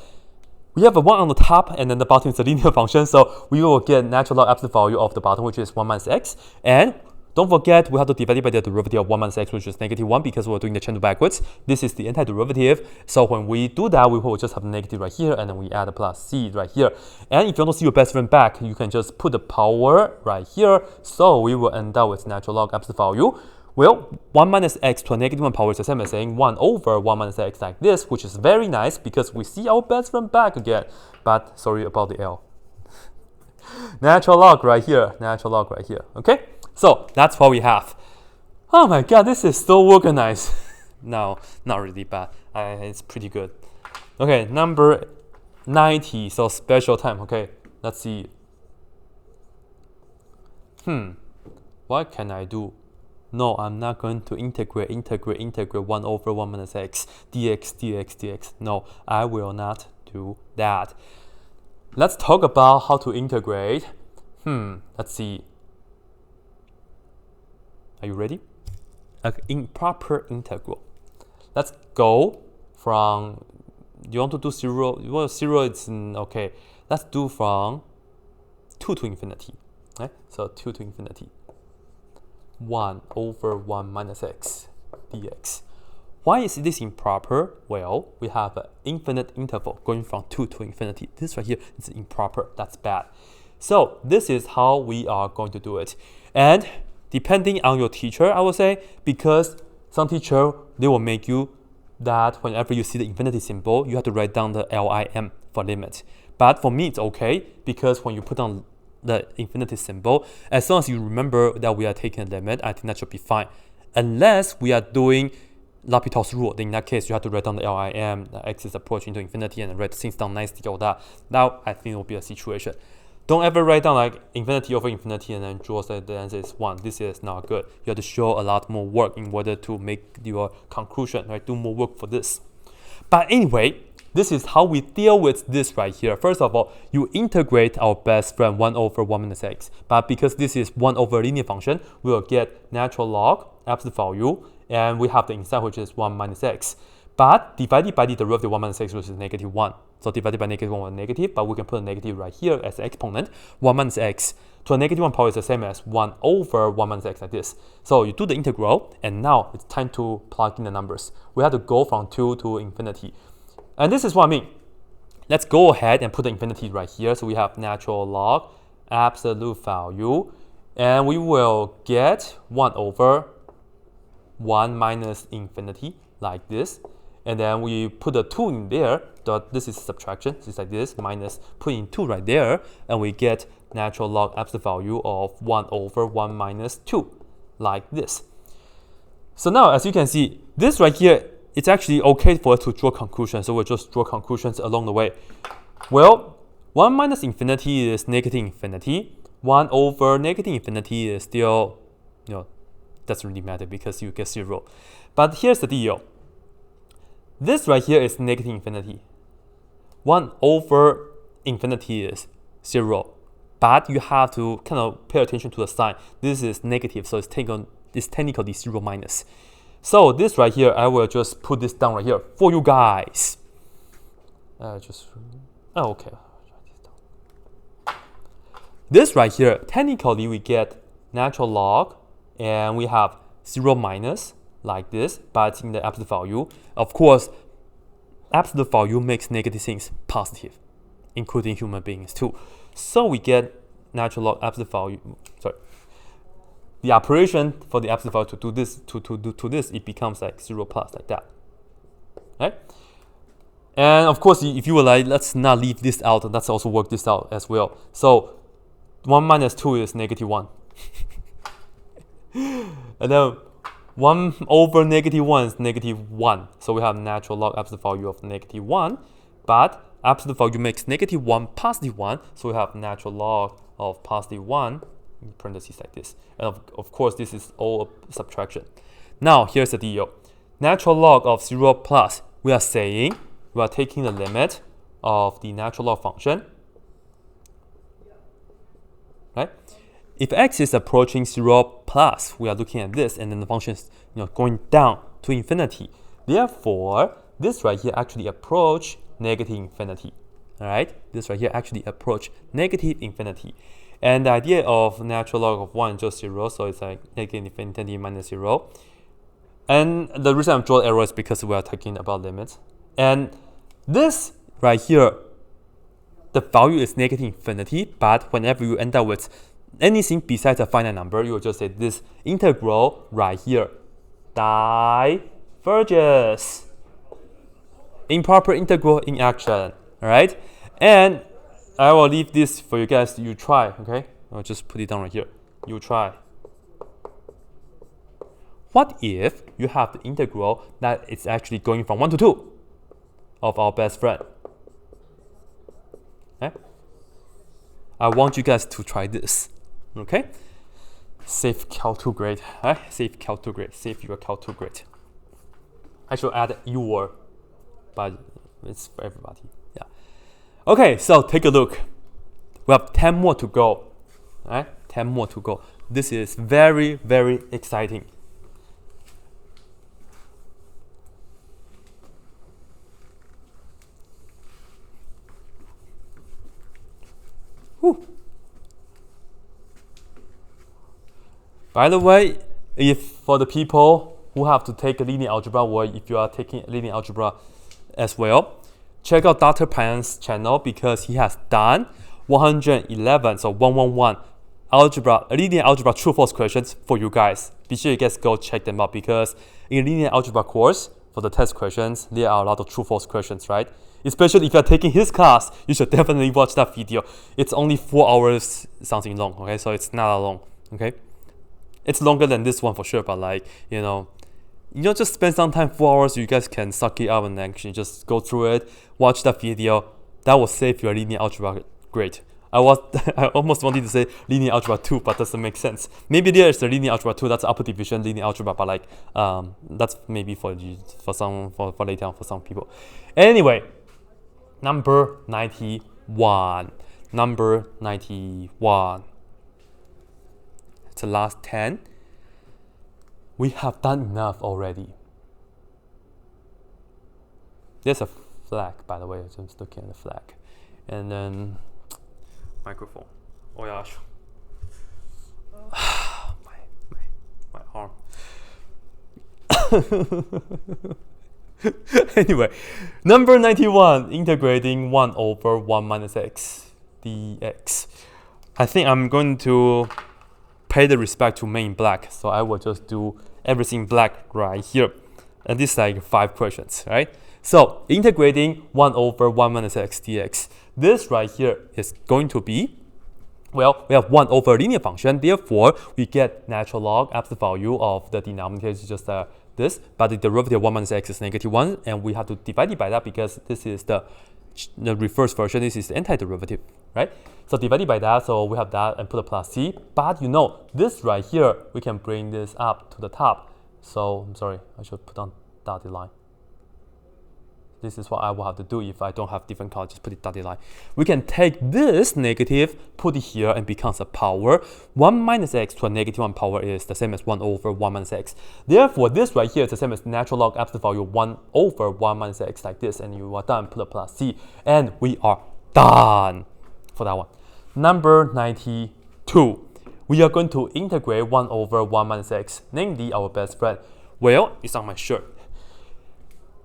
we have a 1 on the top, and then the bottom is a linear function, so we will get natural log absolute value of the bottom, which is 1 minus x, and don't forget, we have to divide it by the derivative of 1 minus x, which is negative 1, because we're doing the chain rule backwards. This is the antiderivative, so when we do that, we will just have a negative right here, and then we add a plus c right here. And if you want to see your best friend back, you can just put the power right here, so we will end up with natural log absolute value. Well, 1 minus x to a negative 1 power is the same as saying 1 over 1 minus x like this, which is very nice because we see our best friend back again. But sorry about the L. Natural log right here, natural log right here, okay? So that's what we have. Oh my god, this is so organized. No, not really bad. It's pretty good. Okay, number 90, so special time, okay? Let's see. What can I do? No, I'm not going to integrate 1 over 1 minus x dx. No, I will not do that. Let's talk about how to integrate. Let's see. Are you ready? Improper integral. Let's go from, you want to do 0? Well, 0 is okay. Let's do from 2 to infinity. Okay? So 2 to infinity. 1 over 1 minus x dx. Why is this improper? Well, we have an infinite interval going from 2 to infinity. This right here is improper. That's bad. So this is how we are going to do it. And depending on your teacher, I would say, because some teacher, they will make you that whenever you see the infinity symbol, you have to write down the lim for limit. But for me, it's okay, because when you put on the infinity symbol, as long as you remember that we are taking a limit, I think that should be fine. Unless we are doing L'Hopital's rule, then in that case, you have to write down the lim, the x is approaching to infinity, and write things down nicely, all that. Now, I think it will be a situation. Don't ever write down like infinity over infinity and then draw that the answer is 1. This is not good. You have to show a lot more work in order to make your conclusion, right? Do more work for this. But anyway, this is how we deal with this right here. First of all, you integrate our best friend 1 over 1 minus x. But because this is 1 over a linear function, we will get natural log, absolute value, and we have the inside, which is 1 minus x. But divided by the derivative of 1 minus x, which is negative 1. So divided by negative 1 negative, but we can put a negative right here as an exponent. 1 minus x to a negative 1 power is the same as 1 over 1 minus x like this. So you do the integral, and now it's time to plug in the numbers. We have to go from 2 to infinity. And this is what I mean. Let's go ahead and put the infinity right here. So we have natural log, absolute value, and we will get 1 over 1 minus infinity like this. And then we put a 2 in there. This is subtraction. It's like this, minus, put in 2 right there, and we get natural log absolute value of 1 over 1 minus 2, like this. So now, as you can see, this right here, it's actually okay for us to draw conclusions. So we'll just draw conclusions along the way. Well, 1 minus infinity is negative infinity. 1 over negative infinity is still, doesn't really matter because you get 0. But here's the deal. This right here is negative infinity. 1 over infinity is 0. But you have to kind of pay attention to the sign. This is negative, so it's technically 0 minus. So this right here, I will just put this down right here for you guys. Okay. This right here, technically we get natural log, and we have 0 minus, like this, but in the absolute value. Of course, absolute value makes negative things positive, including human beings too. So we get natural log absolute value. The operation for the absolute value to do this, it becomes like 0 plus, like that. Right? And of course, if you were like, let's not leave this out, let's also work this out as well. So 1 minus 2 is negative 1. And then 1 over negative 1 is negative 1. So we have natural log absolute value of negative 1. But absolute value makes negative 1 positive 1. So we have natural log of positive 1 in parentheses like this. And of course, this is all subtraction. Now, here's the deal. Natural log of 0 plus, we are saying we are taking the limit of the natural log function. Right? If x is approaching 0 plus, we are looking at this, and then the function is going down to infinity. Therefore, this right here actually approach negative infinity. All right? This right here actually approach negative infinity. And the idea of natural log of 1 is just 0, so it's like negative infinity minus 0. And the reason I'm drawing arrow is because we are talking about limits. And this right here, the value is negative infinity, but whenever you end up with anything besides a finite number, you will just say this integral right here diverges. Improper integral in action. All right? And I will leave this for you guys. You try, okay? I'll just put it down right here. You try. What if you have the integral that is actually going from 1 to 2 of our best friend? Okay? I want you guys to try this. Okay? Save Cal 2 grade. Save Cal 2 grade. Save your Cal 2 grade. I should add your, but it's for everybody. Yeah. Okay, so take a look. We have 10 more to go. Right? 10 more to go. This is very, very exciting. Whew. By the way, if for the people who have to take linear algebra, or if you are taking linear algebra as well, check out Dr. Payan's channel because he has done 111, so 111 linear algebra true false questions for you guys. Be sure you guys go check them out because in linear algebra course, for the test questions, there are a lot of true false questions, right? Especially if you're taking his class, you should definitely watch that video. It's only 4 hours something long, okay? So it's not that long, okay? It's longer than this one for sure, but like, just spend some time, 4 hours, you guys can suck it up and actually just go through it, watch that video. That will save your linear algebra grade. I almost wanted to say linear algebra 2, but doesn't make sense. Maybe there is a linear algebra 2, that's upper division linear algebra, but like that's maybe for later on for some people. Anyway, number 91. Number 91. It's the last 10. We have done enough already. There's a flag, by the way. I'm just looking at the flag. And then microphone. Oh gosh. my arm. Anyway, number 91, integrating 1 over 1 minus x dx. I think I'm going to pay the respect to main black, so I will just do everything black right here. And this is like 5 questions, right? So integrating 1 over 1 minus x dx. This right here is going to be, well, we have 1 over a linear function, therefore we get natural log absolute value of the denominator is just this, but the derivative of 1 minus x is -1, and we have to divide it by that because this is the reverse version, this is the antiderivative, right? So divided by that, so we have that and put a plus c, but you know, this right here, we can bring this up to the top. So, I'm sorry, I should put on dotted line. This is what I will have to do if I don't have different color, just put it dotted line. We can take this negative, put it here, and becomes a power. 1 minus x to a -1 power is the same as 1 over 1 minus x. Therefore, this right here is the same as natural log absolute value 1 over 1 minus x, like this, and you are done, put a plus c, and we are done for that one. Number 92. We are going to integrate 1 over 1 minus x, namely our best friend. Well, it's on my shirt.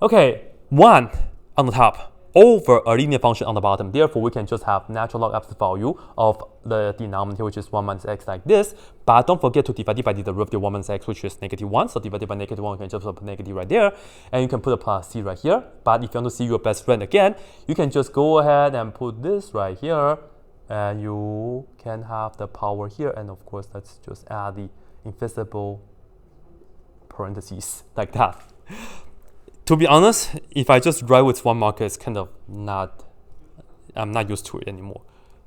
Okay. 1 on the top over a linear function on the bottom. Therefore, we can just have natural log absolute value of the denominator, which is 1 minus x, like this. But don't forget to divide it by the derivative of 1 minus x, which is -1. So divided by -1, we can just put negative right there. And you can put a plus c right here. But if you want to see your best friend again, you can just go ahead and put this right here. And you can have the power here. And of course, let's just add the invisible parentheses like that. To be honest, if I just write with one marker, it's kind of not, I'm not used to it anymore.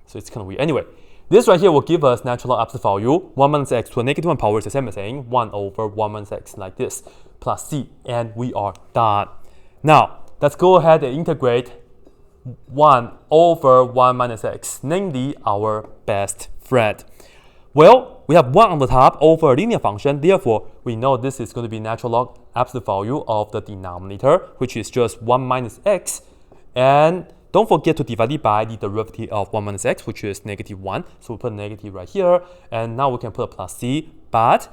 So it's kind of weird. Anyway, this right here will give us natural log absolute value. 1 minus x to a -1 power is the same as saying 1 over 1 minus x, like this, plus c, and we are done. Now, let's go ahead and integrate 1 over 1 minus x, namely our best friend. Well, we have 1 on the top over a linear function, therefore we know this is going to be natural log absolute value of the denominator, which is just 1 minus x, and don't forget to divide it by the derivative of 1 minus x, which is -1, so we put a negative right here, and now we can put a plus c, but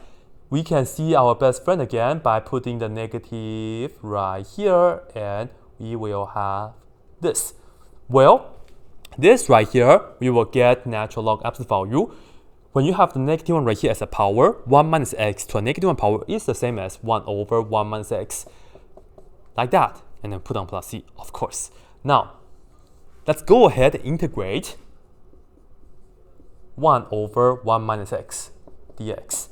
we can see our best friend again by putting the negative right here, and we will have this. Well, this right here, we will get natural log absolute value. When you have the -1 right here as a power, 1 minus x to a -1 power is the same as 1 over 1 minus x, like that, and then put on plus c, of course. Now, let's go ahead and integrate 1 over 1 minus x dx.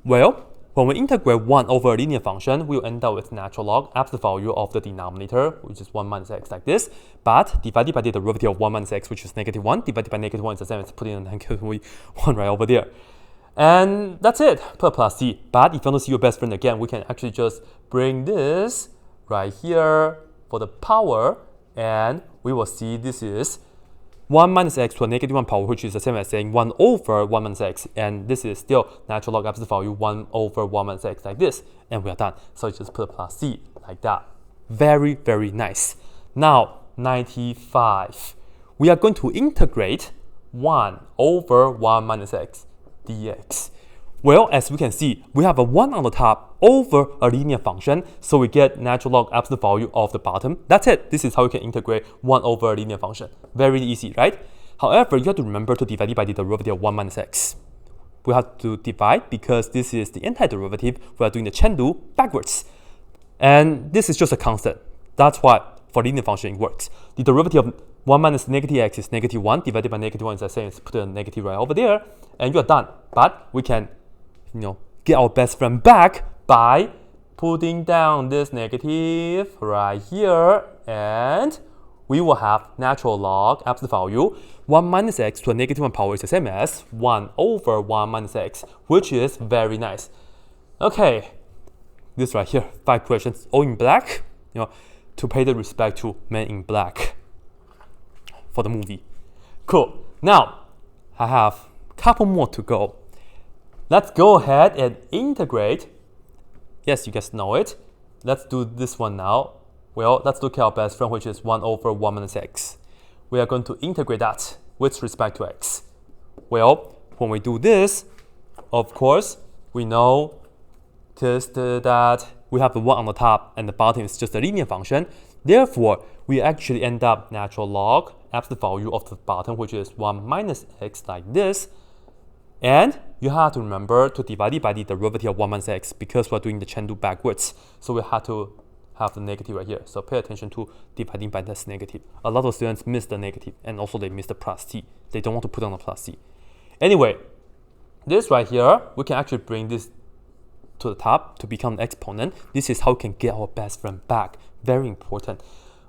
Well, when we integrate 1 over a linear function, we'll end up with natural log absolute value of the denominator, which is 1 minus x, like this, but divided by the derivative of 1 minus x, which is -1, divided by -1 is the same as putting in a -1 right over there. And that's it, put a plus c. But if you want to see your best friend again, we can actually just bring this right here for the power, and we will see this is 1 minus x to a -1 power, which is the same as saying 1 over 1 minus x, and this is still natural log absolute value 1 over 1 minus x, like this, and we are done. So you just put a plus c like that. Very, very nice. Now, 95. We are going to integrate 1 over 1 minus x dx. Well, as we can see, we have a 1 on the top over a linear function, so we get natural log absolute value of the bottom. That's it. This is how you can integrate 1 over a linear function. Very easy, right? However, you have to remember to divide it by the derivative of 1 minus x. We have to divide because this is the antiderivative. We are doing the chain rule backwards. And this is just a constant. That's why for linear function it works. The derivative of 1 minus -x is -1, divided by -1 is the same as put a negative right over there, and you are done. But we can get our best friend back by putting down this negative right here, and we will have natural log absolute value 1 minus x to a -1 power is the same as 1 over 1 minus x, which is very nice. Okay, this right here, 5 questions, all in black, to pay the respect to Men in Black for the movie. Cool. Now, I have a couple more to go. Let's go ahead and integrate. Yes, you guys know it. Let's do this one now. Well, let's look at our best friend, which is 1 over 1 minus x. We are going to integrate that with respect to x. Well, when we do this, of course, we know that we have the 1 on the top and the bottom is just a linear function. Therefore, we actually end up natural log absolute value of the bottom, which is 1 minus x, like this. And you have to remember to divide it by the derivative of 1 minus x because we're doing the chain rule backwards. So we have to have the negative right here. So pay attention to dividing by this negative. A lot of students miss the negative and also they miss the plus c. They don't want to put on the plus c. Anyway, this right here, we can actually bring this to the top to become an exponent. This is how we can get our best friend back. Very important.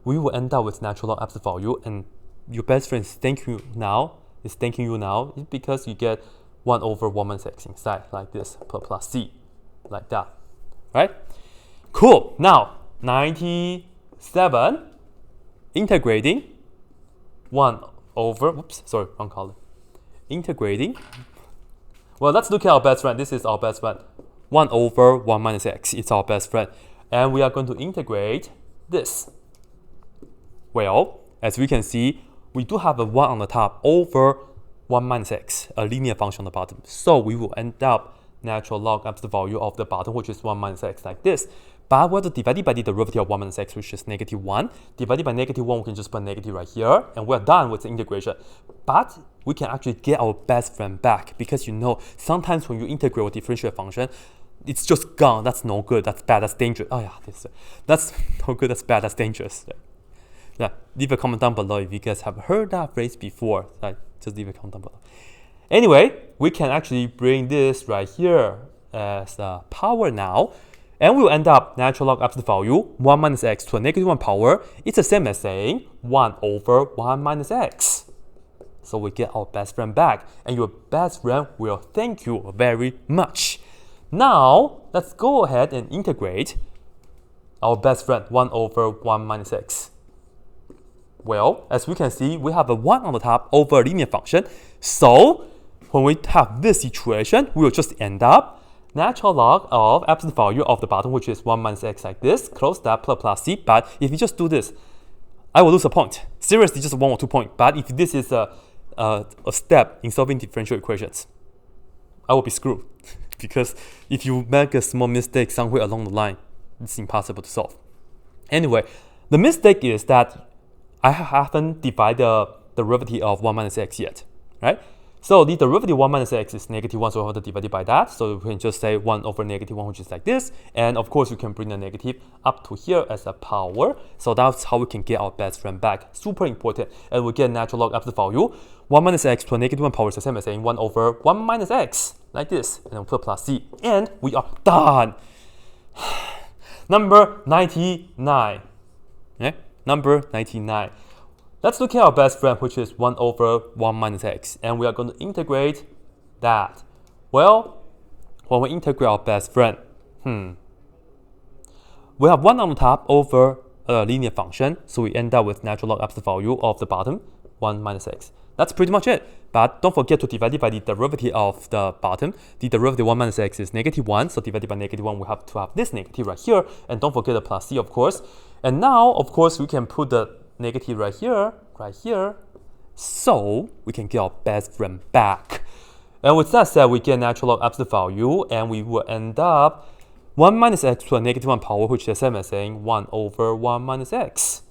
We will end up with natural log absolute value, and your best friend is thanking you now. It's because you get 1 over 1 minus x inside, like this, plus c, like that. Right? Cool. Now, 97, integrating 1 over, whoops, sorry, wrong column. Integrating, well, let's look at our best friend. This is our best friend. 1 over 1 minus x, it's our best friend. And we are going to integrate this. Well, as we can see, we do have a 1 on the top over 1 minus x, a linear function on the bottom. So we will end up natural log absolute value of the bottom, which is 1 minus x, like this. But we have to divide it by the derivative of 1 minus x, which is negative 1. Divided by negative 1, we can just put negative right here, and we're done with the integration. But we can actually get our best friend back, because you know, sometimes when you integrate a differential function, it's just gone. That's no good. That's bad. That's dangerous. Oh yeah, that's no good. That's bad. That's dangerous. Yeah, leave a comment down below if you guys have heard that phrase before. Just leave a comment down below. Anyway, we can actually bring this right here as a power now, and we will end up natural log absolute value 1 minus x to a negative 1 power. It's the same as saying 1 over 1 minus x. So we get our best friend back, and your best friend will thank you very much. Now, let's go ahead and integrate our best friend 1 over 1 minus x. Well, as we can see, we have a 1 on the top over a linear function. So, when we have this situation, we will just end up natural log of absolute value of the bottom, which is 1 minus x, like this. Close that, plus c. But if you just do this, I will lose a point. Seriously, just 1 or 2 points. But if this is a step in solving differential equations, I will be screwed. Because if you make a small mistake somewhere along the line, it's impossible to solve. Anyway, the mistake is that I haven't divided the derivative of 1 minus x yet, right? So the derivative of 1 minus x is negative 1, so we have to divide it by that. So we can just say 1 over negative 1, which is like this. And of course, we can bring the negative up to here as a power. So that's how we can get our best friend back. Super important. And we get natural log absolute value. 1 minus x to a negative 1 power is the same as saying 1 over 1 minus x, like this. And then we put plus c. And we are done. Number 99. Okay? Number 99. Let's look at our best friend, which is 1 over 1 minus x. And we are going to integrate that. Well, when we integrate our best friend, we have 1 on the top over a linear function. So we end up with natural log absolute value of the bottom, 1 minus x. That's pretty much it. But don't forget to divide it by the derivative of the bottom. The derivative of 1 minus x is negative 1. So divided by negative 1, we have to have this negative right here. And don't forget the plus c, of course. And now, of course, we can put the negative right here. So we can get our best friend back. And with that said, we get natural log absolute value. And we will end up 1 minus x to a negative 1 power, which is the same as saying 1 over 1 minus x.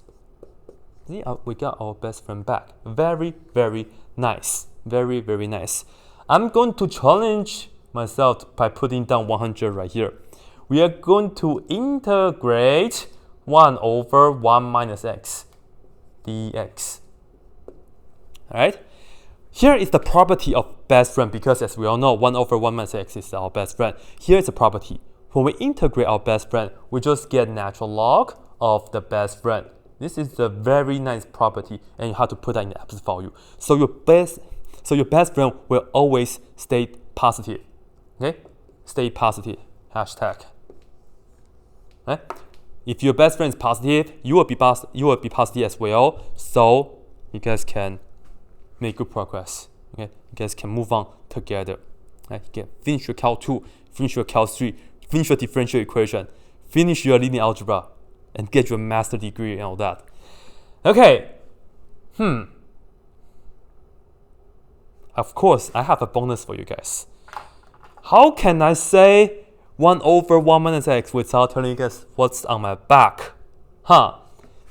See, we got our best friend back. Very, very nice. Very, very nice. I'm going to challenge myself by putting down 100 right here. We are going to integrate 1 over 1 minus x dx. Alright? Here is the property of best friend, because as we all know, 1 over 1 minus x is our best friend. Here is the property. When we integrate our best friend, we just get natural log of the best friend. This is a very nice property, and you have to put that in the absolute value. So your best friend will always stay positive. Okay? Stay positive. Hashtag. Okay? If your best friend is positive, you will be positive as well. So you guys can make good progress. Okay? You guys can move on together. Okay? You can finish your Cal 2, finish your Cal 3, finish your differential equation, finish your linear algebra. and get your master degree and all that. Okay. Of course, I have a bonus for you guys. How can I say 1 over 1 minus x without telling you guys what's on my back?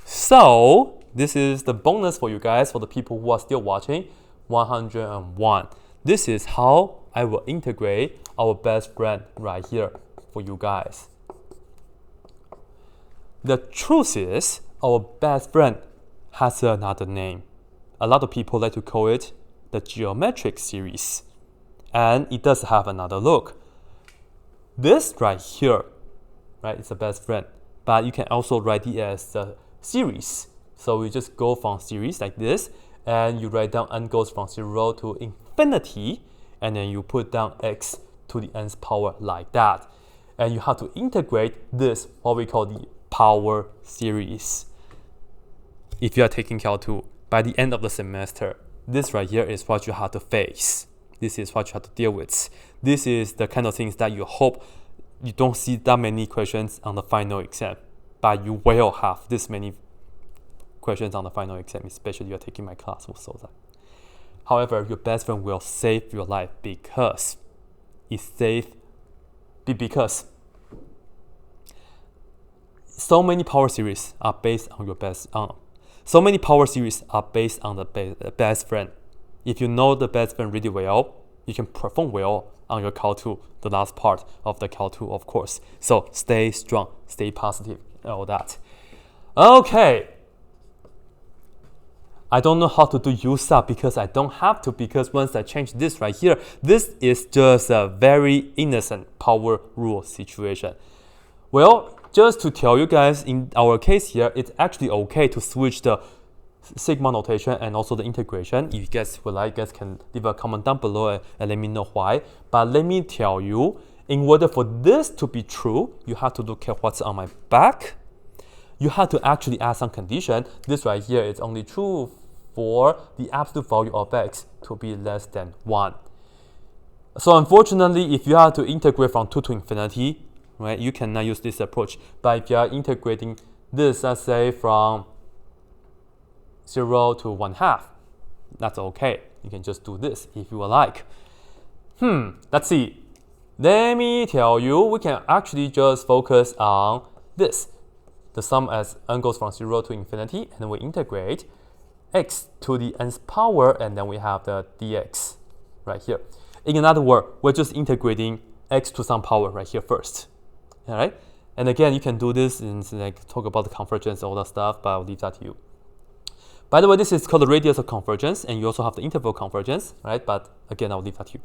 So, this is the bonus for you guys, for the people who are still watching. 101. This is how I will integrate our best friend right here for you guys. The truth is, our best friend has another name. A lot of people like to call it the geometric series. And it does have another look. This right here, right, is the best friend. But you can also write it as a series. So we just go from series like this, and you write down n goes from 0 to infinity, and then you put down x to the nth power like that. And you have to integrate this, what we call the power series. If you are taking Cal 2, by the end of the semester, this right here is what you have to face. This is what you have to deal with. This is the kind of things that you hope you don't see that many questions on the final exam, but you will have this many questions on the final exam, especially if you're taking my class also. However, your best friend will save your life because so many power series are based on your best so many power series are based on the best friend. If you know the best friend really well, you can perform well on your Cal 2, the last part of the Cal 2, of course. So stay strong, stay positive, all that. Okay. I don't know how to do use up because I don't have to, because once I change this right here, this is just a very innocent power rule situation. Well, just to tell you guys, in our case here, it's actually okay to switch the sigma notation and also the integration. If you guys would like, you guys can leave a comment down below and let me know why. But let me tell you, in order for this to be true, you have to look at what's on my back. You have to actually add some condition. This right here is only true for the absolute value of x to be less than 1. So unfortunately, if you have to integrate from 2 to infinity, right, you cannot use this approach. But if you are integrating this, let's say from 0 to 1/2, that's okay. You can just do this if you would like. Let's see. Let me tell you, we can actually just focus on this. The sum as n goes from 0 to infinity, and then we integrate x to the nth power, and then we have the dx right here. In another word, we're just integrating x to some power right here first. All right? And again, you can do this and like talk about the convergence and all that stuff, but I'll leave that to you. By the way, this is called the radius of convergence, and you also have the interval convergence, right? But again, I'll leave that to you.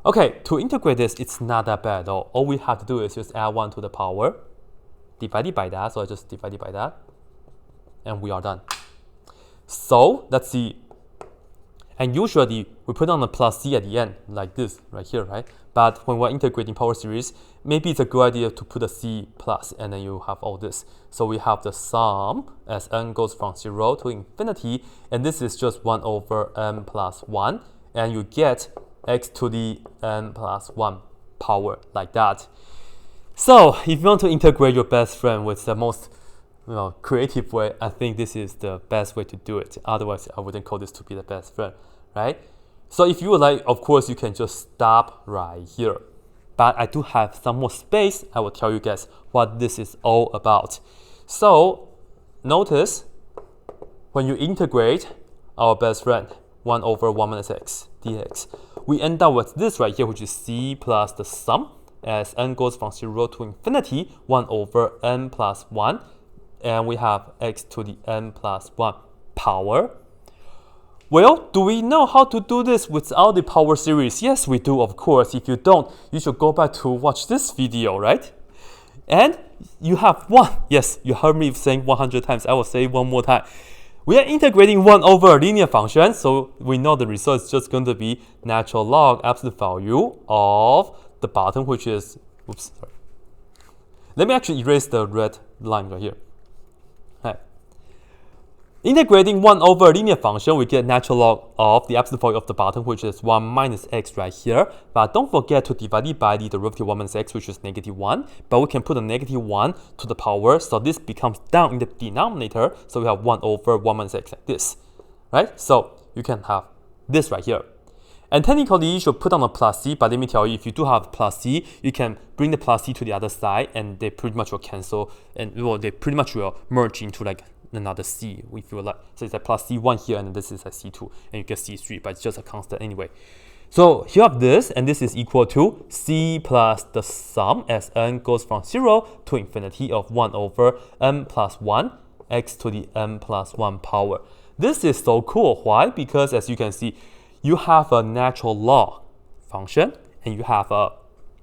Okay, to integrate this, it's not that bad at all. All we have to do is just add 1 to the power, divided by that, so I just divide it by that, and we are done. So let's see. And usually we put on a plus c at the end, like this right here, right? But when we're integrating power series, maybe it's a good idea to put a c plus, and then you have all this. So we have the sum as n goes from 0 to infinity, and this is just 1 over n plus 1, and you get x to the n plus 1 power like that. So if you want to integrate your best friend with the most creative way, I think this is the best way to do it. Otherwise, I wouldn't call this to be the best friend, right? So if you would like, of course, you can just stop right here. But I do have some more space. I will tell you guys what this is all about. So notice when you integrate our best friend, 1 over 1 minus x dx, we end up with this right here, which is c plus the sum as n goes from 0 to infinity, 1 over n plus 1. And we have x to the n plus 1 power. Well, do we know how to do this without the power series? Yes, we do, of course. If you don't, you should go back to watch this video, right? And you have 1. Yes, you heard me saying 100 times. I will say it one more time. We are integrating 1 over a linear function, so we know the result is just going to be natural log absolute value of the bottom, which is, oops, sorry. Let me actually erase the red line right here. Integrating 1 over a linear function, we get natural log of the absolute value of the bottom, which is 1 minus x right here. But don't forget to divide it by the derivative 1 minus x, which is -1. But we can put a -1 to the power, so this becomes down in the denominator. So we have 1 over 1 minus x like this, right? So you can have this right here. And technically, you should put on a plus c, but let me tell you, if you do have plus c, you can bring the plus c to the other side, and they pretty much will cancel, and well, they pretty much will merge into like another c, if you like. So it's a plus c1 here, and this is a c2, and you get c3, but it's just a constant anyway. So you have this, and this is equal to c plus the sum as n goes from 0 to infinity of 1 over n plus 1 x to the n plus 1 power. This is so cool. Why? Because as you can see, you have a natural log function, and you have a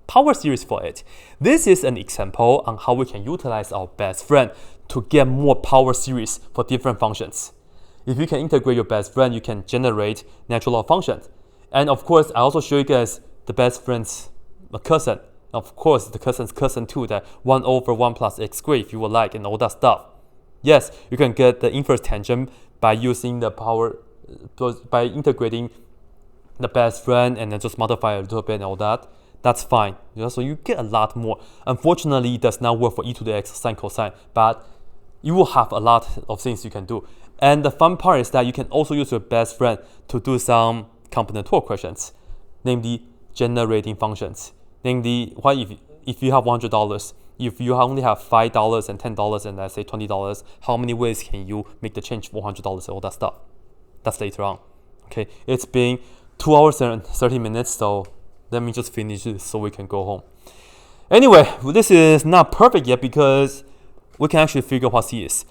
power series for it. This is an example on how we can utilize our best friend to get more power series for different functions. If you can integrate your best friend, you can generate natural log functions. And of course, I also show you guys the best friend's cousin. Of course, the cousin's cousin too, that 1 over 1 plus x squared, if you would like, and all that stuff. Yes, you can get the inverse tangent by using the power, by integrating the best friend and then just modify a little bit and all that. That's fine. So you get a lot more. Unfortunately, it does not work for e to the x sine cosine, but you will have a lot of things you can do. And the fun part is that you can also use your best friend to do some combinatorial questions, namely generating functions. Namely, what if you have $100, if you only have $5 and $10 and let's say $20, how many ways can you make the change for $100 and all that stuff? That's later on. Okay, it's been 2 hours and 30 minutes, so let me just finish this so we can go home. Anyway, this is not perfect yet because we can actually figure out what c is.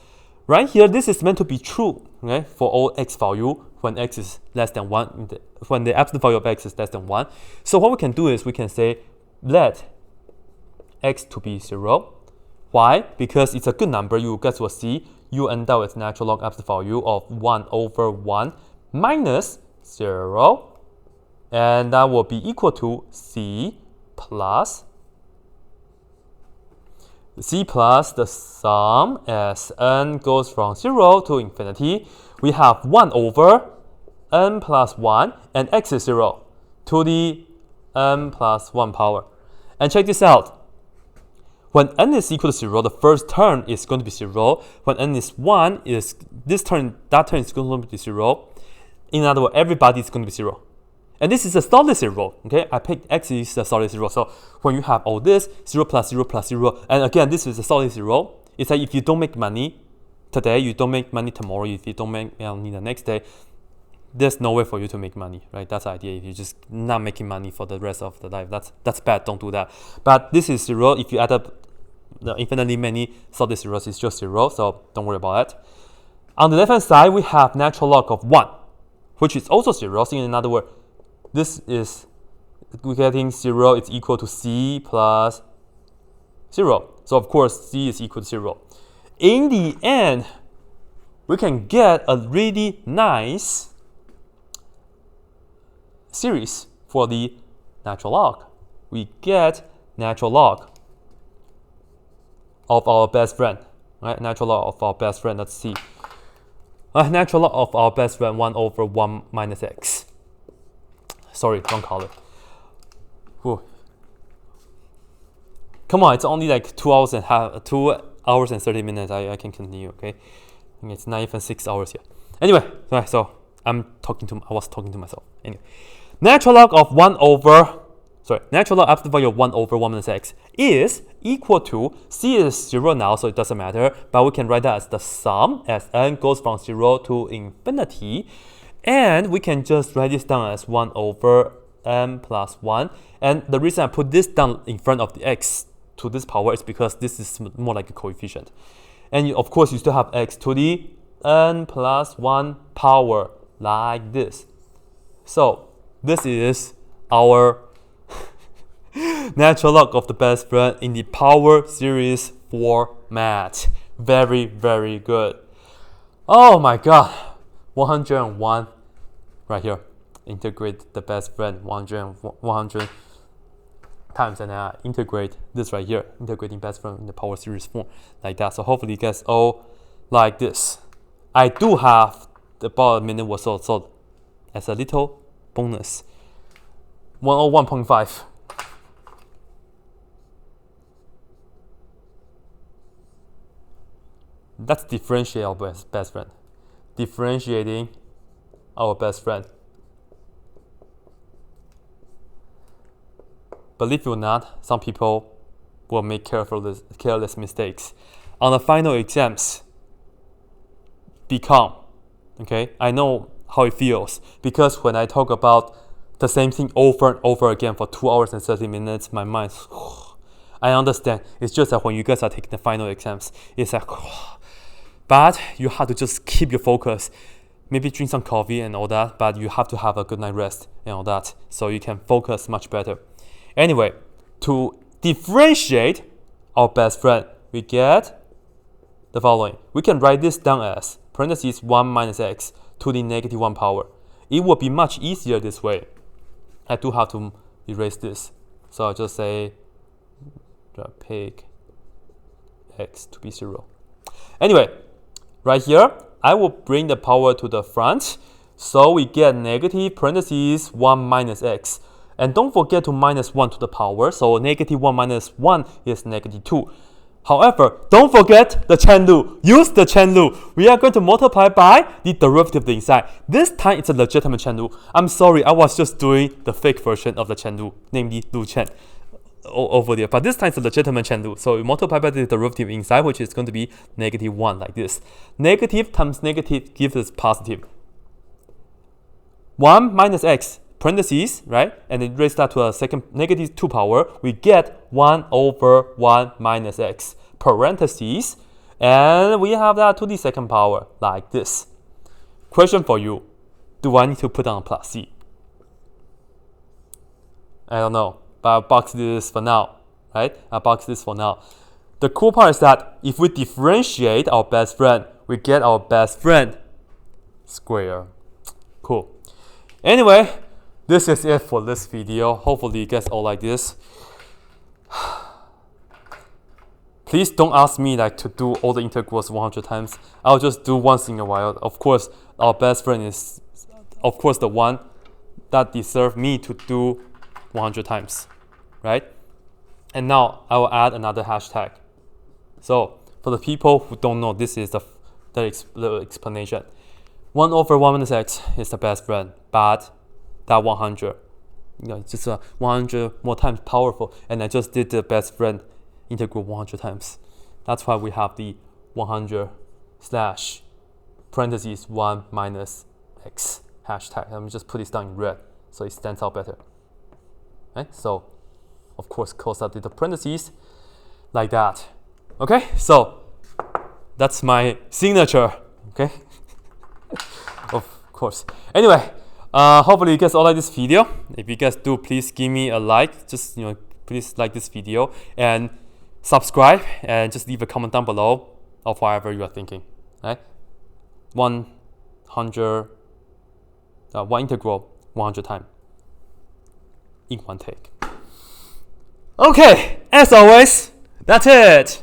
Right here, this is meant to be true, okay, for all x value when x is less than 1, when the absolute value of x is less than 1. So what we can do is we can say let x to be 0. Why? Because it's a good number. You guys will see you end up with natural log absolute value of 1 over 1 minus 0. And that will be equal to c plus the sum as n goes from 0 to infinity. We have 1 over n plus 1, and x is 0 to the n plus 1 power. And check this out. When n is equal to 0, the first term is going to be 0. When n is 1, that term is going to be 0. In other words, everybody is going to be 0. And this is a solid 0, okay? I picked x is a solid 0. So when you have all this, 0 plus 0 plus 0, and again, this is a solid 0. It's like if you don't make money today, you don't make money tomorrow, if you don't make money the next day, there's no way for you to make money, right? That's the idea. If you're just not making money for the rest of the life, that's bad, don't do that. But this is 0. If you add up the infinitely many solid zeros, it's just 0, so don't worry about it. On the left-hand side, we have natural log of 1, which is also 0. So in other words, this is, we're getting 0, it's equal to c plus 0. So of course, c is equal to 0. In the end, we can get a really nice series for the natural log. We get natural log of our best friend, right? Natural log of our best friend, let's see. Natural log of our best friend, 1 over 1 minus x. Sorry, wrong color. Whew. Come on, it's only like 2 hours and 30 minutes. I can continue, okay? And it's not even 6 hours yet. Anyway, so I was talking to myself. Anyway, natural log of natural log absolute value of 1 over 1 minus x is equal to, c is 0 now, so it doesn't matter, but we can write that as the sum as n goes from 0 to infinity. And we can just write this down as 1 over n plus 1. And the reason I put this down in front of the x to this power is because this is more like a coefficient. And of course, you still have x to the n plus 1 power, like this. So this is our natural log of the best friend in the power series format. Very, very good. Oh my god. 101 right here. Integrate the best friend 100 times, and then integrate this right here, integrating best friend in the power series form like that. So hopefully you guys all like this. I do have about a minute or so, so as a little bonus. 101.5. Let's differentiate our best friend. Differentiating our best friend. Believe it or not, some people will make careless mistakes. On the final exams, be calm. Okay, I know how it feels because when I talk about the same thing over and over again for 2 hours and 30 minutes, my mind, I understand. It's just that when you guys are taking the final exams, it's like, but you have to just keep your focus. Maybe drink some coffee and all that, but you have to have a good night rest and all that so you can focus much better. Anyway, to differentiate our best friend, we get the following. We can write this down as parentheses 1 minus x to the negative 1 power. It will be much easier this way. I do have to erase this. So I'll just say pick x to be 0. Anyway, right here, I will bring the power to the front. So we get negative parentheses 1 minus x. And don't forget to minus 1 to the power. So negative 1 minus 1 is negative 2. However, don't forget the chain rule. Use the chain rule. We are going to multiply by the derivative of the inside. This time it's a legitimate chain rule. I'm sorry, I was just doing the fake version of the chain rule, namely Lu Chen over there. But this time it's a legitimate chain rule. So we multiply by the derivative inside, which is going to be negative 1 like this. Negative times negative gives us positive. 1 minus x. Parentheses, right? And then raise that to a second negative 2 power. We get 1 over 1 minus x. Parentheses. And we have that to the second power, like this. Question for you. Do I need to put on a plus c? I don't know. But I'll box this for now, right? I'll box this for now. The cool part is that if we differentiate our best friend, we get our best friend square. Cool. Anyway, this is it for this video. Hopefully you guys all like this. Please don't ask me like to do all the integrals 100 times. I'll just do once in a while. Of course, our best friend is, of course, the one that deserves me to do 100 times, right? And now I will add another hashtag. So for the people who don't know, this is the explanation. 1 over 1 minus x is the best friend, but that 100, just 100 more times powerful, and I just did the best friend integral 100 times. That's why we have the 100 slash parentheses 1 minus x hashtag. Let me just put this down in red so it stands out better. Right? So, of course, close out the parentheses like that. Okay, so that's my signature. Okay, of course. Anyway. Hopefully you guys all like this video. If you guys do, please give me a like. Just please like this video and subscribe and just leave a comment down below of whatever you are thinking. Right? 1 integral 100 times in one take. Okay, as always, that's it.